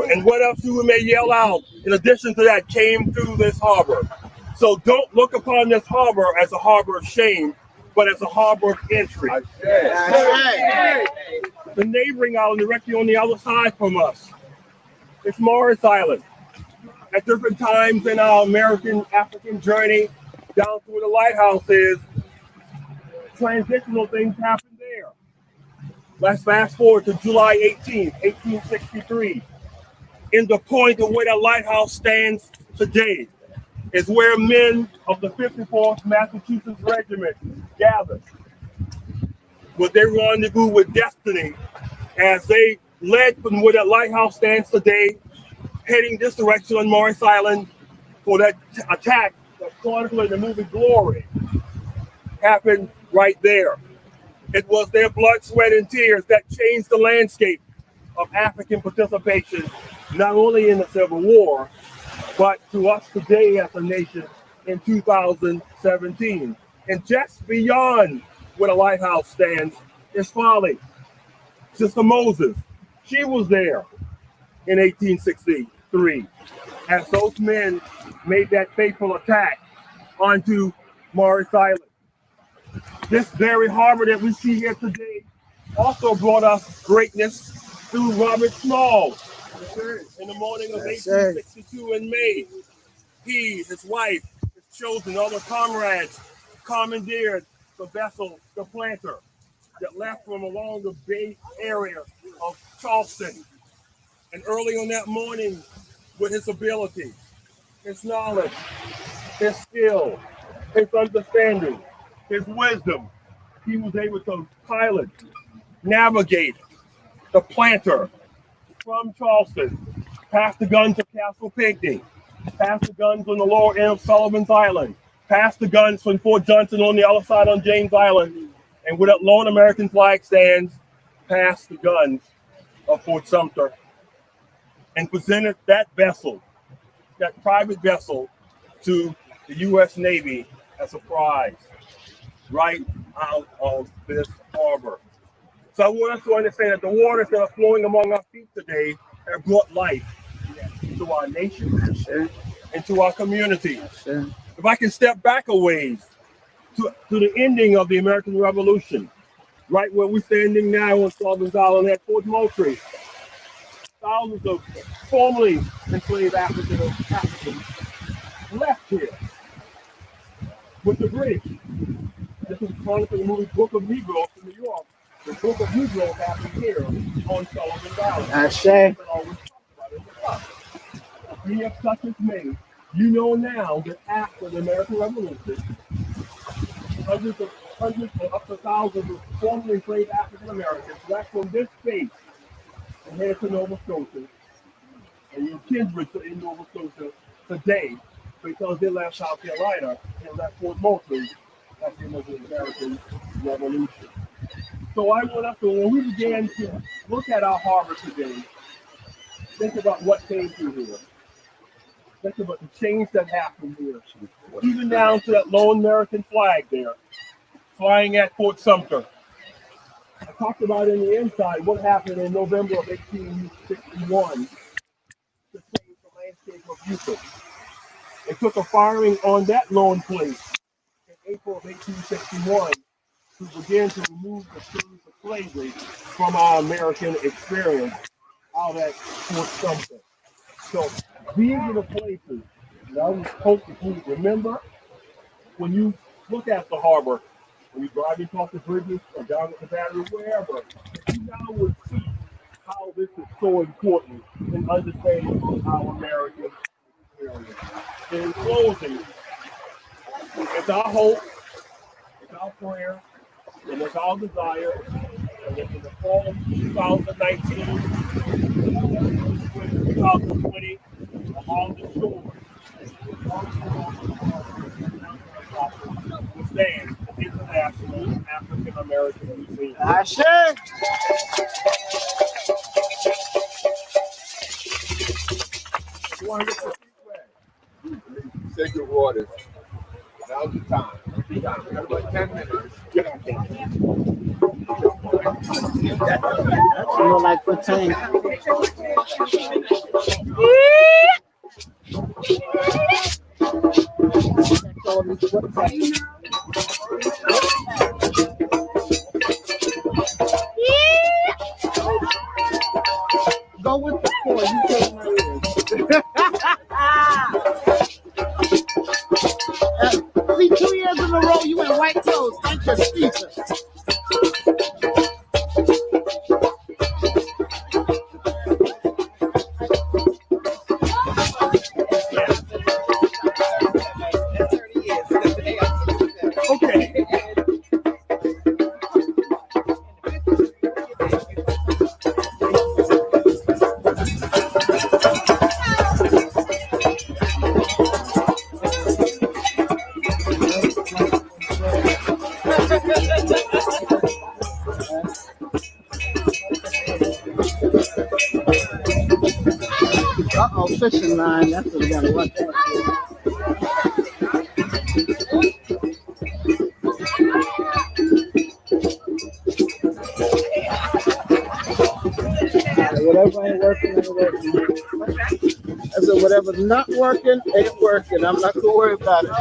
And what else you may yell out in addition to that came through this harbor. So don't look upon this harbor as a harbor of shame, but as a harbor of entry. The neighboring island directly on the other side from us, it's Morris Island. At different times in our American African journey down to where the lighthouse is, transitional things happen there. Let's fast forward to July 18th, 1863. In the point of where the lighthouse stands today is where men of the 54th Massachusetts Regiment gathered. With their rendezvous with destiny as they led from where that lighthouse stands today, heading this direction on Morris Island for that attack that chronicled in the movie Glory happened right there. It was their blood, sweat, and tears that changed the landscape of African participation, not only in the Civil War, but to us today as a nation in 2017. And just beyond where the lighthouse stands is Folly, Sister Moses. She was there in 1863 as those men made that fateful attack onto Morris Island. This very harbor that we see here today also brought us greatness through Robert Small. In the morning of 1862 in May, he, his wife, his children, other comrades commandeered the vessel, the Planter, that left from along the bay area of Charleston. And early on that morning, with his ability, his knowledge, his skill, his understanding, his wisdom, he was able to pilot, navigate the Planter from Charleston, past the guns of Castle Pinckney, past the guns on the lower end of Sullivan's Island, past the guns from Fort Johnson on the other side on James Island, and where that lone American flag stands, past the guns of Fort Sumter, and presented that vessel, that private vessel, to the U.S. Navy as a prize right out of this harbor. So I want us to understand that the waters that are flowing among our feet today have brought life to our nation and to our community. If I can step back a ways to the ending of the American Revolution, right where we're standing now on Sullivan's Island at Fort Moultrie, thousands of formerly enslaved Africans left here with the British. This is chronicling the movie Book of Negroes in New York. The Book of Negroes happened here on Sullivan's Island. I say. Be of such as may, you know now that after the American Revolution, hundreds or up to thousands of formerly enslaved African Americans left from this state and headed to Nova Scotia, and your kindred in Nova Scotia today, because they left South Carolina and left Fort Moultrie at the end of the American Revolution. So I want us to, when we began to look at our harbor today, think about what came through here. Think about the change that happened here. Even down to that lone American flag there, flying at Fort Sumter. I talked about in the inside what happened in November of 1861 to change the landscape of Houston. It took a firing on that lone place in April of 1861 to begin to remove the scourge of slavery from our American experience out at Fort Sumter. So these are the places that I was hoping you would remember when you look at the harbor, when you're driving across the bridges or down at the battery, wherever, you now would see how this is so important in understanding our American experience. In closing, it's our hope, it's our prayer, and it's our desire that in the fall of 2019, 2020, along the shore, will stand the International African American Museum. I say. Sacred waters. Now's the time. We got about 10 minutes. Get on camera. That's more like 15. Go with the four. You take my ears. See, 2 years in a row, you in white clothes. Thank you, Stephen. Okay. Uh-oh, fishing line. That's what we got to watch out whatever ain't working, ain't working. I said, whatever's not working, ain't working. I'm not going to worry about it.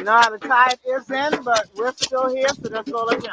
know how the tide is in, but we're still here, so that's all I can.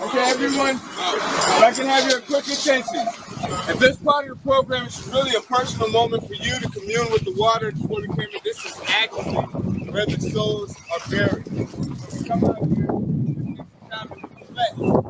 Okay, everyone, if I can have your quick attention. At this part of the program, it's really a personal moment for you to commune with the water before the camera. This is actually where the souls are buried. Come out here, time to reflect on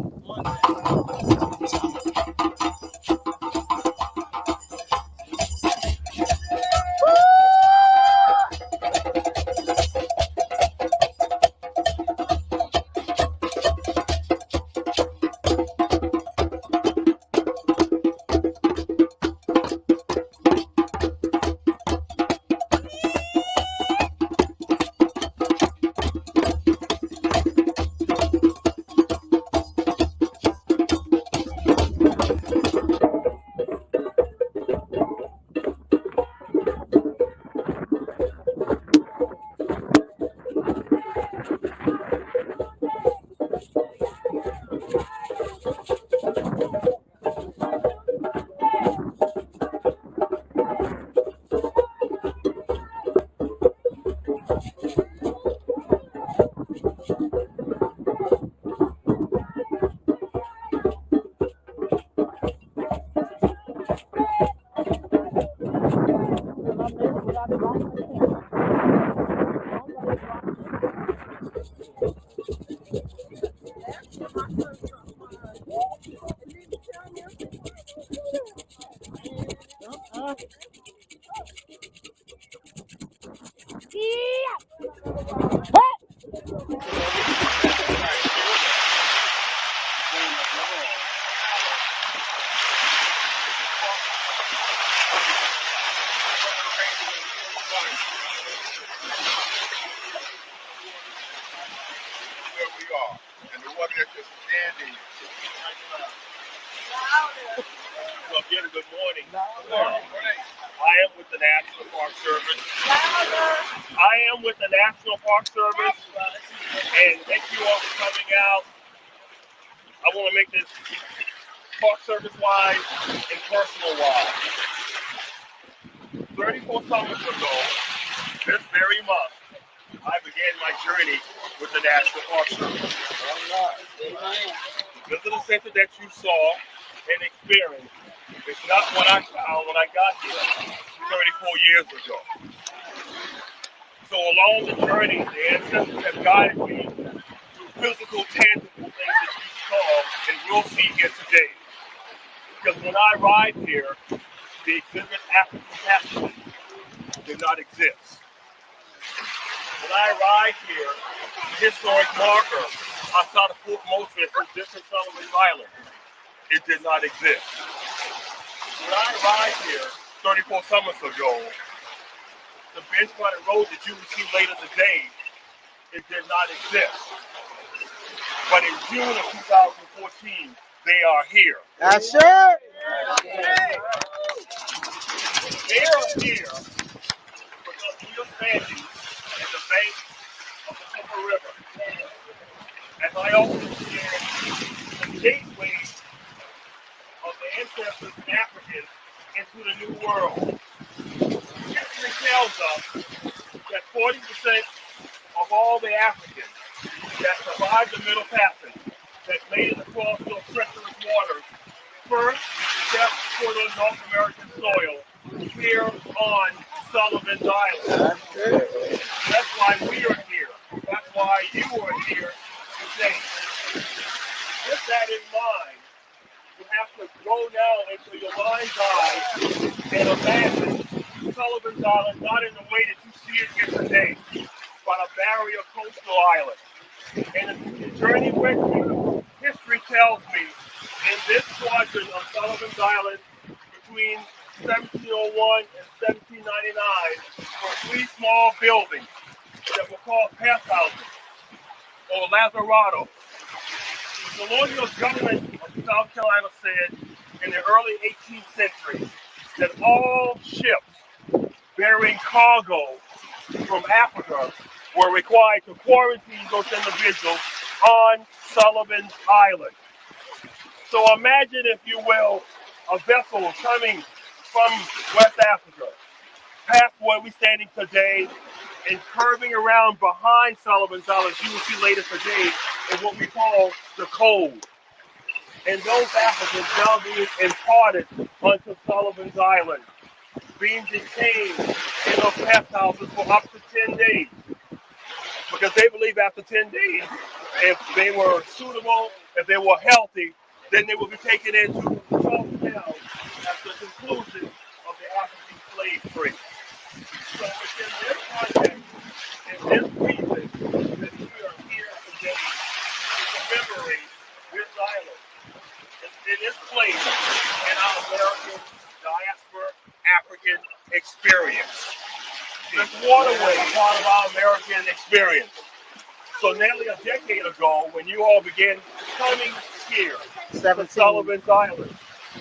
Where we are, and the water that's just standing. Well, again, good morning. I am with the National Park Service. And thank you all for coming out. I want to make this Park Service-wise and personal-wise. 34 summers ago, this very month, I began my journey with the National Park Service. The visitor center that you saw and experienced is not what I found when I got here 34 years ago. So along the journey, the ancestors have guided me through physical, tangible things that you saw and will see here today. Because when I arrived here, the exhibit African Tapestry did not exist. When I arrived here, the historic marker outside of Fort Moultrie from District Sullivan's Island, it did not exist. When I arrived here 34 summers ago, the bench by the road that you will see later today, it did not exist. But in June of 2014, they are here. That's it. They are here because we are standing at the bank of the Sankofa River. As I often shared, the gateway of the ancestors and Africans into the New World. History tells us that 40% of all the Africans that survived the Middle Passage, that made it across those treacherous waters, first stepped foot on North American soil here on Sullivan's Island. That's why we are here. That's why you are here today. With that in mind, you have to go now into your mind's eye and imagine Sullivan's Island not in the way that you see it here today, but a barrier coastal island. And the journey with you, history tells me, in this quadrant of Sullivan's Island, between 1701 and 1799, were three small buildings that were called pest houses, or lazarado. The colonial government of South Carolina said in the early 18th century that all ships bearing cargo from Africa were required to quarantine those individuals on Sullivan's Island. So imagine, if you will, a vessel coming from West Africa, past where we're standing today, and curving around behind Sullivan's Island, you will see later today, is what we call the Cove. And those Africans now being imparted onto Sullivan's Island, being detained in those pest houses for up to 10 days. Because they believe after 10 days, if they were suitable, if they were healthy, then they would be taken into Charleston at the conclusion of the African slave trade. So within this context, in this reason, that we are here today to commemorate this island. It is placed in our American diaspora African experience. This waterway is part of our American experience. So nearly a decade ago, when you all began coming here to Sullivan's Island,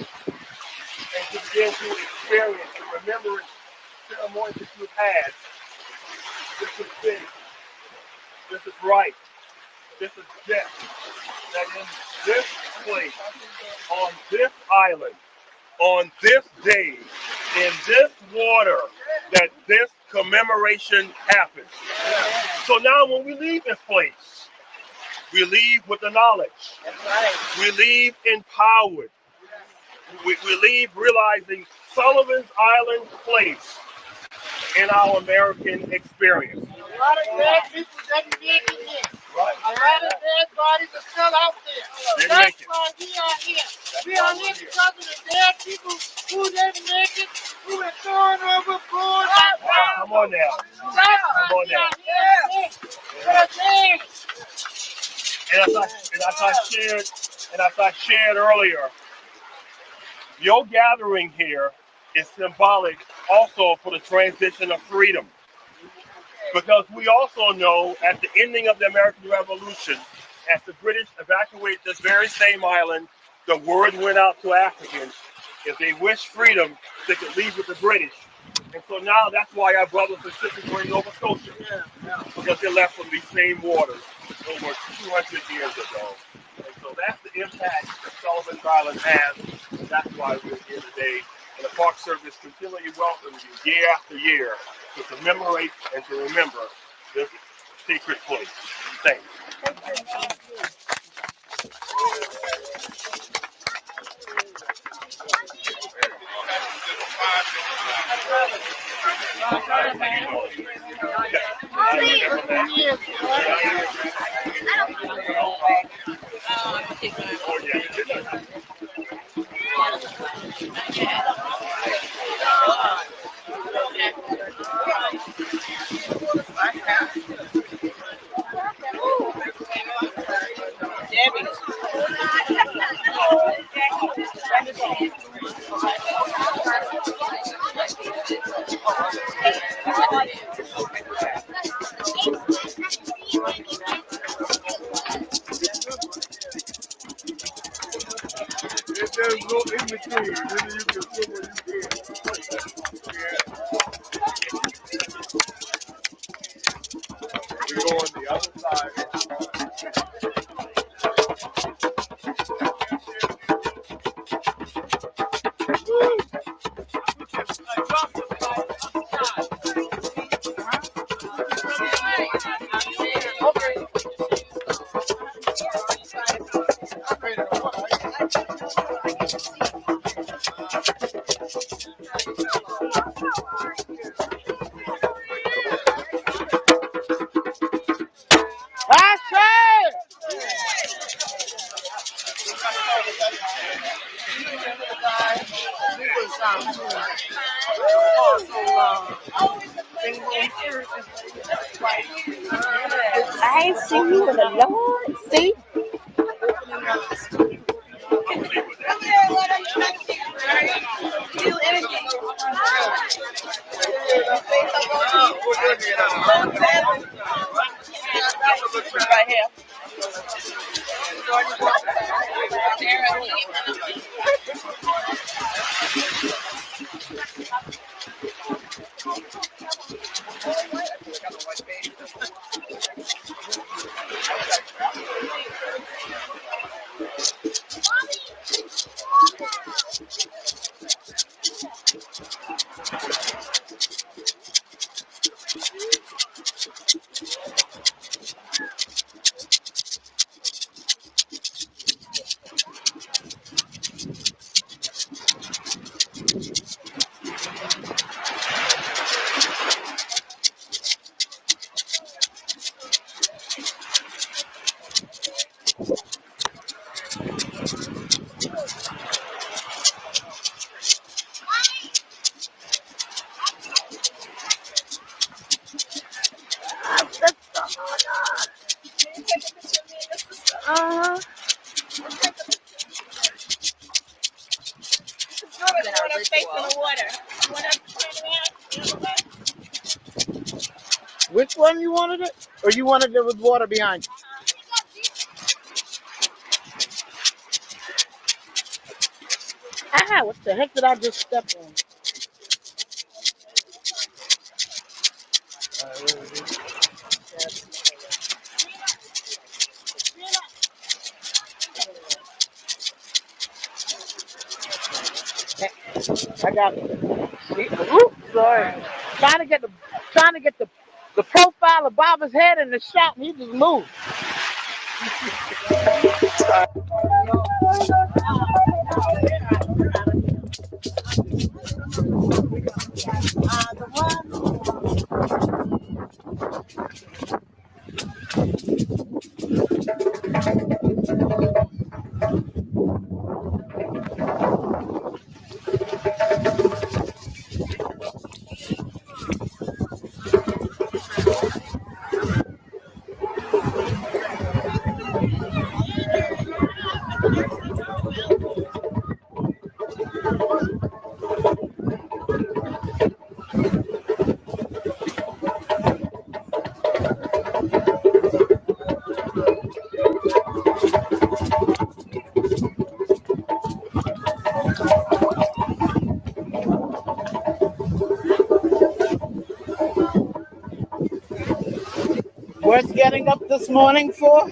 and to begin to experience the remembrance ceremonies that you've had, this is big, this is right, this is just, that in this place, on this island, on this day, in this water, that this commemoration happens. So now when we leave this place, we leave with the knowledge. We leave empowered. We leave realizing Sullivan's Island place in our American experience. A lot of dead people didn't make it in. Right. A lot of dead bodies are still out there. That's why we are here. We are here because of the dead people who didn't make it, who were thrown overboard. Come on now. Come on now. And as I shared earlier, your gathering here is symbolic also for the transition of freedom. Because we also know at the ending of the American Revolution, as the British evacuated this very same island, the word went out to Africans. If they wished freedom, they could leave with the British. And so now that's why our brothers and sisters were in Nova Scotia, because they left from these same waters over 200 years ago. And so that's the impact that Sullivan's Island has. And that's why we're here today. And the Park Service continually welcomes you year after year to commemorate and to remember this sacred place. Thanks. There's no in between. Either you can swim or you can't. We go on the other side. I ain't seen you in a Lord. See? Right here. Which one you wanted it? Or you wanted it with water behind you? Ah, what the heck did I just step on? I got it. Oops, sorry. Trying to get the profile of Bob's head in the shot, and he just moved. Worth getting up this morning for?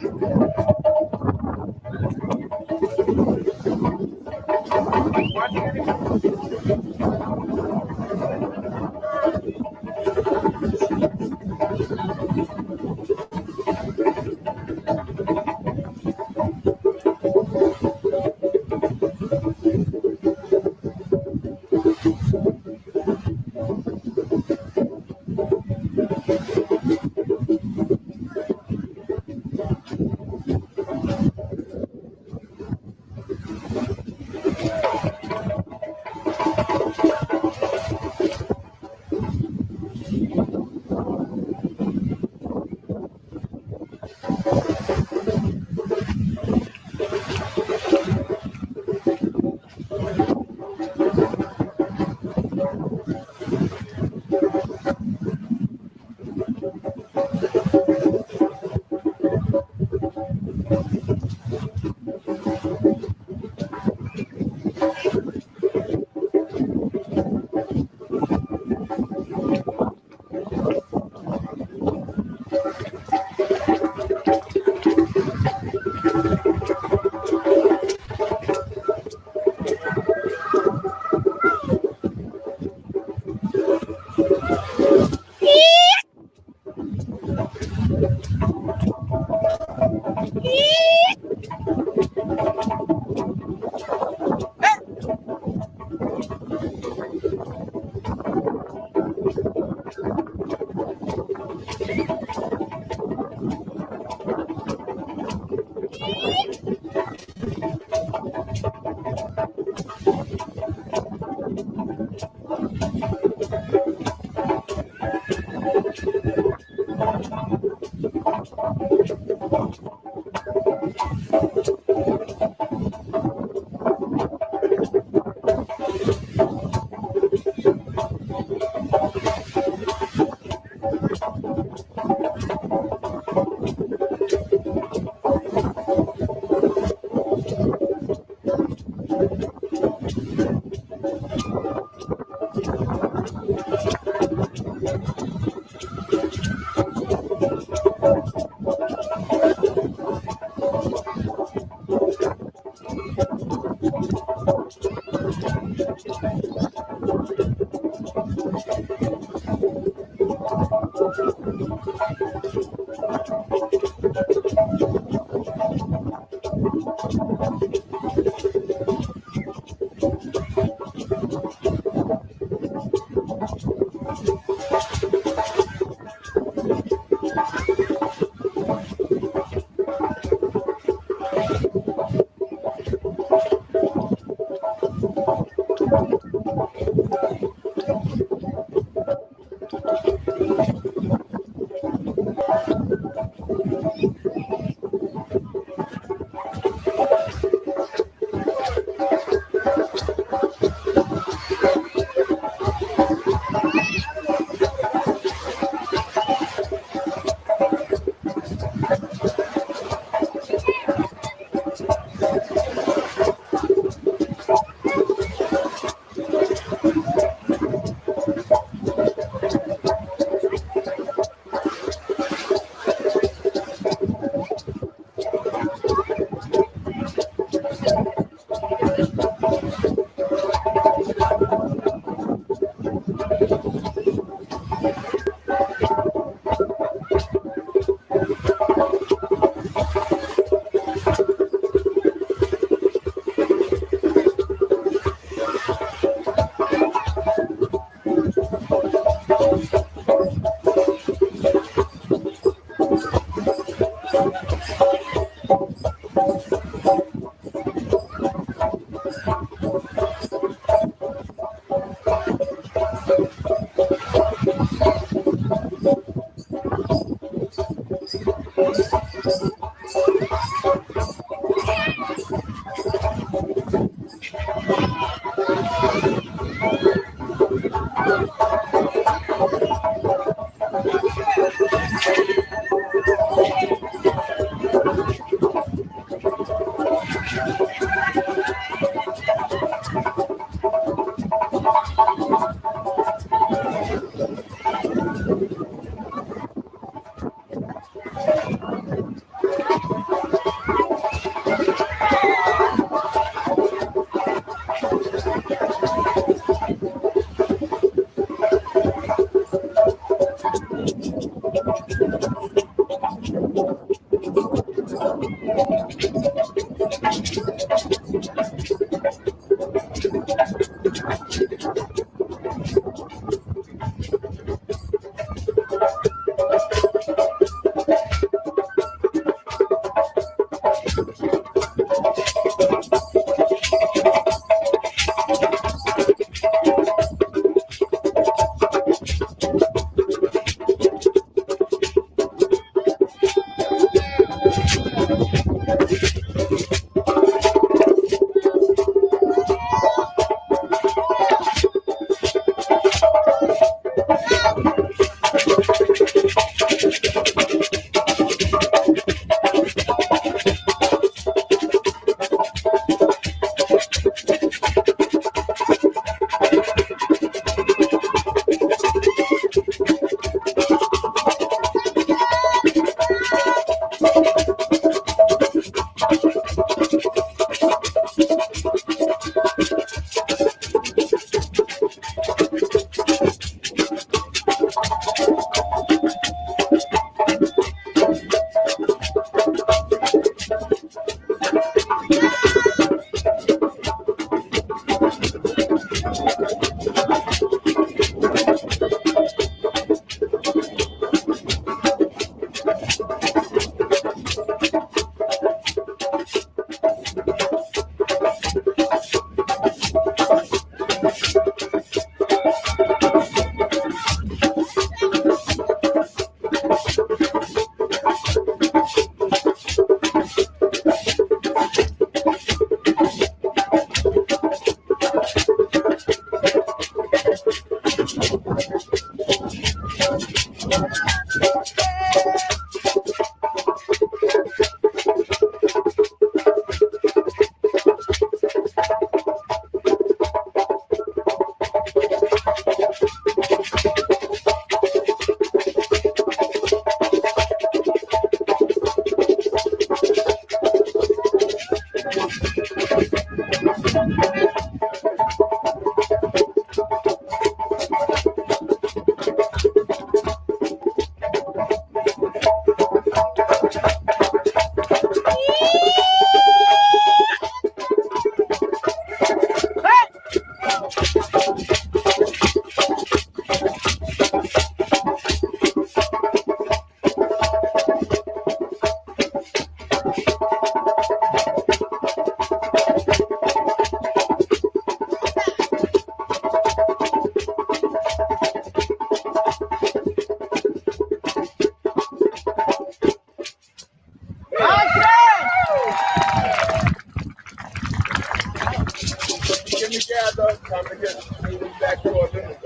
Back to our minutes.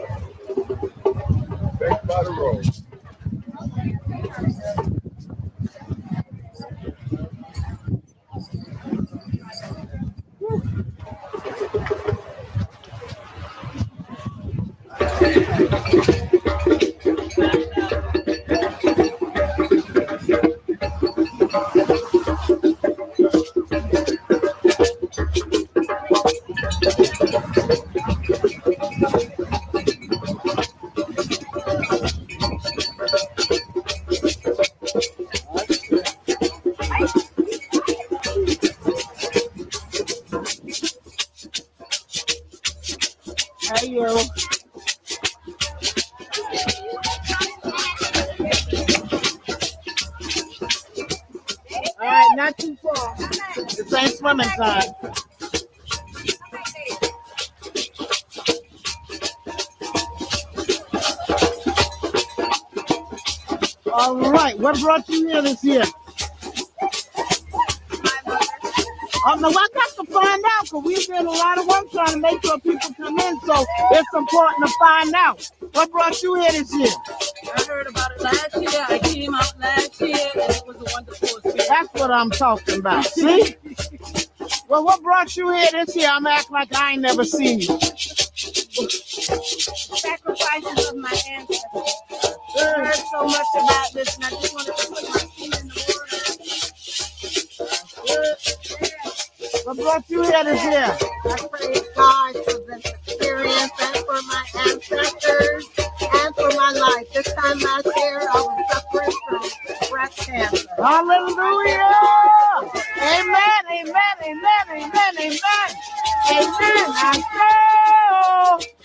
Back by the road. Hey, you. All right, not too far. This ain't swimming time. All right, what brought you here this year? No, I got to find out because we did a lot of work trying to make sure people come in, so it's important to find out. What brought you here this year? I heard about it last year. I came out last year, and it was a wonderful experience. That's what I'm talking about. See? Well, what brought you here this year? I'm acting like I ain't never seen you. Sacrifices of my ancestors. I heard so much about this, and I just wanted to put my feet in the water. What brought you here this year? I praise God for this experience and for my ancestors and for my life. This time last year, I was suffering from breast cancer. Hallelujah! Amen, amen, amen, amen, amen. Amen.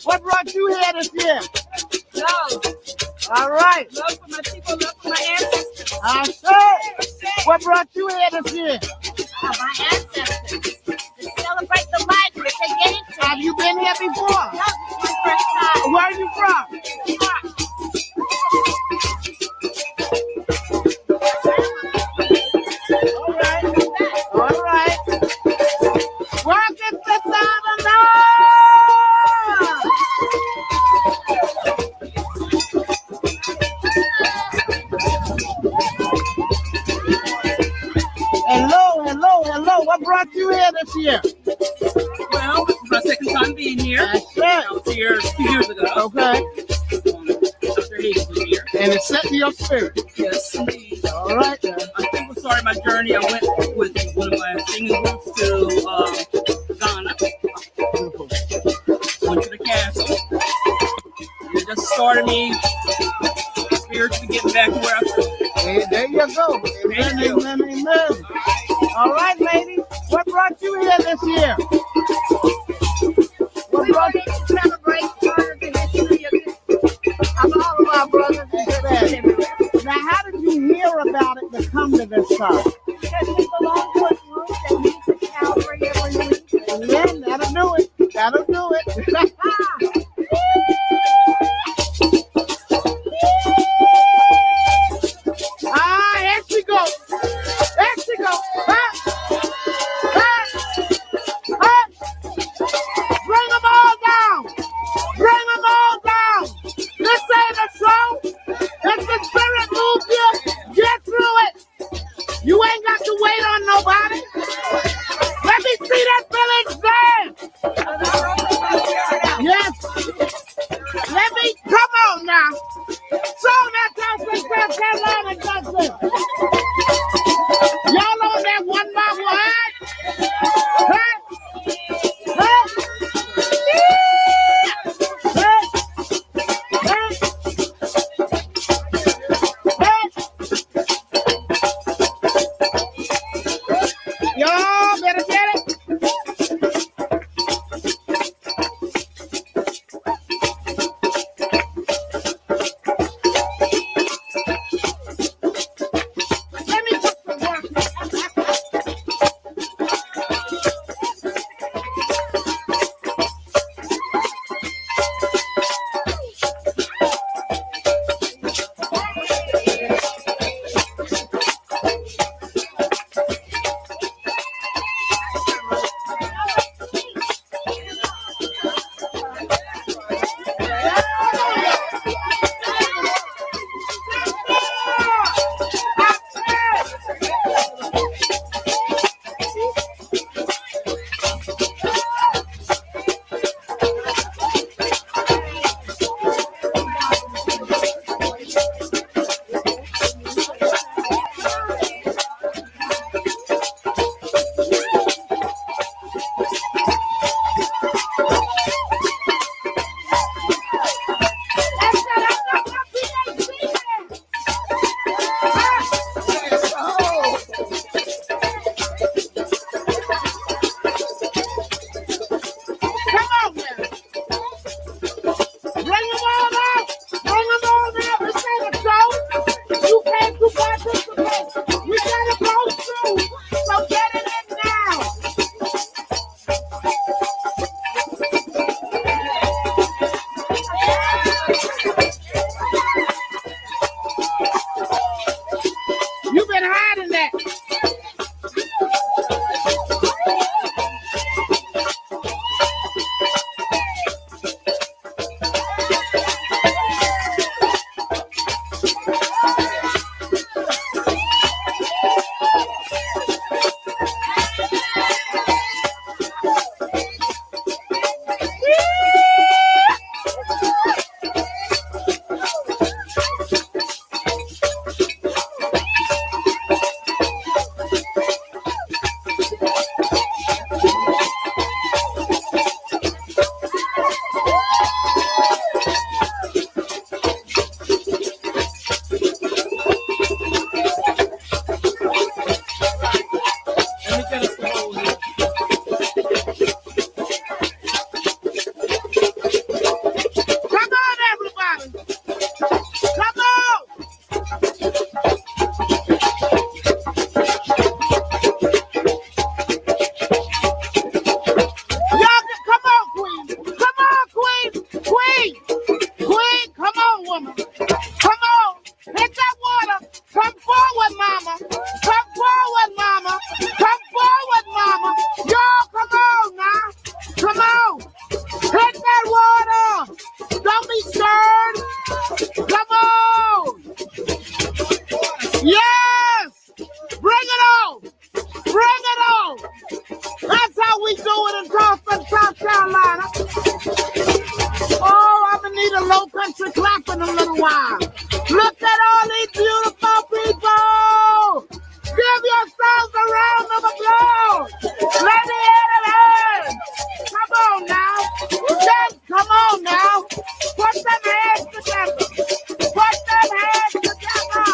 What brought you here this year? Love. All right. Love for my people, love for my ancestors. I said. What brought you here this year? My ancestors. To celebrate the life that they gave to me. Have you been here before? No, this is my first time. Where are you from? All right. All right. Work it this out of Hello, hello, hello. What brought you here this year? Well, this is my second time being here. That's right. I was here 2 years ago. Okay. Dr. Hayes was here. And it set your spirit. Yes, indeed. All right. I think we started my journey. I went with one of my singing groups to Ghana. Went to the castle. It just started me spiritually getting back to where I was. Hey, there you go. Amen, amen, amen. All right, ladies. What brought you here this year? What brought you to celebrate part of the history of all of our brothers and sisters? Now, how did you hear about it to come to this time? Because we belong to a group that meets at Calvary every week. Amen. That'll do it. That'll do it. Here she goes. There she goes. Bring them all down. Bring them all down. This ain't a show. Let the spirit move you. Get through it. You ain't a low country clap in a little while. Look at all these beautiful people. Give yourselves a round of applause. Let me hear it out. Come on now. Just come on now. Put them hands together. Put them hands together.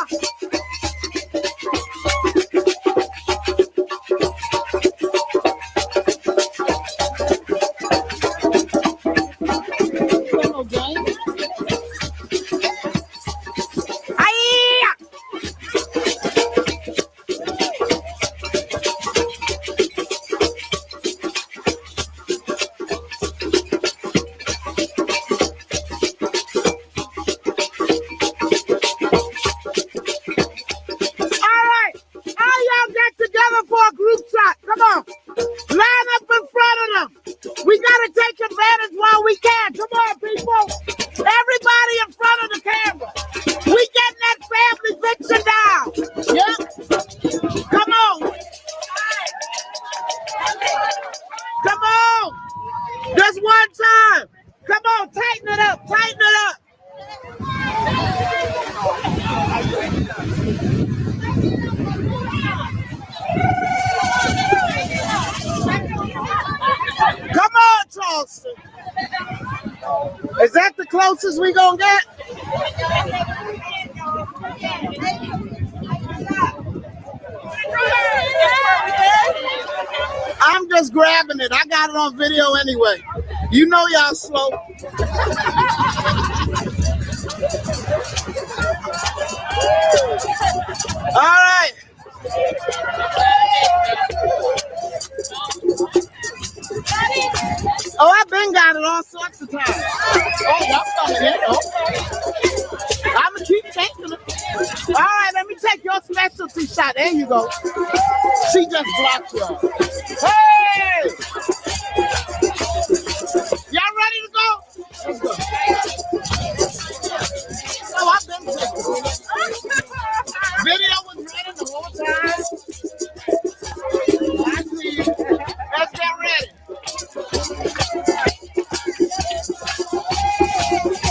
Charleston. Is that the closest we gonna get? I'm just grabbing it. I got it on video anyway. You know y'all slow. All right. Oh, I've been got it all sorts of times. Oh, y'all coming in. Okay. I'm going to keep taking it. All right, let me take your specialty shot. There you go. She just blocked y'all. Hey! Y'all ready to go? Let's go. Oh, I've been taking it. Video was ready the whole time. I see you. Let's get ready.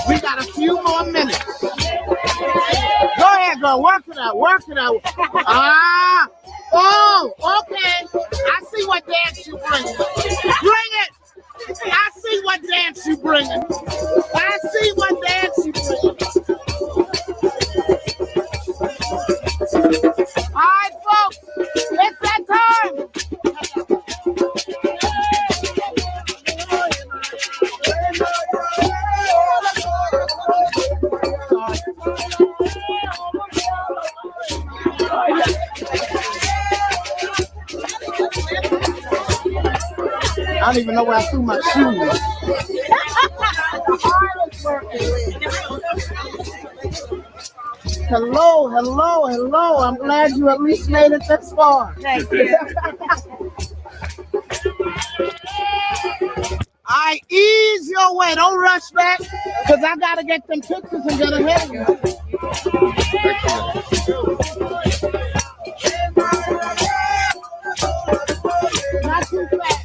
We got a few more minutes. Go ahead, girl. Work it out. Work it out. Ah. Oh, okay. I see what dance you bringing. Bring it. I see what dance you bringing. I see what dance you bringing. All right, folks. It's that time. I don't even know where I threw my shoes. Hello, hello, hello. I'm glad you at least made it this far. Thank you. All right, ease your way. Don't rush back, because I got to get them pictures and get ahead of you. Not too fast.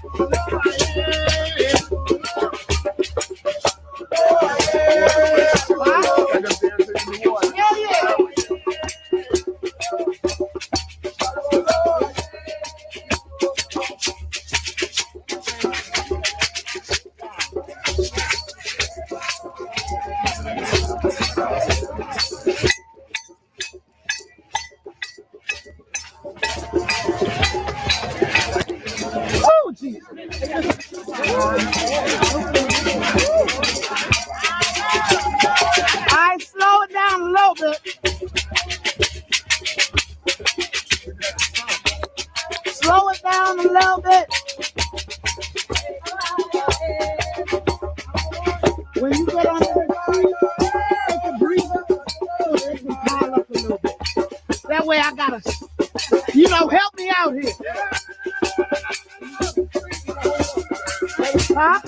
Help me out here. Huh?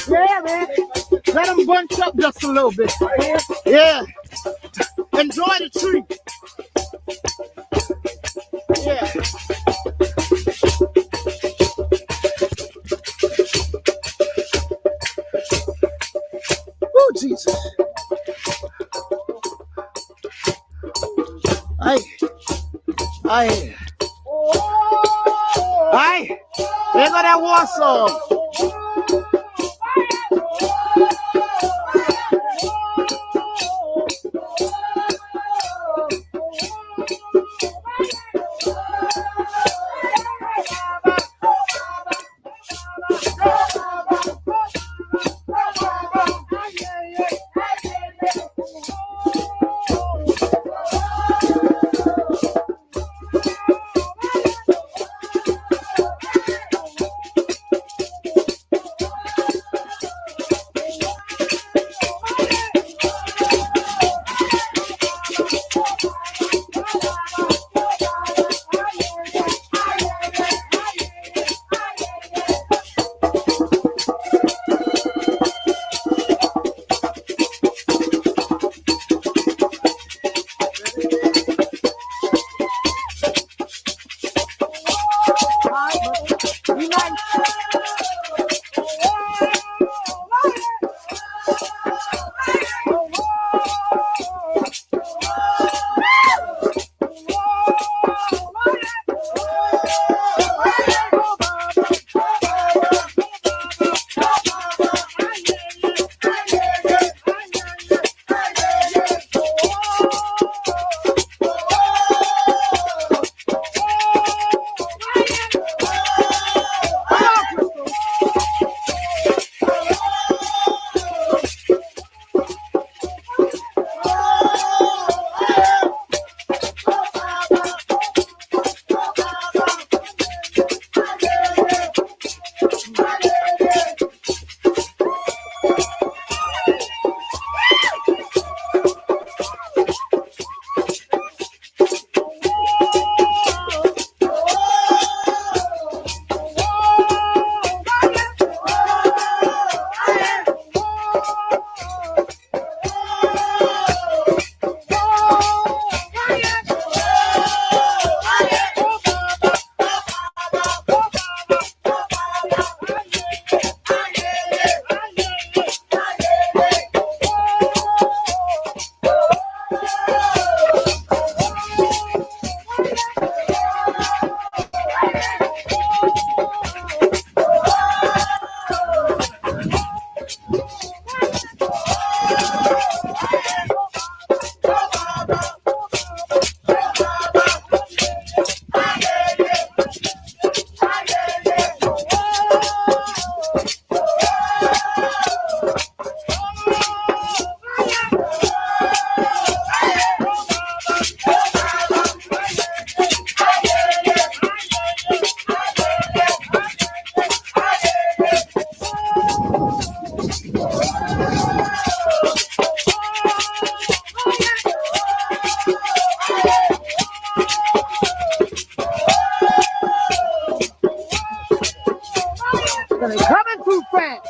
Yeah, man. Let them bunch up just a little bit. Yeah. Enjoy the tree. Yeah. Oh, Jesus. Jesus. Aye. Aye. Aye. There go that war song. They're coming too fast.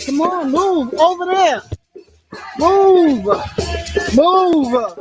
Come on, move over there. Move. Move.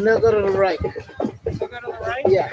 And they'll go to the right. They'll go to the right? Yeah.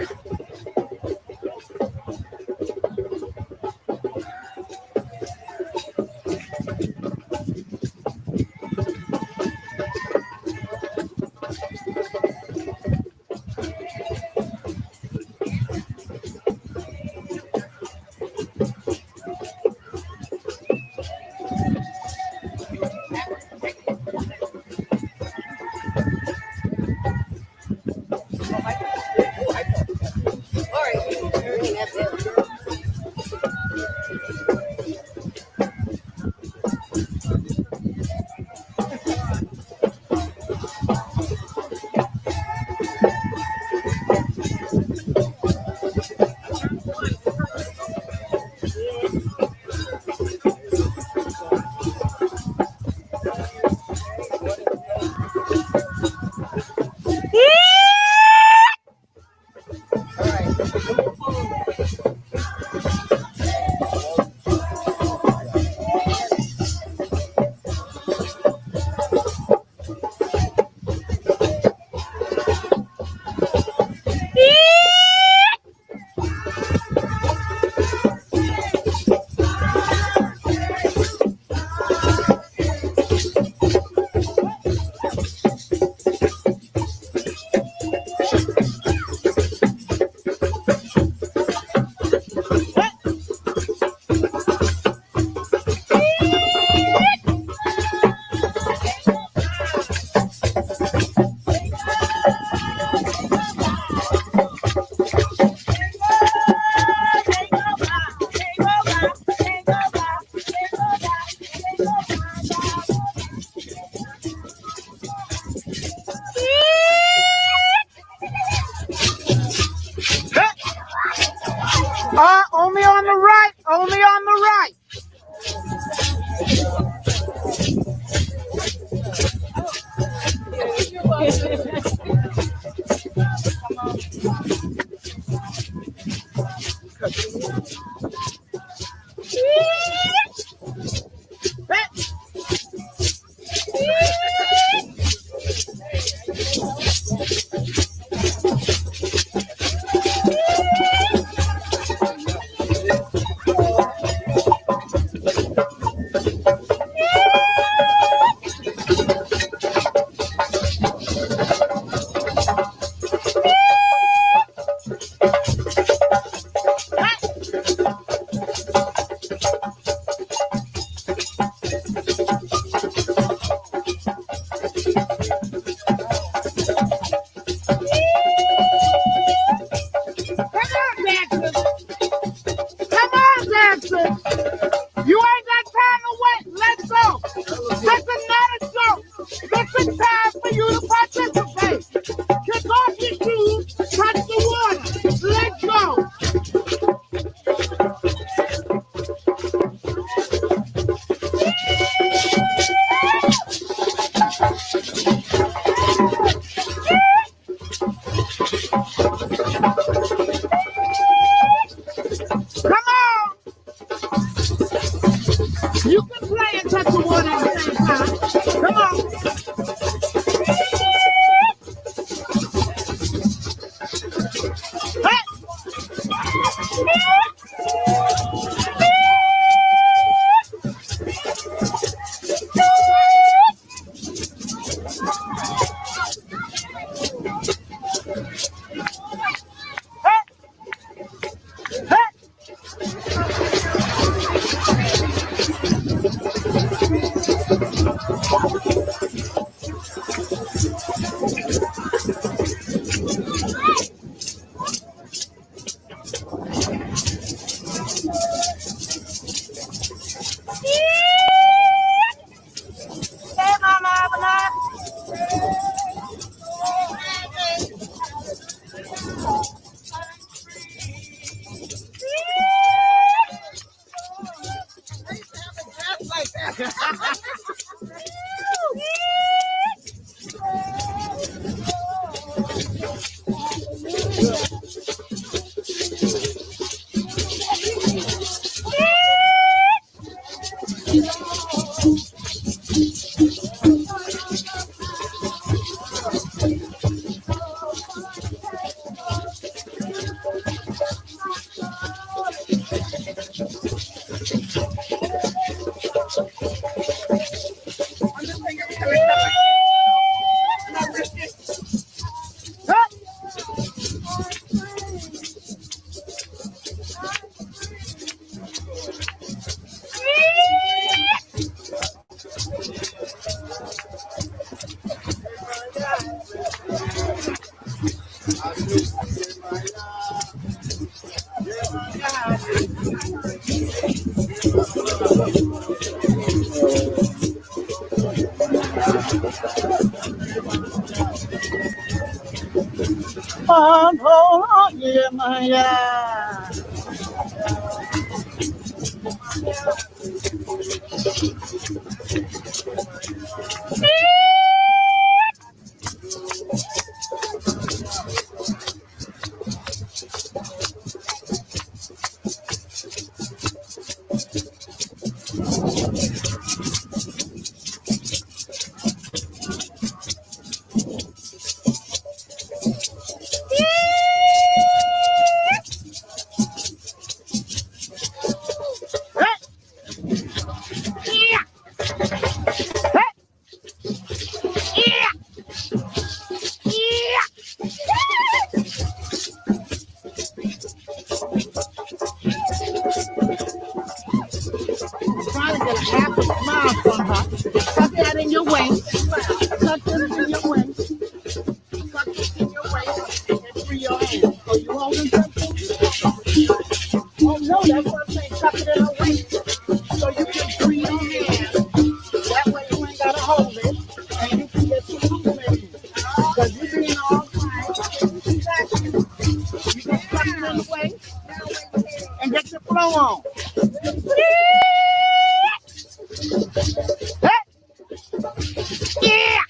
Only on the right. Only on the right. on, hold on, yeah, man, yeah. Trying to get a half a smile from her. Tuck that in your waist. Tuck this in your waist. Tuck this in your waist and free your hands. So you holding something? Oh no, that's what I'm saying. Tuck it in her waist so you can free your hands. That way you ain't gotta hold it and you can get some movement. Because you being all quiet. Exactly. You can tuck it in the waist and get your flow on. Yeah.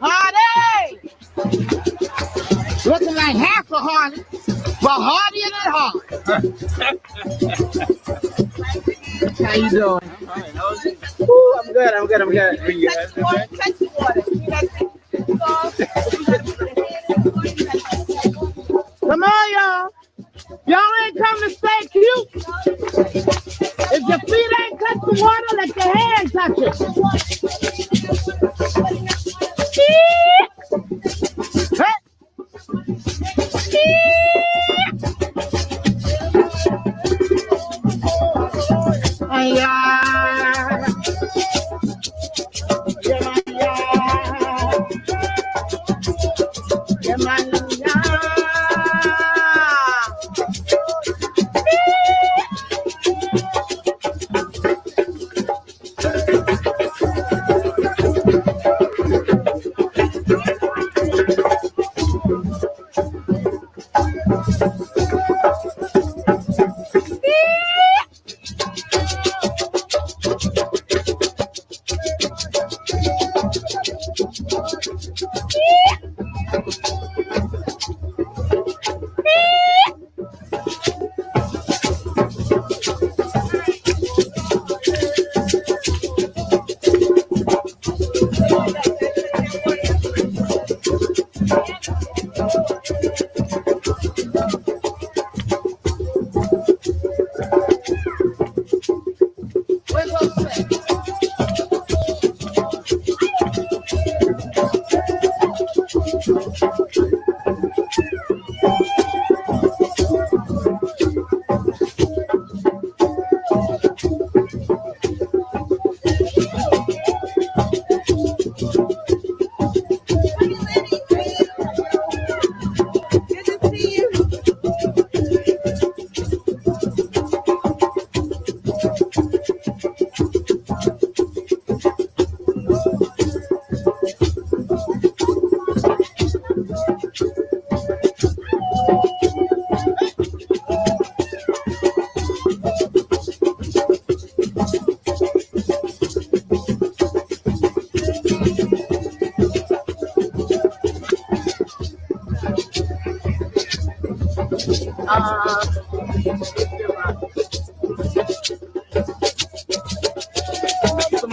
Hardy! Looking like half a Hardy, but hardier than hard. How you doing? Ooh, I'm good. Touch the water. Come on, y'all. Y'all ain't come to stay cute. If your feet ain't touch the water, let your hand touch it.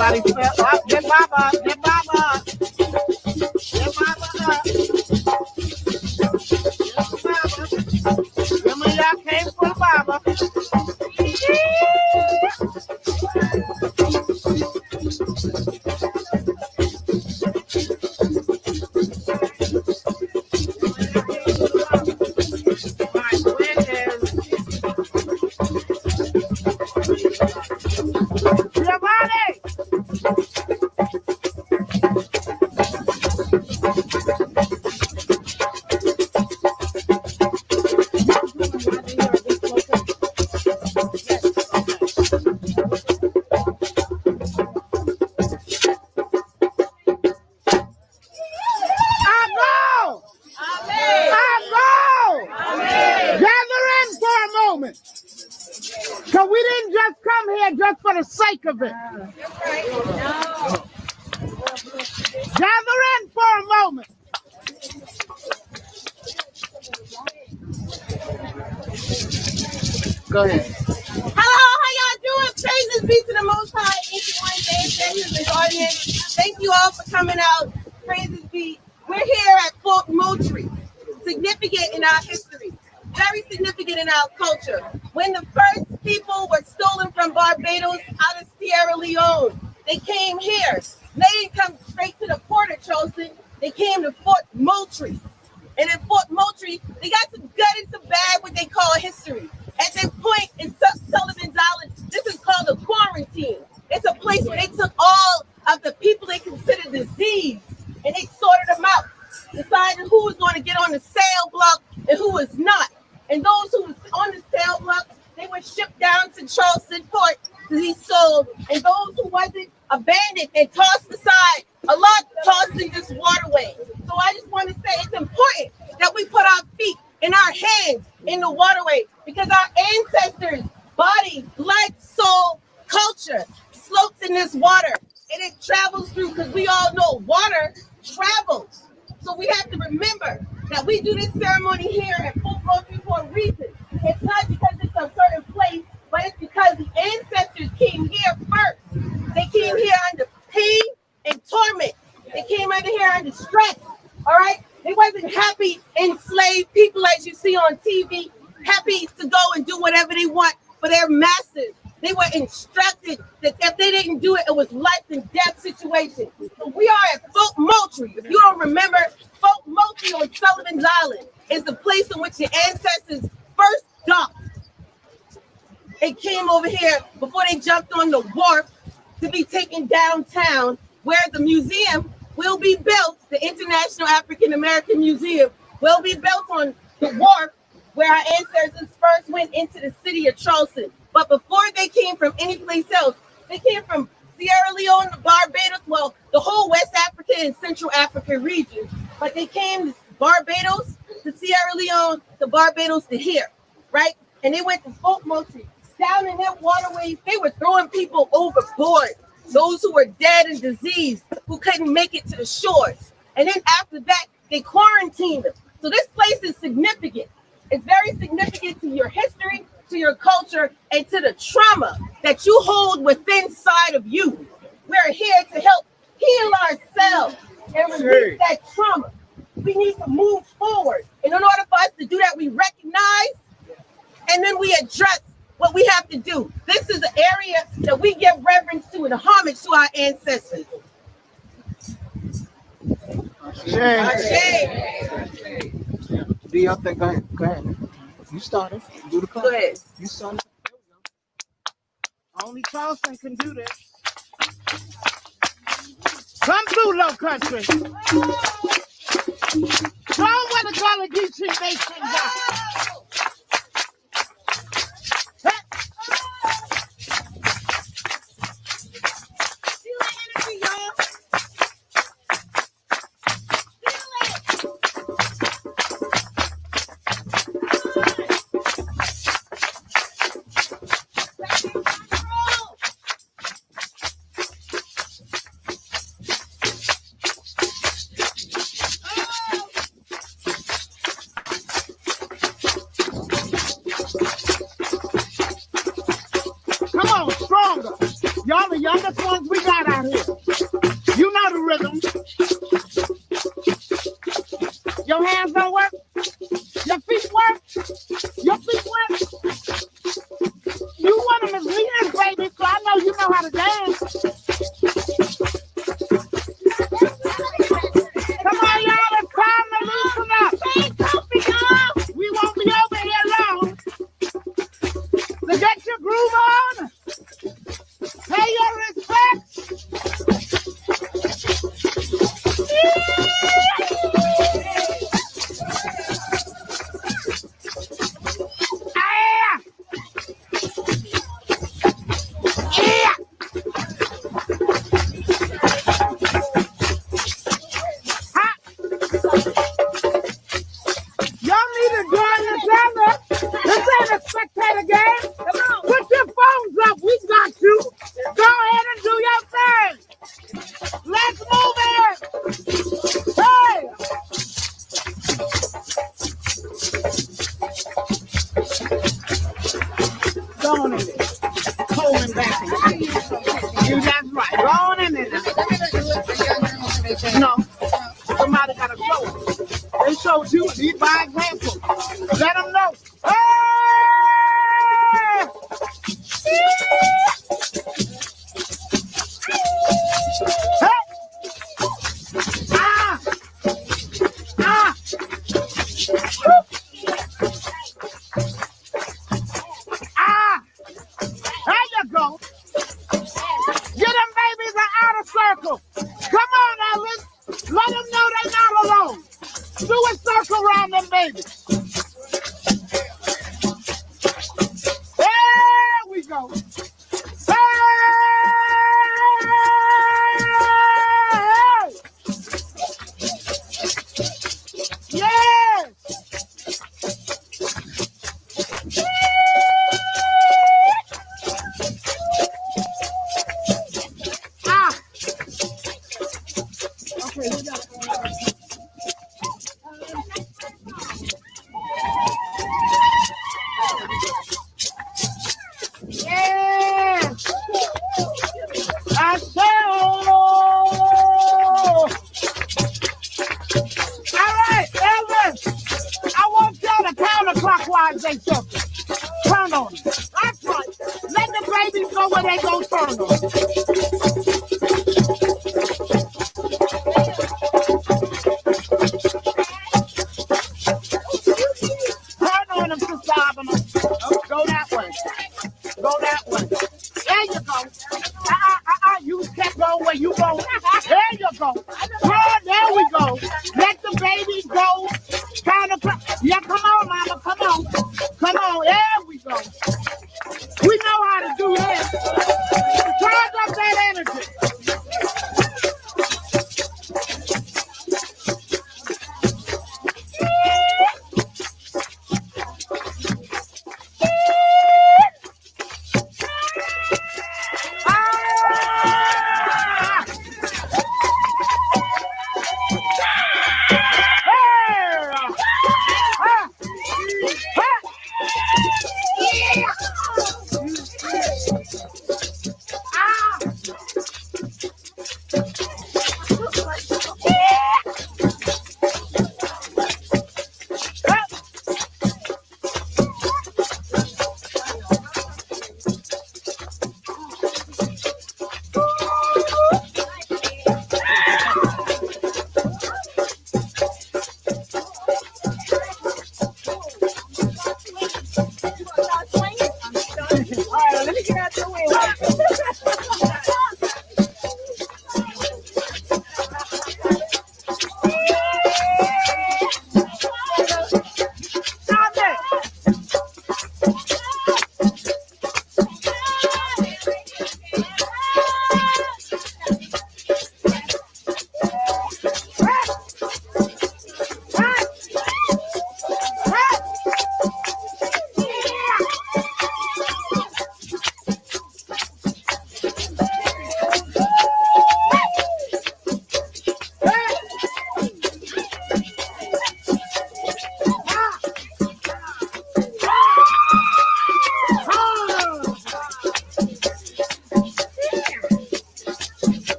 Somebody fell up. Get Baba up. Get Baba up. Get Baba up. Get Baba. Some of y'all came for Baba. Because we didn't just come here just for the sake of it. Gather in for a moment. Go ahead. Hello, how y'all doing? Praises be to the Most High, each one day, in the audience. Thank you all for coming out. Praises be. We're here at Fort Moultrie. Significant in our history. Very significant in our culture. When the first people were stolen from Barbados out of Sierra Leone, they came here. They didn't come straight to the port of Charleston. They came to Fort Moultrie. And in Fort Moultrie, they got some good and some bad, what they call history. At this point in Sullivan's Island, this is called a quarantine. It's a place where they took all of the people they considered diseased and they sorted them out, decided who was going to get on the sail block and who was not. And those who was on the sail block, they were shipped down to Charleston Port to be sold. And those who wasn't, abandoned and tossed aside. A lot tossed in this waterway. So I just want to say it's important that we put our feet and our hands in the waterway because our ancestors' body, blood, soul, culture floats in this water and it travels through because we all know water travels. So we have to remember that we do this ceremony here at Fort Moultrie for a reason. It's not because it's a certain place, but it's because the ancestors came here first. They came here under pain and torment. They came under here under stress. All right? They wasn't happy enslaved people as you see on TV, happy to go and do whatever they want for their masters. They were instructed that if they didn't do it, it was life and death situation. So we are at Fort Moultrie. If you don't remember, Fort Moultrie on Sullivan's Island is the place in which the ancestors first docked. They came over here before they jumped on the wharf to be taken downtown where the museum will be built. The International African American Museum will be built on the wharf where our ancestors first went into the city of Charleston. But before they came from any place else, they came from Sierra Leone, Barbados, well, the whole West Africa and Central Africa region. But they came to Barbados, to Sierra Leone, to Barbados, to here, right? And they went to Fort Moultrie. Down in that waterways, they were throwing people overboard. Those who were dead and diseased, who couldn't make it to the shores. And then after that, they quarantined them. So this place is significant. It's very significant to your history, to your culture, and to the trauma that you hold within inside of you. We're here to help heal ourselves and release that trauma. We need to move forward. And in order for us to do that, we recognize and then we address what we have to do. This is an area that we give reverence to and homage to our ancestors. Be up there. Go ahead. Go ahead. You started. Do the clap. Go ahead. You started. Only Charleston can do this. Come through, low country. Show them where the Gullah Geechee Nation got. Y'all the youngest ones we got out here. You know the rhythm. Your hands don't work? Your feet work? Your feet work? You one of them leaders, baby, so I know you know how to dance. Come on, y'all, it's time to loosen up. Stay comfy, y'all. We won't be over here long. So get your groove on. Pay your respects. Y'all need to join us other. This ain't a spectator game. Come on. Put your phones up. We got you. Go ahead and do your thing. Let's move it. Hey. Go on in there. Holding back. You that's right. Go on in there. No. Somebody got to show it. They showed you. Lead by example. Let them know. Hey! Hey! Ah! Ah! Ah! There you go. Get them babies an outer circle. Come on, Elvis. Let them know they're not alone. Do a circle around them babies. There we go. Hey! Yes! Ah! Okay, we got yeah! I say, all right, Elvis. I want y'all to counterclockwise they circle. Turn on it. That's right. Let the babies go where they go turn on it. Turn on them, Sister Abner. Go that way. Go that way. There you go. You kept going where you go. There you go. There we go. Let the babies go. Yeah, come on, mama. Come on. Come on. There we go. We know how to do this. Charge up that energy.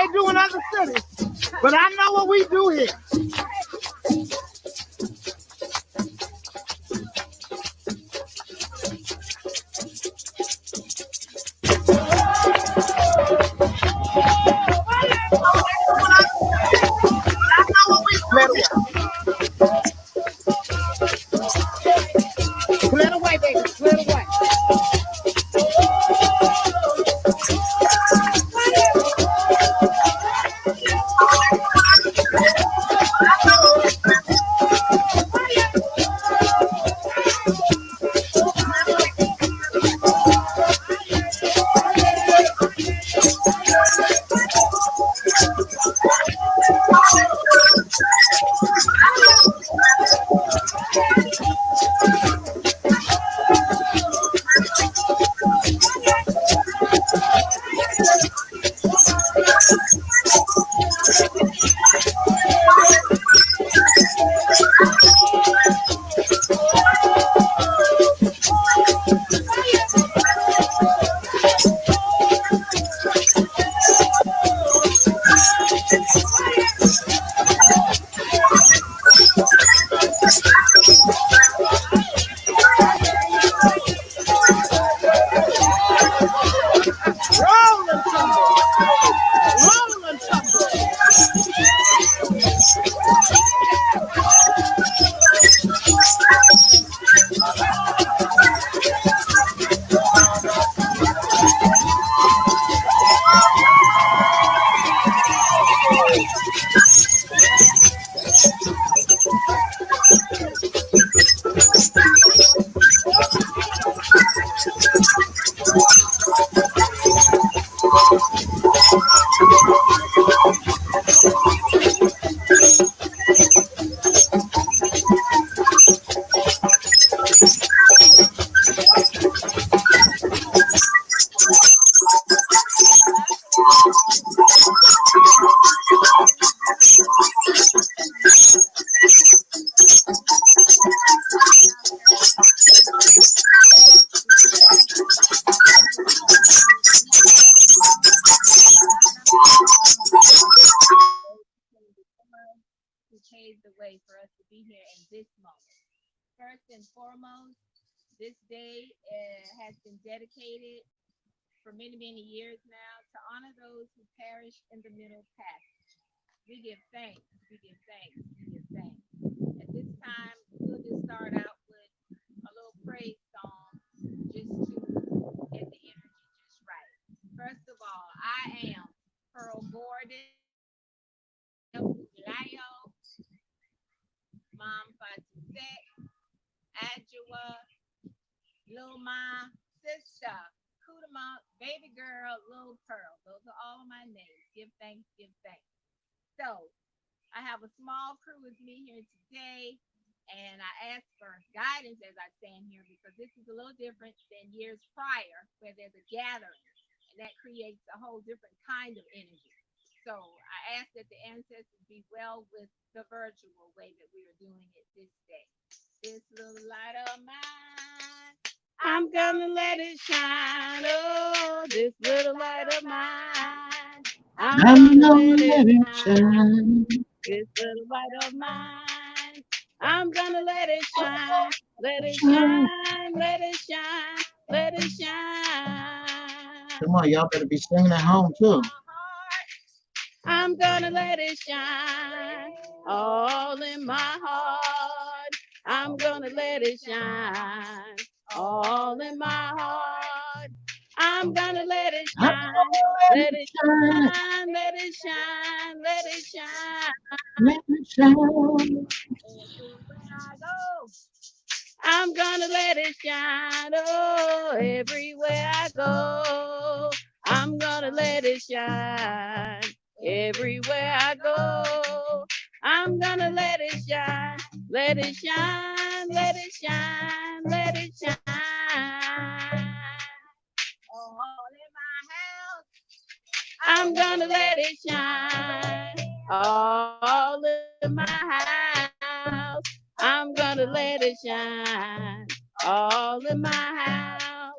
they do in other cities, but I know what we do here. Clear the way, baby. Clear the way. Who paved the way for us to be here in this moment. First and foremost, this day has been dedicated for many, many years now to honor those who perished in the middle passage. We give thanks, we give thanks, we give thanks. At this time, we'll just start out with a little praise song just to get the energy just right. First of all, I am Pearl Gordon, Layo, Mom Fatisek, Adjua, Lil Ma, Sister, Kudama, Baby Girl, Lil Pearl. Those are all of my names. Give thanks, give thanks. So, I have a small crew with me here today, and I ask for guidance as I stand here because this is a little different than years prior where there's a gathering, and that creates a whole different kind of energy. So I ask that the ancestors be well with the virtual way that we are doing it this day. This little light of mine, I'm gonna let it shine. Oh, this little light of mine, I'm gonna let it shine. This little light of mine, I'm gonna let it shine. Let it shine, let it shine, let it shine. Come on, y'all better be singing at home too. I'm gonna let it shine all in my heart. I'm gonna let it shine all in my heart. I'm gonna let it shine, let it shine, let it shine, let it shine. Let it shine. Everywhere I go, I'm gonna let it shine. Oh, everywhere I go, I'm gonna let it shine. Everywhere I go, I'm gonna let it shine. Let it shine, let it shine, let it shine. All in my house, I'm gonna let it shine. All in my house, I'm gonna let it shine. All in my house,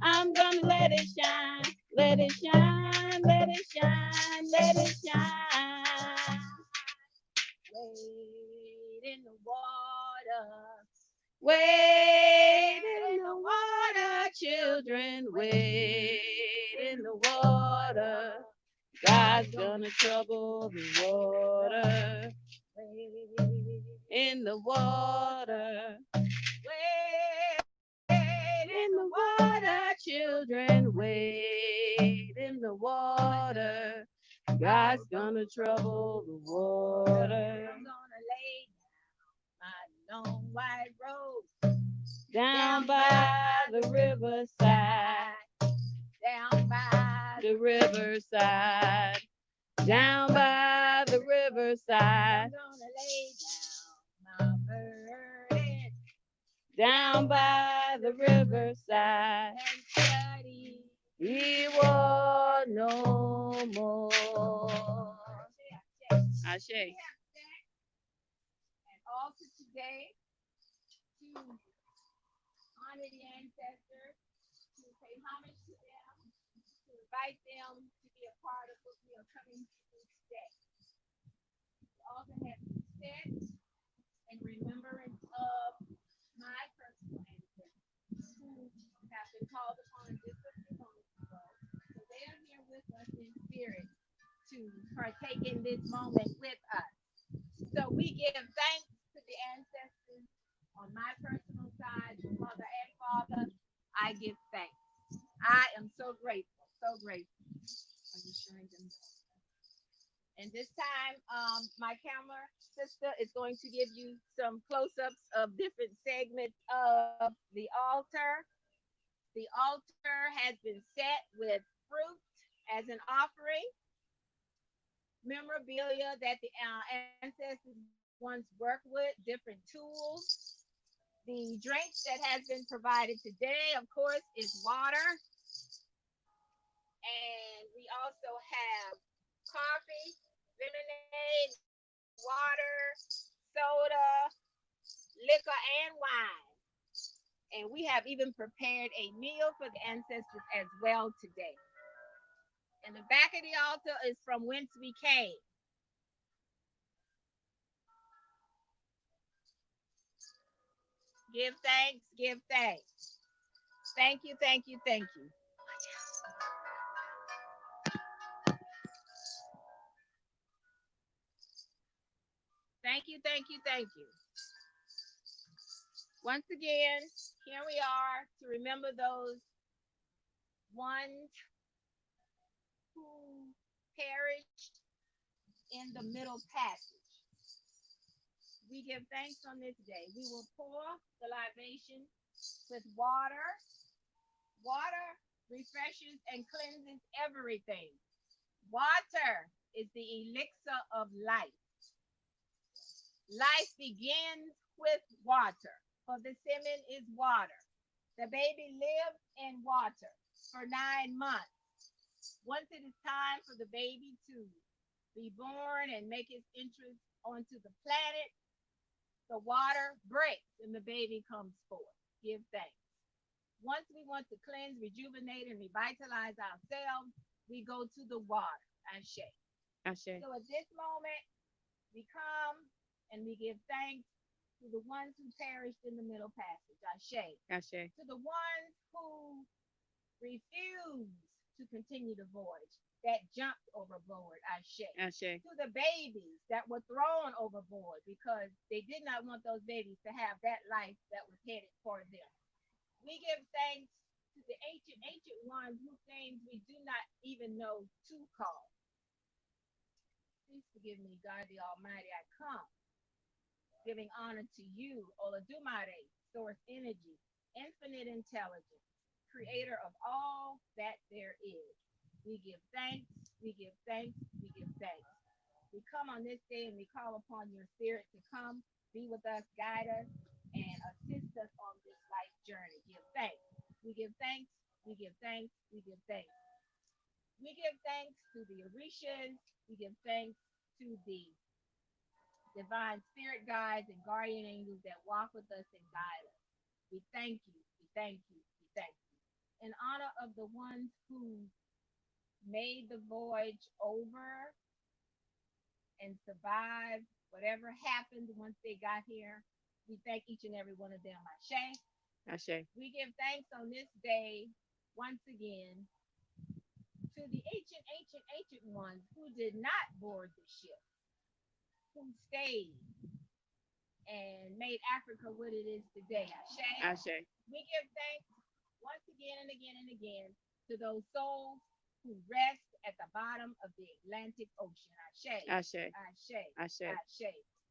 I'm gonna let it shine. Let it shine, let it shine, let it water. God's gonna trouble the water. In the water. Wade in the water, children. Wade in the water. God's gonna trouble the water. I'm gonna lay my long white robe down by the riverside. Down by the riverside. Down by the riverside. I'm gonna lay down my burden. Down by the riverside. And study. He was no more. Ashe. And also today, to honor the ancestors, to pay homage to them, to invite them to be a part of what we are coming to do today. We also have to set in remembrance of my personal ancestors who have been called upon just a few moments ago. So they are here with us in spirit to partake in this moment with us. So we give thanks to the ancestors on my personal side, mother and father. I give thanks. I am so grateful, so grateful. Are you showing them? And this time, my camera sister is going to give you some close-ups of different segments of the altar. The altar has been set with fruit as an offering, memorabilia that the ancestors once worked with, different tools. The drinks that has been provided today, of course, is water. And we also have coffee, lemonade, water, soda, liquor, and wine. And we have even prepared a meal for the ancestors as well today. And the back of the altar is from whence we came. Give thanks, give thanks. Thank you, thank you, thank you. Thank you, thank you, thank you. Once again, here we are to remember those ones who perished in the Middle Passage. We give thanks on this day. We will pour the libation with water. Water refreshes and cleanses everything. Water is the elixir of life. Life begins with water, for the semen is water. The baby lives in water for 9 months. Once it is time for the baby to be born and make its entrance onto the planet, the water breaks and the baby comes forth. Give thanks. Once we want to cleanse, rejuvenate, and revitalize ourselves, we go to the water. Ashe. Ashe. So at this moment, we come and we give thanks to the ones who perished in the Middle Passage. Ashe. Ashe. To the ones who refused to continue the voyage, that jumped overboard. Ashe. Ashe. To the babies that were thrown overboard because they did not want those babies to have that life that was headed for them. We give thanks to the ancient ones whose names we do not even know to call. Please forgive me, God the Almighty, I come giving honor to you, Oladumare, source energy, infinite intelligence, creator of all that there is. We give thanks, we give thanks, we give thanks. We come on this day and we call upon your spirit to come, be with us, guide us, and assist us on this life journey. Give thanks. We give thanks, we give thanks, we give thanks. We give thanks to the Orishas, we give thanks to the divine spirit guides and guardian angels that walk with us and guide us. We thank you, we thank you, we thank you. In honor of the ones who made the voyage over and survived whatever happened once they got here, we thank each and every one of them. Ashe. Ashe. We give thanks on this day once again to the ancient ones who did not board the ship, who stayed and made Africa what it is today. Ashe. We give thanks once again and again and again to those souls who rest at the bottom of the Atlantic Ocean. Ashe. Ashe. Ashe. Ashe.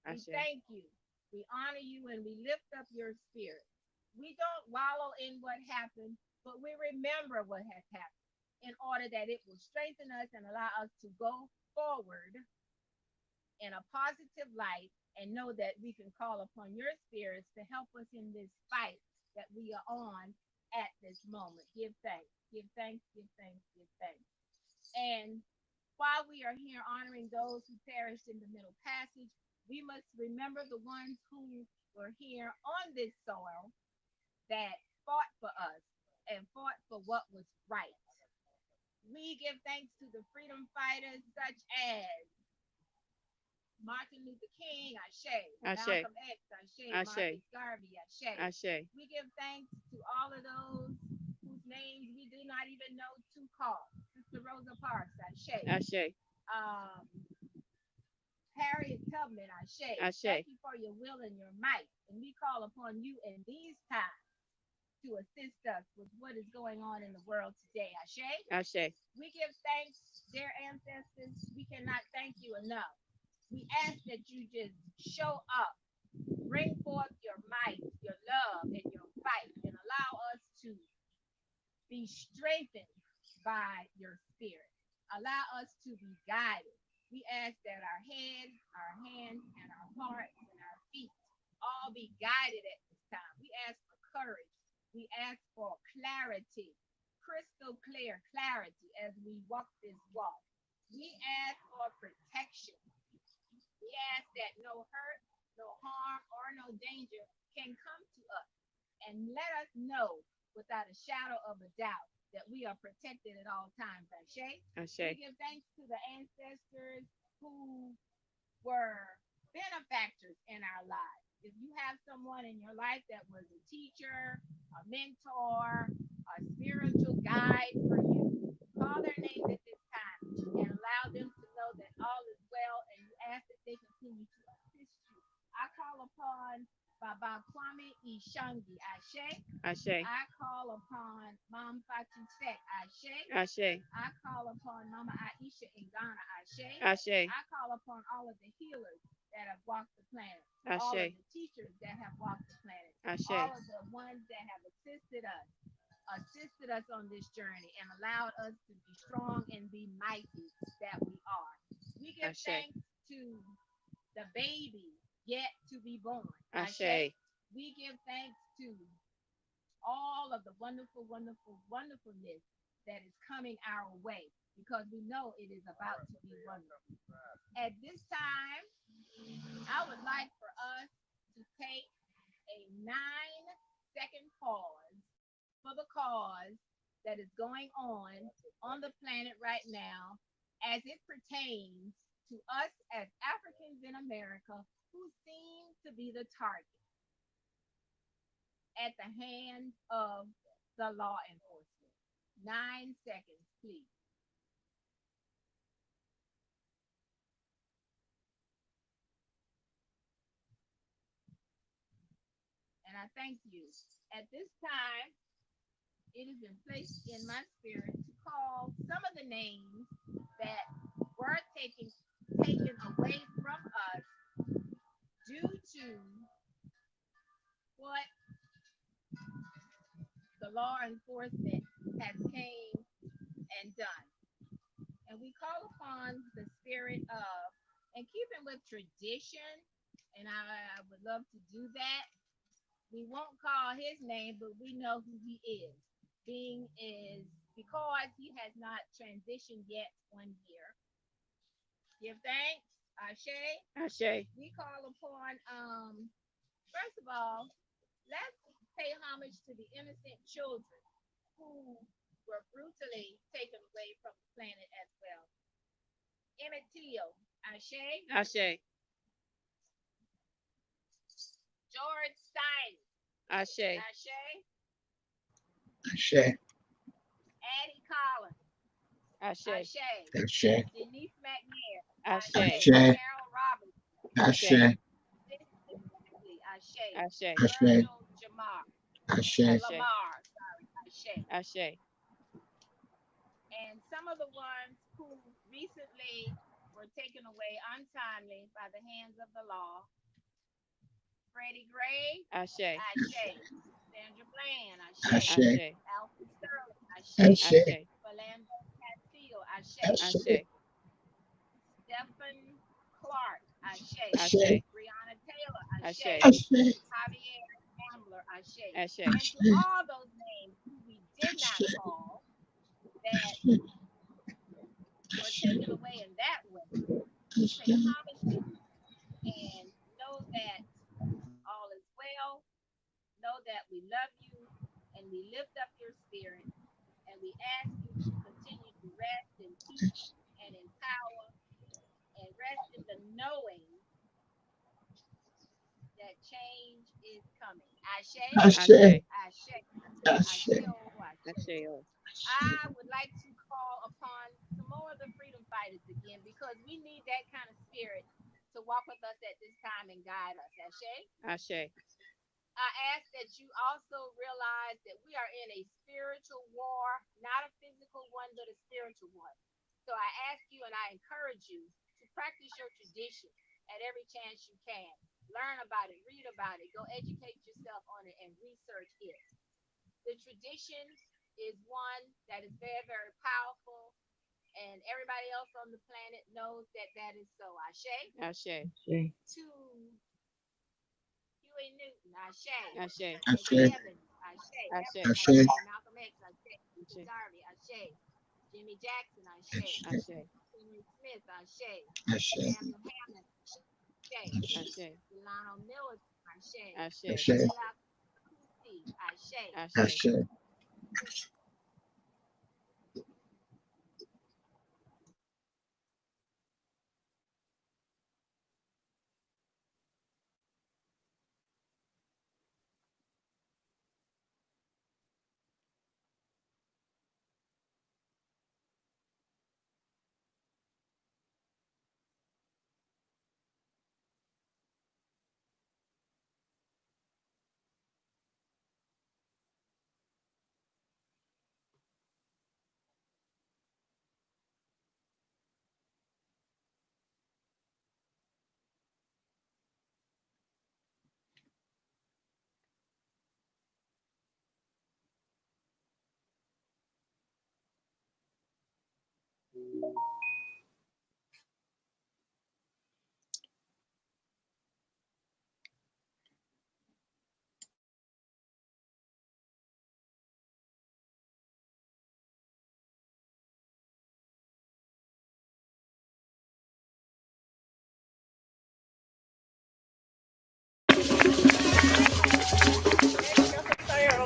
Ashe. We thank you. We honor you and we lift up your spirit. We don't wallow in what happened, but we remember what has happened in order that it will strengthen us and allow us to go forward in a positive light and know that we can call upon your spirits to help us in this fight that we are on at this moment. Give thanks, give thanks, give thanks, give thanks. And while we are here honoring those who perished in the Middle Passage, we must remember the ones who were here on this soil that fought for us and fought for what was right. We give thanks to the freedom fighters such as Martin Luther King, Ashe. Malcolm X, Ashe. Marcus Garvey, Ashe. We give thanks to all of those whose names we do not even know to call. Sister Rosa Parks, Ashe. Harriet Tubman, Ashe. Thank you for your will and your might. And we call upon you in these times to assist us with what is going on in the world today. Ashe. We give thanks, dear ancestors. We cannot thank you enough. We ask that you just show up, bring forth your might, your love, and your fight, and allow us to be strengthened by your spirit. Allow us to be guided. We ask that our head, our hands, and our hearts, and our feet all be guided at this time. We ask for courage. We ask for clarity, crystal clear clarity as we walk this walk. We ask for protection. We ask that no hurt, no harm, or no danger can come to us. And let us know without a shadow of a doubt that we are protected at all times. Ashe. We give thanks to the ancestors who were benefactors in our lives. If you have someone in your life that was a teacher, a mentor, a spiritual guide for you, call their names at this time and allow them to know that all is well, and you ask that they continue to assist you. I call upon Baba Kwame Ishangi, Ashe. I call upon Mom Fatu Sek, Ashe. I call upon Mama Aisha in Ghana, Ashe. I call upon all of the healers that have walked the planet, all of the teachers that have walked the planet, all of the ones that have assisted us on this journey and allowed us to be strong and be mighty that we are. We give thanks to the baby yet to be born. Ashe. We give thanks to all of the wonderful, wonderful, wonderfulness that is coming our way because we know it is about to be wonderful. At this time, I would like for us to take a 9-second pause for the cause that is going on the planet right now as it pertains to us as Africans in America who seem to be the target at the hands of the law enforcement. 9 seconds, please. And I thank you. At this time, it has been placed in my spirit to call some of the names that were taken away from us due to what the law enforcement has came and done. And we call upon the spirit of, and keeping with tradition, and I would love to do that. We won't call his name, but we know who he is. Being is because he has not transitioned yet 1 year. Give thanks, Ashe. We call upon, first of all, let's pay homage to the innocent children who were brutally taken away from the planet as well. Emmett Till, Ashe. George Stein, Ashe. Ashe. Addie Collins, Ashe. Ashe. Denise McNair. Ashe. Carol Robbins. Ashe. Ashe. Ashe. Virgil Jamar. Ashe. Lamar. Sorry. Ashe. Ashe. And some of the ones who recently were taken away untimely by the hands of the law. Freddie Gray. Ashe. Ashe. Sandra Bland. Ashe. Ashe. Alfred Sterling. Ashe. Ashe. Philando Castile. Ashe. Stephen Clark. Ashe. Ashe. Breonna Taylor. Ashe. Javier Ambler. Ashe. And to all those names who we did not call that were taken away in that way, we pay homage to you and know that all is well. Know that we love you and we lift up your spirit and we ask you to continue to rest in peace and in power and rest in the knowing that change is coming. Ashe. Ashe. Ashe. Ashe. Ashe. I would like to call upon some more of the freedom fighters again because we need that kind of spirit to walk with us at this time and guide us. Ashe. Ashe. I ask that you also realize that we are in a spiritual war, not a physical one, but a spiritual one. So I ask you and I encourage you to practice your tradition at every chance you can. Learn about it, read about it, go educate yourself on it, and research it. The tradition is one that is very, very powerful, and everybody else on the planet knows that that is so. Ashe. Ashe. To Huey Newton. Ashe. Ashe. Ashe. Evans. Ashe. Ashe. Ashe. Malcolm X. Ashe. Garvey. Ashe. Jimmy Jackson. Ashe. Ashe. Henry Smith. Ashe. Ashe. Samuel Hammond. Ashe. Ashe. Delano Mills. Ashe. Ashe. Ashe. Fela Kuti. Ashe. Ashe. Ashe.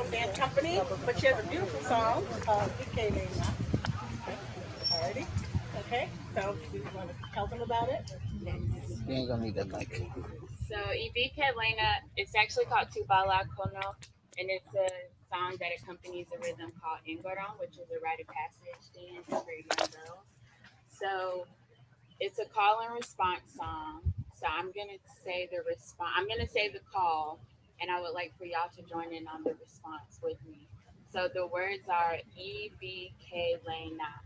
Band company, but she has a beautiful song called BK Lena. Alrighty. Okay. So you want to tell them about it? You ain't gonna need that mic. So Ibike Lena, it's actually called Tubala Kono, and it's a song that accompanies a rhythm called Ingoron, which is a rite of passage dance for young girls. So it's a call and response song. So I'm gonna say the response. I'm gonna say the call, and I would like for y'all to join in on the response with me. So the words are EBK Lena.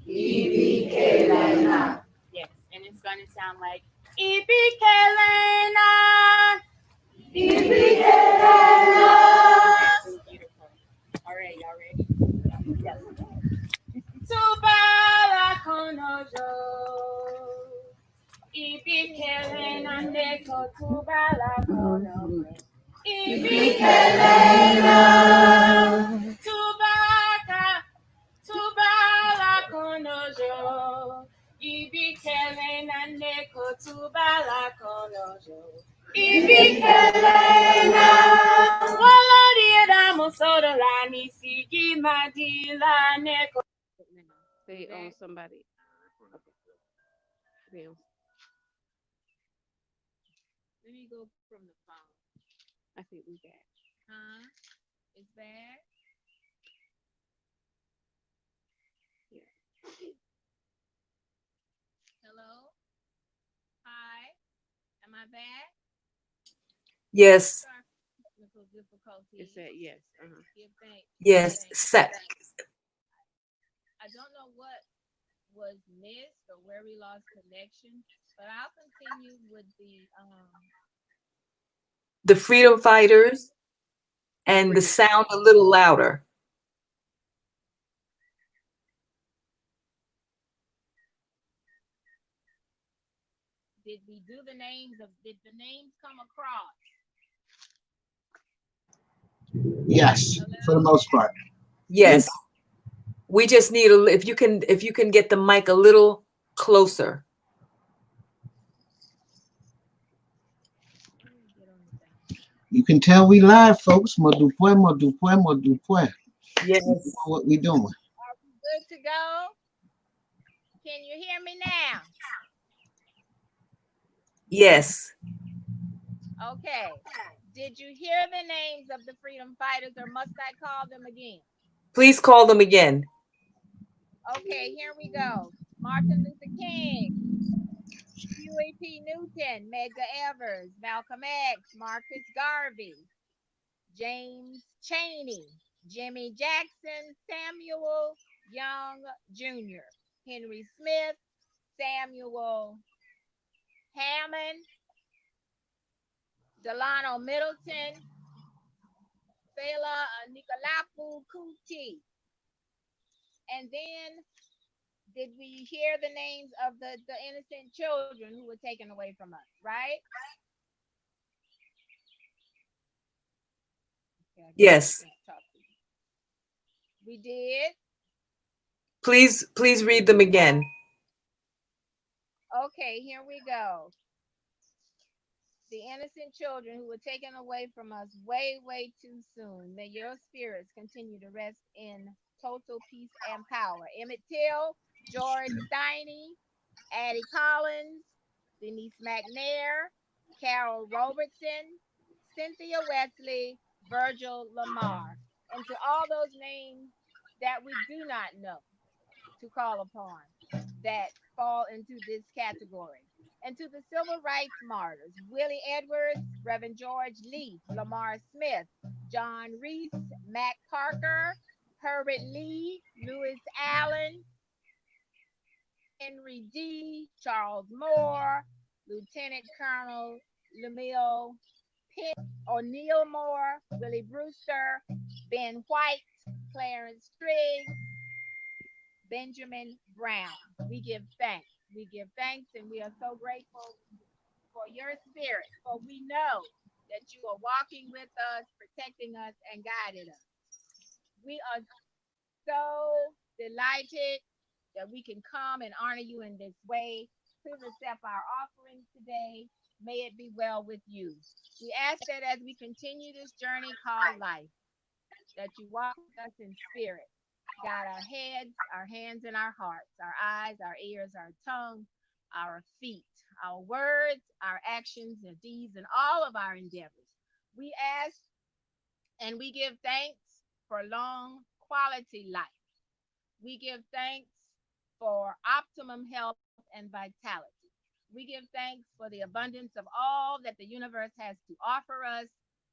EBK Lena. Yes, and it's gonna sound like EBK Lena. EBK Lena. Beautiful. All right, y'all ready? Yes. Tubala konojo. Ibike Lena neko tubala konojo. Ibike Lena. Tubala konojo. Ibike Lena neko tubala konojo. Ibike Lena. Walari edamo sodolani sigi madila neko. They own somebody. Okay. Let me go from the phone. I think we got. Huh? It's bad? Yeah. Hello? Hi. Am I back? Yes, Sorry for technical difficulties. It said yes. Give thanks. Give yes. thanks. I don't know what was missed or where we lost connection, but I'll continue with The freedom fighters and the sound a little louder. did the names come across? Yes, for the most part. Yes. We just need if you can get the mic a little closer. You can tell we live, folks. More du point, more du point, more du point. Yes. We know what we doing. Are we good to go? Can you hear me now? Yes. Okay. Did you hear the names of the freedom fighters, or must I call them again? Please call them again. Okay, here we go. Martin Luther King, Huey P. Newton, Medgar Evers, Malcolm X, Marcus Garvey, James Chaney, Jimmy Jackson, Samuel Young Jr., Henry Smith, Samuel Hammond, Delano Middleton, Fela Nikolapu Kuti. And then did we hear the names of the innocent children who were taken away from us, right? Okay, yes. We did. Please read them again. Okay, here we go. The innocent children who were taken away from us way, way too soon. May your spirits continue to rest in total peace and power. Emmett Till, George Steiny, Addie Collins, Denise McNair, Carol Robertson, Cynthia Wesley, Virgil Lamar, and to all those names that we do not know to call upon that fall into this category. And to the civil rights martyrs, Willie Edwards, Reverend George Lee, Lamar Smith, John Reese, Mac Parker, Herbert Lee, Lewis Allen, Henry D., Charles Moore, Lieutenant Colonel Lemuel Pitt, O'Neill Moore, Willie Brewster, Ben White, Clarence Trigg, Benjamin Brown. We give thanks. We give thanks, and we are so grateful for your spirit, for we know that you are walking with us, protecting us, and guiding us. We are so delighted that we can come and honor you in this way. Please accept our offerings today. May it be well with you. We ask that as we continue this journey called life, that you walk with us in spirit. Guide our heads, our hands, and our hearts, our eyes, our ears, our tongue, our feet, our words, our actions, and deeds, and all of our endeavors. We ask and we give thanks for long quality life. We give thanks for optimum health and vitality. We give thanks for the abundance of all that the universe has to offer us,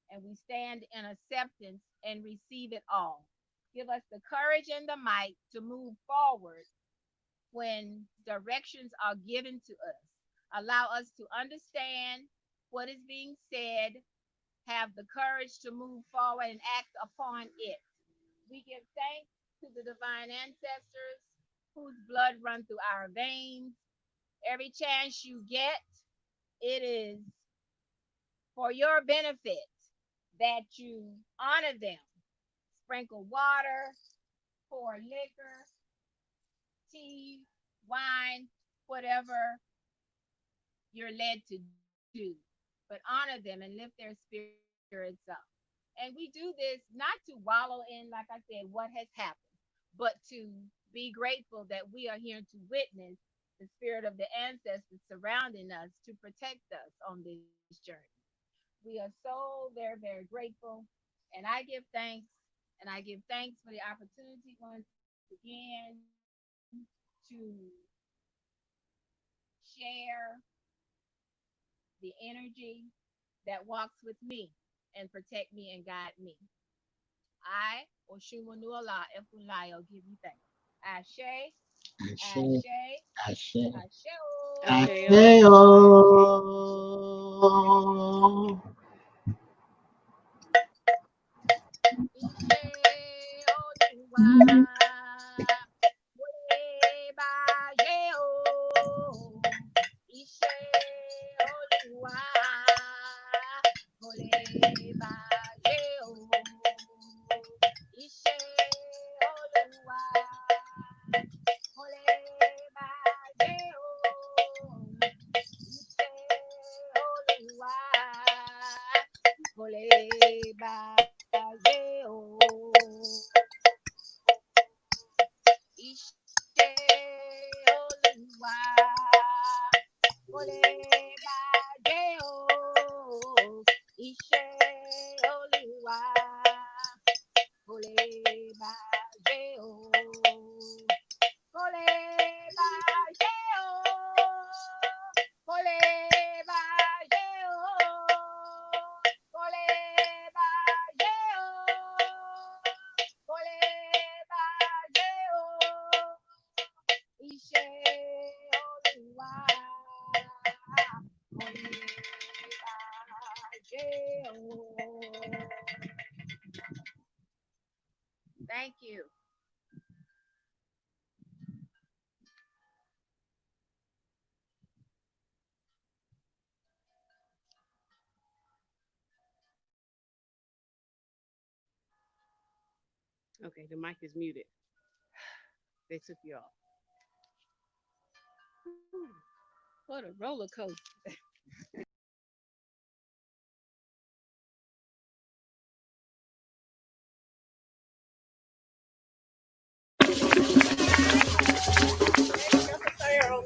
and we stand in acceptance and receive it all. Give us the courage and the might to move forward when directions are given to us. Allow us to understand what is being said, have the courage to move forward and act upon it. We give thanks to the divine ancestors whose blood runs through our veins. Every chance you get, it is for your benefit that you honor them. Sprinkle water, pour liquor, tea, wine, whatever you're led to do, but honor them and lift their spirits up. And we do this not to wallow in, like I said, what has happened, but to be grateful that we are here to witness the spirit of the ancestors surrounding us to protect us on this journey. We are so very, very grateful. And I give thanks, and I give thanks for the opportunity once again to share the energy that walks with me and protect me and guide me. I, Oshumanuala Efulayo, give you thanks. Ashe, Ashe, Ashe, Ashe, Ashe. Ashe, Thank you. Okay, the mic is muted. They took you off. What a roller coaster.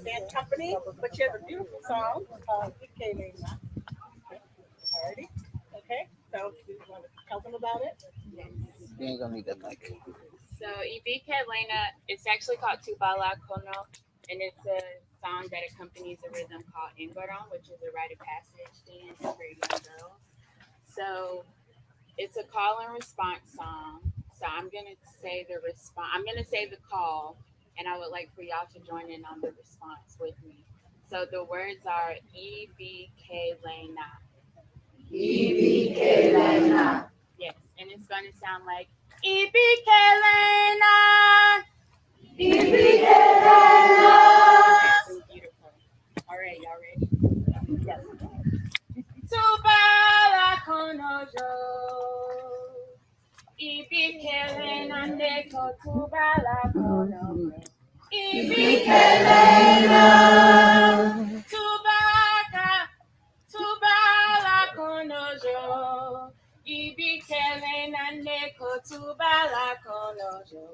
Band company, but she has a beautiful song. Alrighty. Okay. So you want to tell them about it? Yes. You ain't gonna need that mic. So Ibike Elena, it's actually called Tubala Kono, and it's a song that accompanies a rhythm called Ingoron, which is a rite of passage dance for young girls. So it's a call and response song. So I'm gonna say the response. I'm gonna say the call, and I would like for y'all to join in on the response with me. So the words are Ibike Lena. Ibike Lena. Yes, and it's gonna sound like Ibike Lena. Ibike Lena. Beautiful. All right, y'all ready? Yes. Tubala konojo. Ibike Lena neko tubala konojo. Ibike Lena. Tubala konojo. Ibike Lena neko tubala konojo.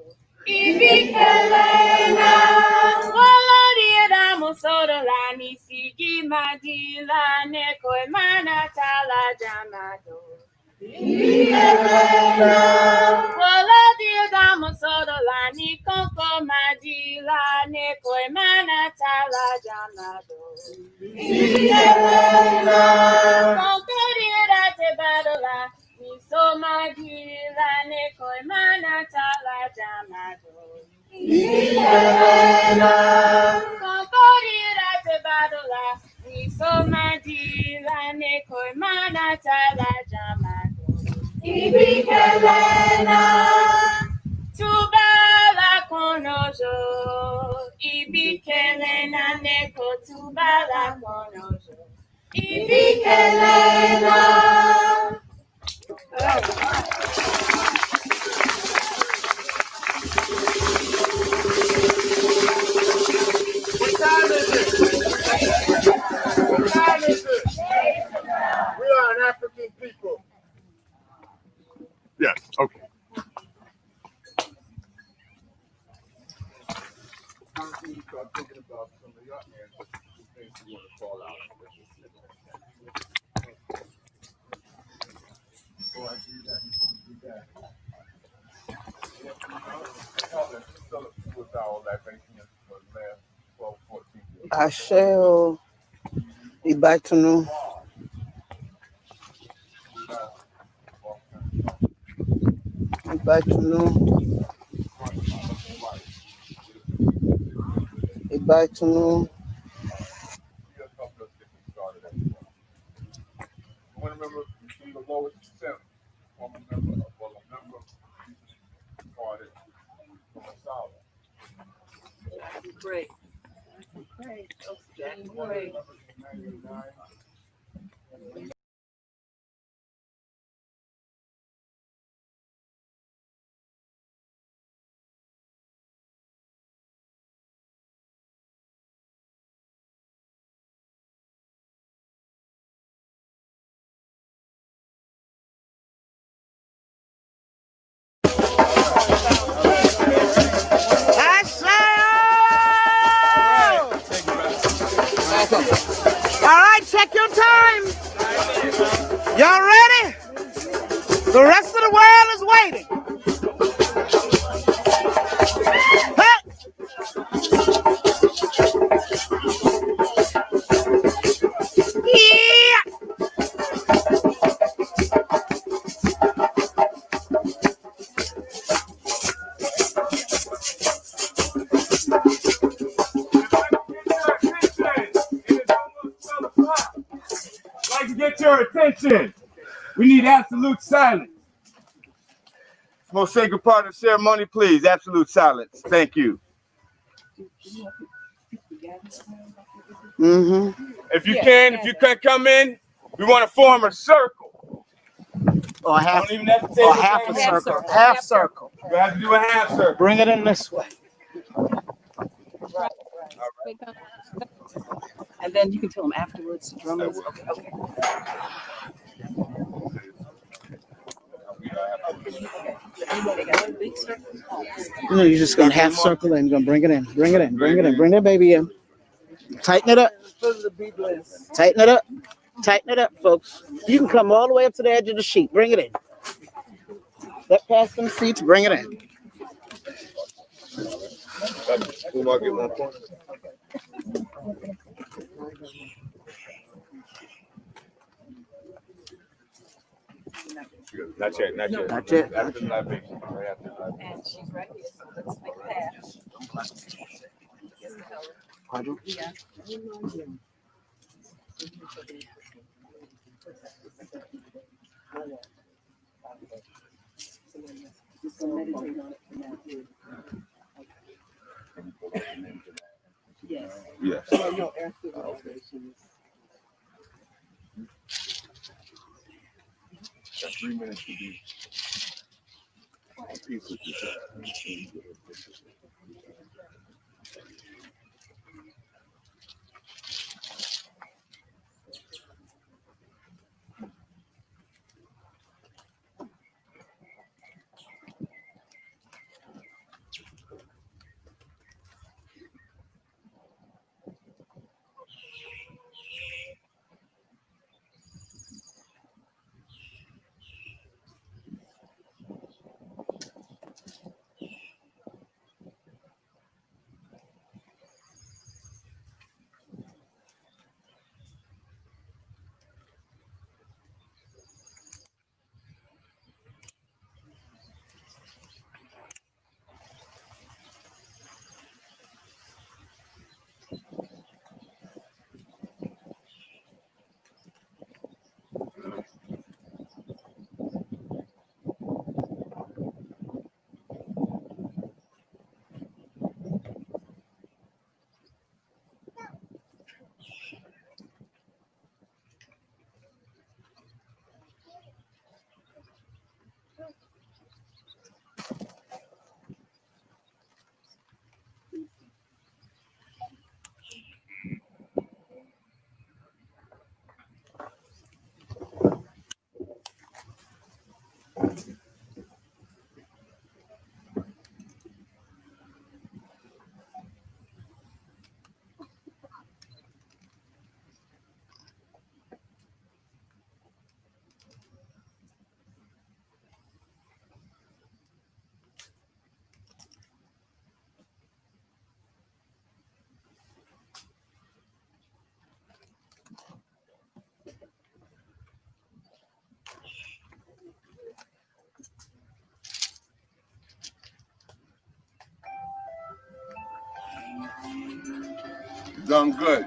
Ibike Lena. Walodieda musodo la nisigi madila neko emana tala jamado. Ibike Lena. Walodieda musodo la ni konko madila neko emana tala jamado. Ibike Lena. Konkodieda te badola ni so madila neko emana tala jamado. Ibike Lena. Konkodieda te badola ni so madila neko emana tala jamado. Ibike Lena. Tubala konojo. Ibike Lena neko tubala konojo. Ibike Lena. What time is it? What time is it? We are an African people. Yes, okay. You start thinking about some of your answers, things you want to call out. Before I do that, with our libation I shall be back to noon. Back to noon. Back to noon. Great. Great. I shall. All right, check your time. Y'all ready? The rest of the world is waiting. Hey! Yeah! I'd like to get your attention. We need absolute silence. Most sacred part of the ceremony, please. Absolute silence. Thank you. If you can come in, we want to form a circle. Or half, Don't even have to take or half a circle. Half circle. You have to do a half circle. Bring it in this way. And then you can tell them afterwards to drum it. Okay. No, you're just gonna half circle and you're gonna bring it in. Bring it in. Bring it in. Bring that baby in. Tighten it up. Tighten it up. Tighten it up, folks. You can come all the way up to the edge of the sheet. Bring it in. Step past them seats. Bring it in. Not yet. Not yet. And she's ready, so let's make that. Yeah. Just gonna meditate on it for now. Yes. Yes. Well, no, after the vibrations. 3 minutes to be at peace with yourself. Done good.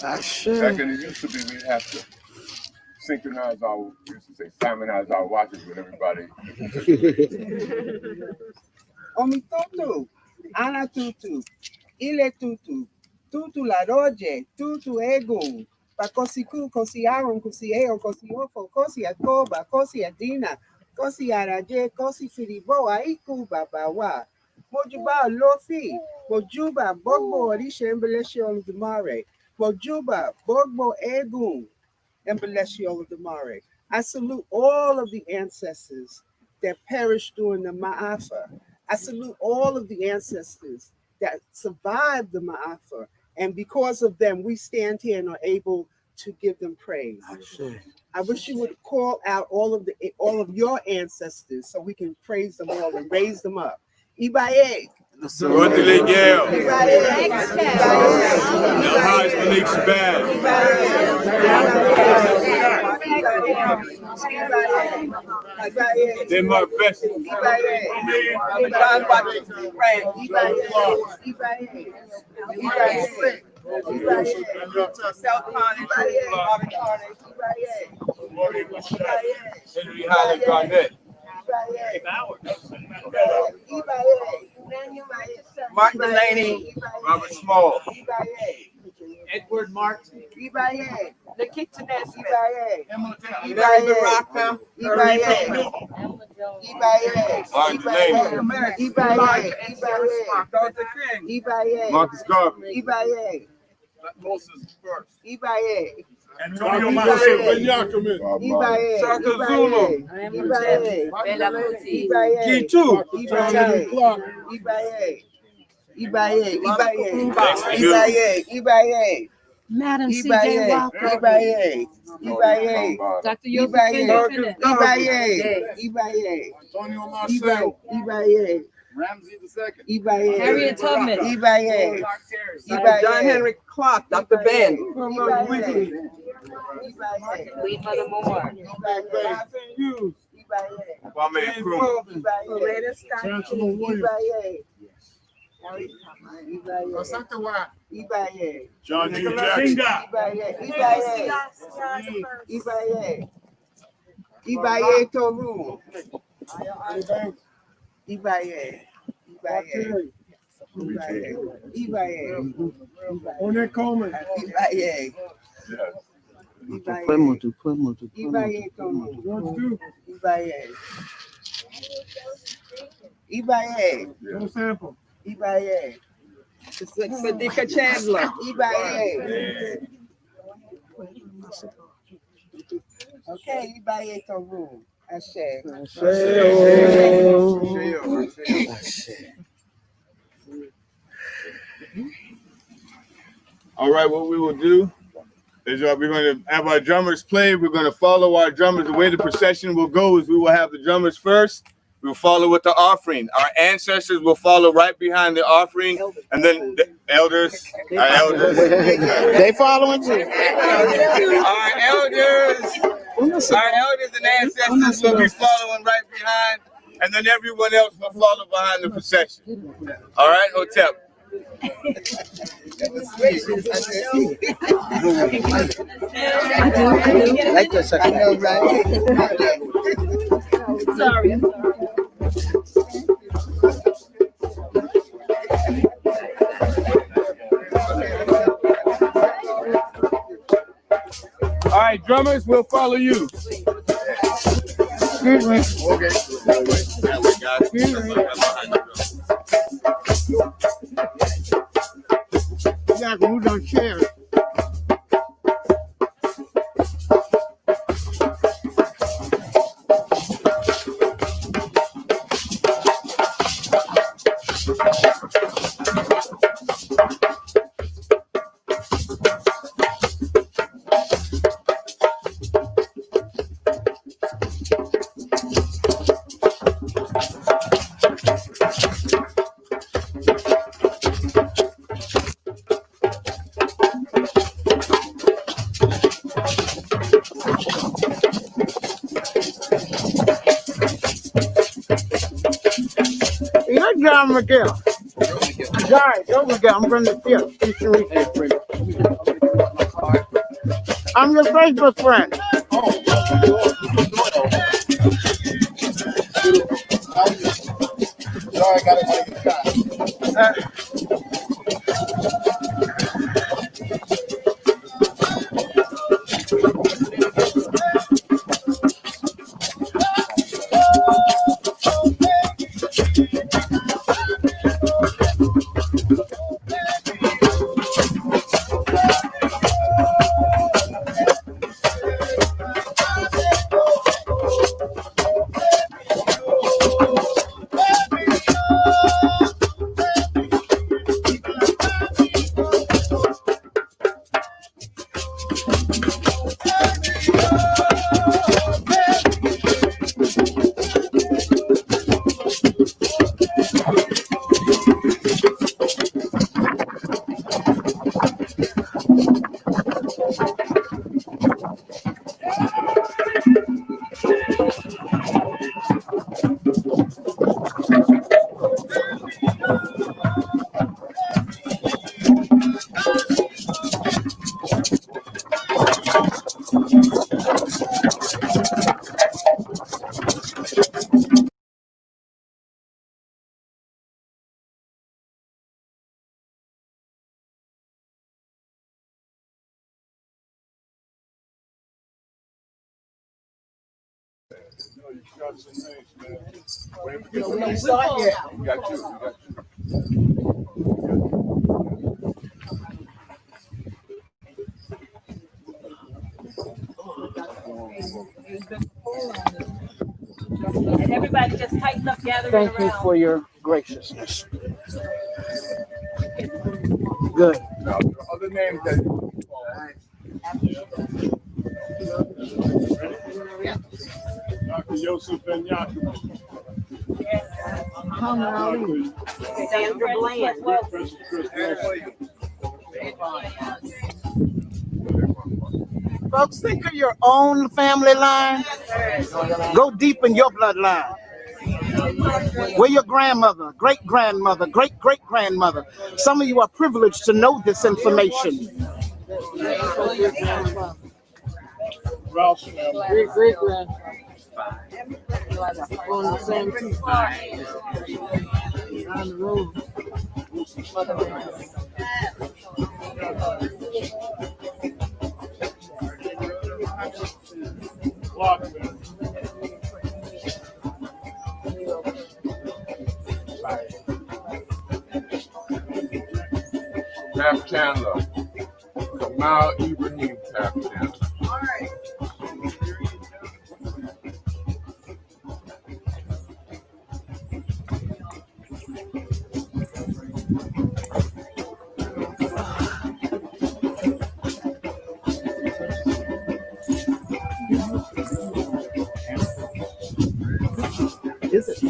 Back when it used to be, we'd have to synchronize we used to say simonize our watches with everybody. Omi tutu, ana tutu, ile tutu, tutu la roje, tutu egu, pa kosiku, kosi aron, kosi eo, kosi ofo, kosi akoba, kosi adina, kosi araje, kosi filibo, aiku babawa, mojuba lofi, mojuba bogbo orisha embeleshi oludumare, mojuba bogbo egu, embeleshi oludumare. I salute all of the ancestors that perished during the Ma'afa. I salute all of the ancestors that survived the Ma'afa. And because of them, we stand here and are able to give them praise. I wish you would call out all of your ancestors so we can praise them all and raise them up. Ibaye. Mark Delaney, Robert Small, Edward Martin, Nikita Nesbitt, Mary Baraka, Dr. King, Marcus Garvey, Moses first, Antonio Marshall, Shaka Zulu, G2, Madam C.J. Walker, Dr. Antonio Marshall, Ramsey II, Harriet Tubman, John Henry Clark, Dr. Ben, Mother Moore, Kwame Nkrumah, Chancellor Williams, John G. Jackson, Ibaye Toru, Ibaye, One Coleman, Ibaye Toru, Ibaye, no sample, Ibaye, Sadika Chandler, Ibaye. Okay, Ibaye Toru. Ashe. All right, what we will do is we're going to have our drummers play. We're going to follow our drummers. The way the procession will go is we will have the drummers first. We'll follow with the offering. Our ancestors will follow right behind the offering, and then the elders, our elders. They following too. Our elders and ancestors will be following right behind, and then everyone else will follow behind the procession. All right, Hotep. Like this, I know, right? Sorry. All right, drummers, we'll follow you. Excuse me. Okay. Exactly, who done share it? You're John McGill. Sorry, don't forget, I'm from the field. I'm your Facebook friend. Sorry, I got it when you got. We ain't start yet. We got you. And everybody just tighten up, gathering Thank you around. for your graciousness. Good. Now, there are other names that Dr. Yosef Ben Yaakov. Sandra Bland. Folks, think of your own family line. Go deep in your bloodline. Where your grandmother, great-grandmother, great-great-grandmother. Some of you are privileged to know this information. Ralph's Great-great-grand. On the same team. On the road. Taft Chandler. Kamal Ibrahim Taft Chandler. All right. Is it?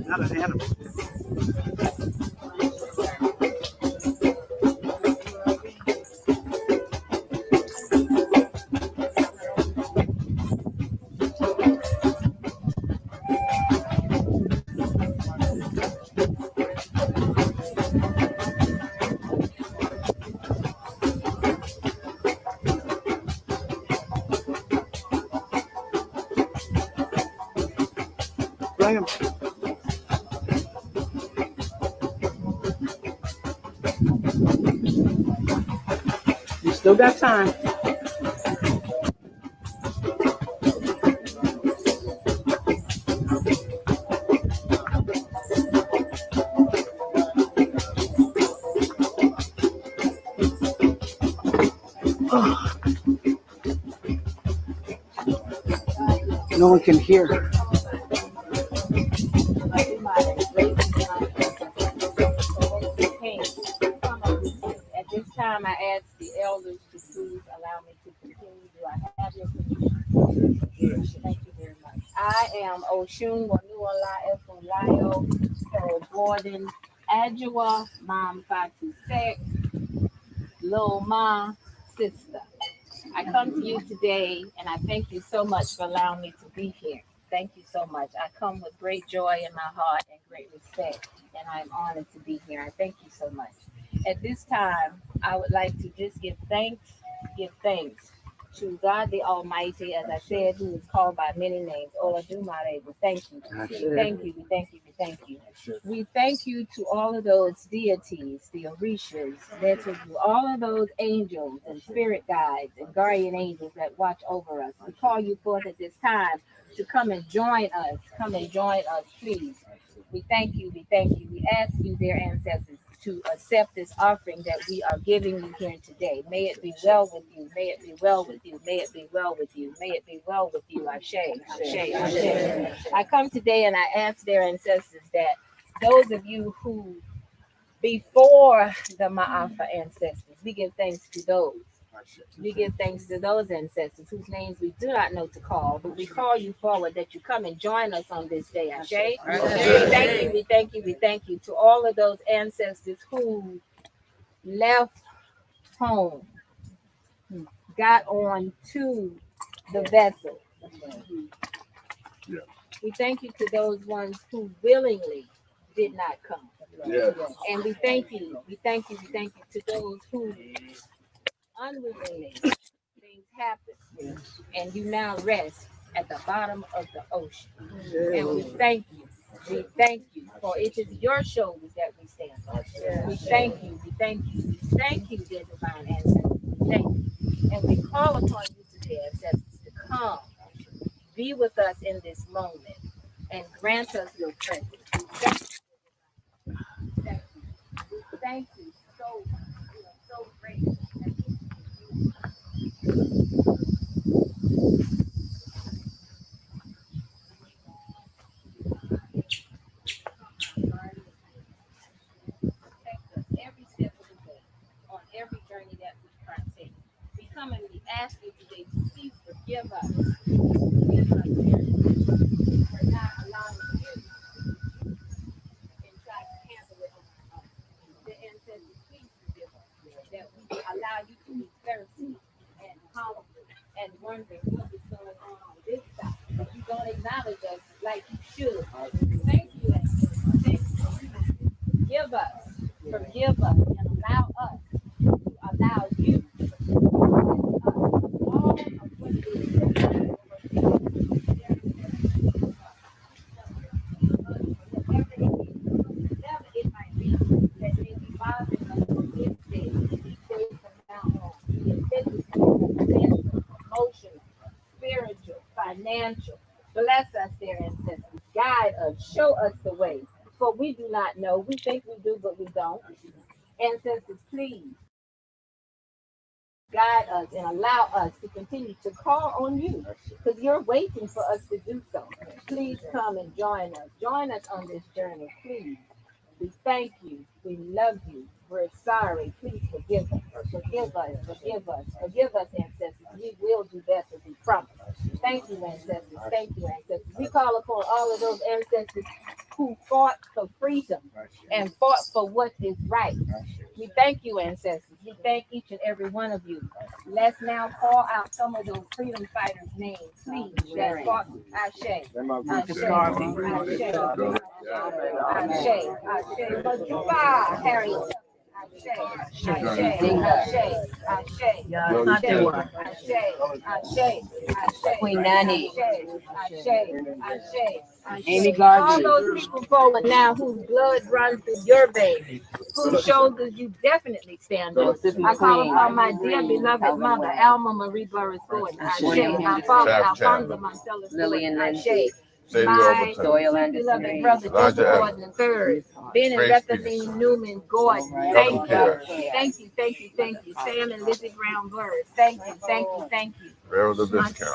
Not an animal. Bring him. You still got time. No one can hear. At this time, I ask the elders to please allow me to continue. Do I have your permission? Thank you very much. I am Oshun Wanuala Efunlayo, Gordon Adjua, Mom Fatu Sek, Lil Ma, sister. I come to you today and I thank you so much for allowing me to be here. Thank you so much. I come with great joy in my heart and great respect, and I'm honored to be here. I thank you so much. At this time, I would like to just give thanks to God the Almighty, as I said, who is called by many names. Oladumare, we thank you. We thank you, we thank you, we thank you. We thank you to all of those deities, the Orishas, all of those angels and spirit guides and guardian angels that watch over us. We call you forth at this time to come and join us. Come and join us, please. We thank you, we thank you. We ask you, dear ancestors, to accept this offering that we are giving you here today. May it be well with you. May it be well with you. May it be well with you. May it be well with you. Ashe, Ashe, Ashe. I come today and I ask their ancestors that those of you who, before the Ma'afa ancestors, we give thanks to those. We give thanks to those ancestors whose names we do not know to call, but we call you forward that you come and join us on this day. Ashe. We thank you, we thank you, we thank you to all of those ancestors who left home, got on to the vessel. We thank you to those ones who willingly did not come. Yes. And we thank you, we thank you, we thank you to those who unwillingly things happen and you now rest at the bottom of the ocean. And we thank you. We thank you, for it is your shoulders that we stand on. We thank you, we thank you, we thank you, dear divine ancestors. We thank you. And we call upon you today, ancestors, to come, be with us in this moment, and grant us your presence. Thank you. Thank you so much. We are so grateful. Every step of the way, on every journey that we partake. We come and we ask you today to please forgive us. Forgive us for not allowing you and try to handle it on our own. The ancestors, please forgive us that we allow you to be thirsty and humble and wondering what is going on this side. You don't acknowledge us like you should. Thank you, ancestors. Thank you. Forgive us. Forgive us and allow us to allow you to forgive us all of what it is that we do. Whatever it might be that may be bothering us on this day from now on, be it physical, mental, emotional, spiritual, financial. Bless us, dear ancestors. Guide us, show us the way. For we do not know. We think we do, but we don't. Ancestors, please guide us and allow us to continue to call on you, because you're waiting for us to do so. Please come and join us. Join us on this journey, please. We thank you. We love you. We're sorry. Please forgive us. Forgive us. Forgive us. Forgive us, ancestors. We will do better, we promise. Thank you, ancestors. Thank you, ancestors. We call upon all of those ancestors who fought for freedom and fought for what is right. We thank you, ancestors. We thank each and every one of you. Let's now call out some of those freedom fighters' names, please. That fought. Ashe. Ashe. Ashe. Ashe. Majuba, Harriet. Ashe. Queen Nanny. Amy All Garvey. those people forward now whose blood runs through your veins, whose shoulders you definitely stand on. I call upon my dear beloved mother, Alma Marie Burris Gordon. Ashe. My father, Alfonso Marcellus Lillian Ashe. My beloved brother, Joseph Gordon III, Ben and Bethany Newman Gordon. Thank you. Thank you, thank you, thank you. Sam and Lizzie Brown Burris. Thank you, thank you, thank you.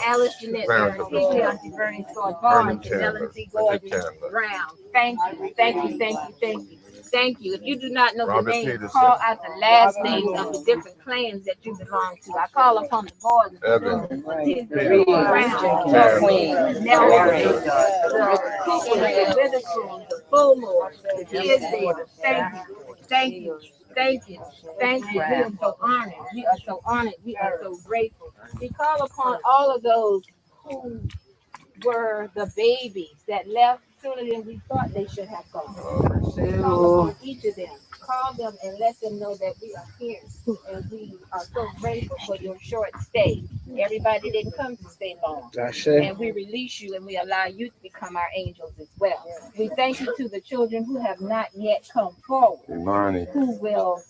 Alice Jeanette Burns, Auntie Bernie Scott Barnes, and Ellen C. Gordon Brown. Thank you, thank you, thank you, thank you. Thank you. If you do not know the names, call out the last names of the different clans that you belong to. I call upon the Gordons, the Brown, Queen, Nelson, the Cooper, the Witherspoon, the Fullmore, the Tisdale. Thank you. Thank you. Thank you. Thank you. We are so honored. We are so honored. We are so grateful. We call upon all of those who were the babies that left sooner than we thought they should have gone. Call upon each of them. Call them and let them know that we are here. And we are so grateful for your short stay. Everybody didn't come to stay long. And we release you and we allow you to become our angels as well. We thank you to the children who have not yet come forward, who will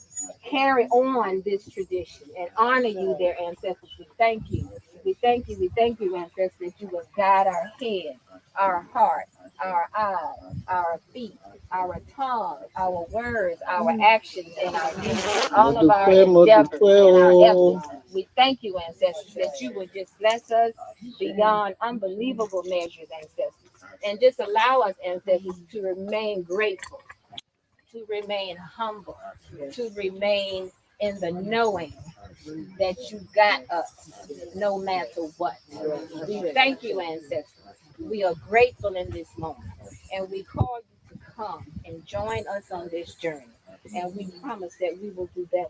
carry on this tradition and honor you, their ancestors. We thank you. We thank you. We thank you, ancestors, that you will guide our head, our heart, our eyes, our feet, our tongue, our words, our actions, and our deeds, all of our endeavors and our efforts. We thank you, ancestors, that you will just bless us beyond unbelievable measures, ancestors, and just allow us, ancestors, to remain grateful, to remain humble, to remain in the knowing that you got us no matter what. We thank you, ancestors. We are grateful in this moment, and we call you to come and join us on this journey. And we promise that we will do better.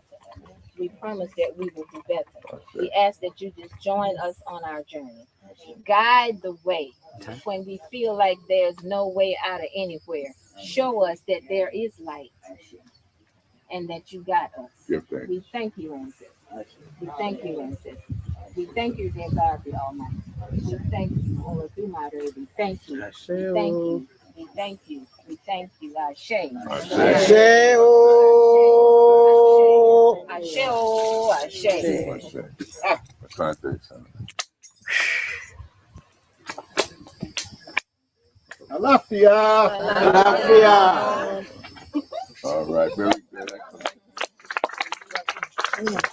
We promise that we will do better. We ask that you just join us on our journey. Guide the way when we feel like there's no way out of anywhere. Show us that there is light and that you got us. We thank you, ancestors. We thank you, ancestors. We thank you, dear God the Almighty. We thank you, Lord, through my baby. We thank you. We thank you. We thank you. We thank you. Ashe. Ashe. Ashe. Ashe. Ashe. Alafia. Alafia. All right, very good. Excellent.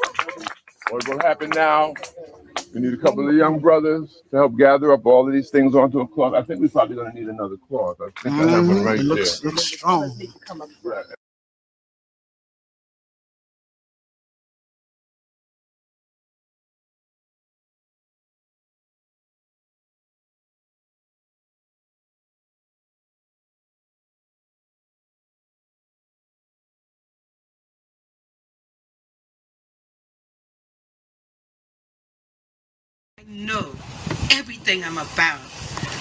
What will happen now? We need a couple of young brothers to help gather up all of these things onto a cloth. I think we're probably going to need another cloth. I think I have one right there. Looks strong. Right. Know everything I'm about.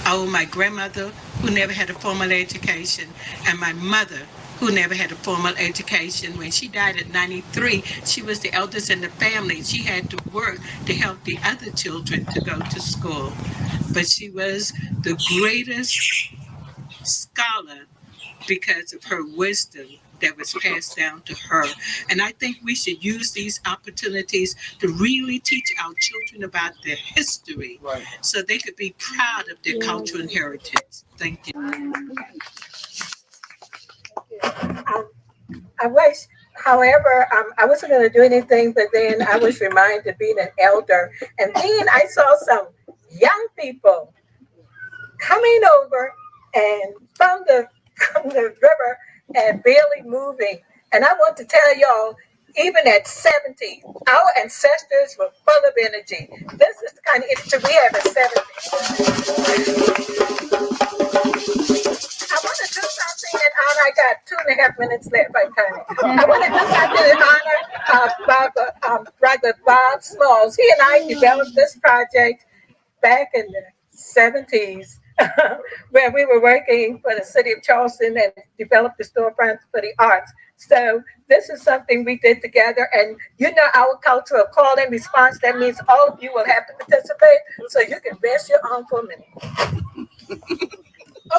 I owe my grandmother, who never had a formal education, and my mother, who never had a formal education. When she died at 93, she was the eldest in the family. She had to work to help the other children to go to school. But she was the greatest scholar because of her wisdom that was passed down to her. And I think we should use these opportunities to really teach our children about their history, so they could be proud of their culture and heritage. Thank you. I wish, however, I wasn't going to do anything, but then I was reminded of being an elder. And then I saw some young people coming over and from the river and barely moving. And I want to tell y'all, even at 70, our ancestors were full of energy. This is the kind of energy we have at 70. I want to do something in honor. I got 2.5 minutes left by time. I want to do something in honor of Brother Bob Smalls. He and I developed this project back in the 70s. Where we were working for the city of Charleston and developed the storefronts for the arts. So this is something we did together, and you know our culture of call and response, that means all of you will have to participate, so you can rest your arm for a minute.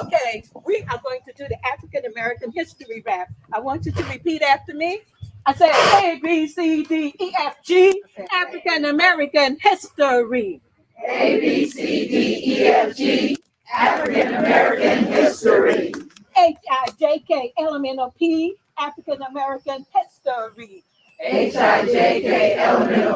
Okay, we are going to do the African American history rap. I want you to repeat after me. I said A, B, C, D, E, F, G, African American history. A, B, C, D, E, F, G, African American history. H-I-J-K, Elemental P, African American history. H-I-J-K,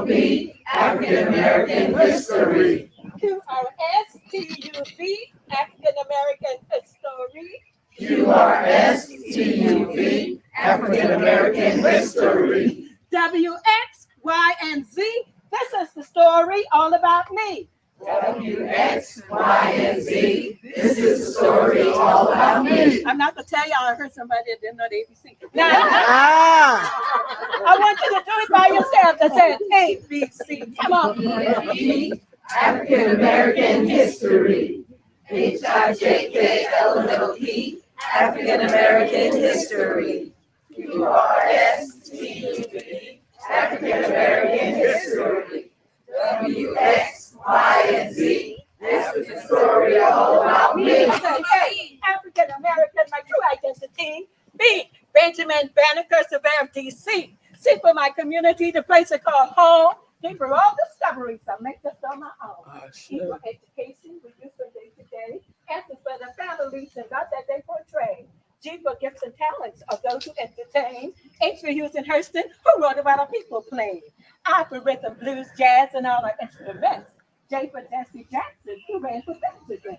P, African American history. Q-R-S-T-U-V, African American history. Q-R-S-T-U-V, African American history. W, X, Y, and Z, this is the story all about me. W, X, Y, and Z. This is the story all about me. I'm not gonna tell y'all. I heard somebody that didn't know the ABC. Now, I want you to do it by yourself. That says ABC. Come on. E, African American history. HIJKLMNOP, African American history. QRSTUV, African American history. W, X, Y, and Z. This is the story all about me. A, African American, my true identity. B, Benjamin Banneker, surveyor of DC. C, for my community, the place I call home. D, for all discoveries, I make this on my own. E, for education, we use from day to day. S is for the families and God that they portray. G, for gifts and talents of those who entertain. H, for Houston Hurston, who wrote about our people playing. I, for rhythm, blues, jazz, and all our instruments. J, for Jesse Jackson, who ran for president.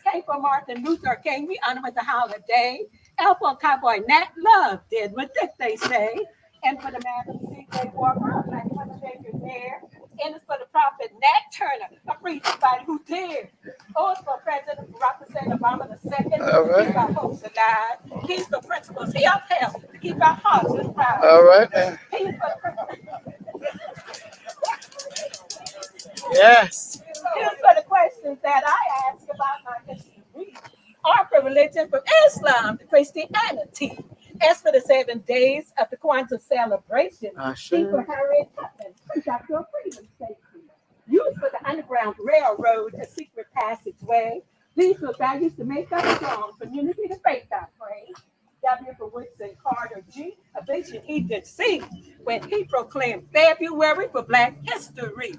K, for Martin Luther King, we honor with the holiday. L, for Cowboy Nat Love did what did they say. And for the man who sees they walk around like Mother Baker's there. N is for the prophet Nat Turner, a free somebody who did. O is for President Barack Hussein Obama II, to keep our hopes alive. P is for principles he upheld to keep our hearts in proud. All right. P is for Yes. Here's for the questions that I ask about my history. R for religion, from Islam to Christianity. S for the 7 days of the Kwanzaa celebration. C for Harriet Tubman, Doctor of Freedom Station. U for the Underground Railroad, a secret passageway. D for values to make us strong, community to faith, I pray. W for Woodson Carter. G, a vision he did see when he proclaimed February for Black History.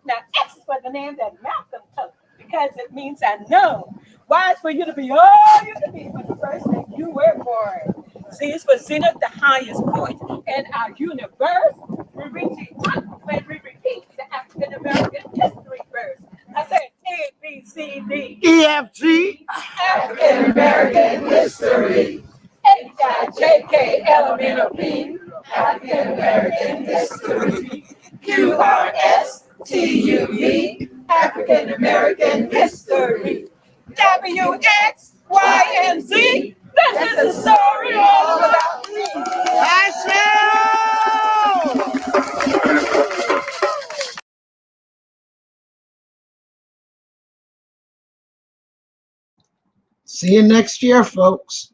Now, X is for the name that Malcolm took, because it means I know. Y is for you to be all you can be for the first thing you were born. Z is for zenith, the highest point in our universe. We reach the top when we repeat the African American history verse. I said A, B, C, D, E, F, G. African American history. HIJKLMNOP, African American history. QRSTUV, African American history. W, X, Y, and Z. This is the story all about me. See you next year, folks.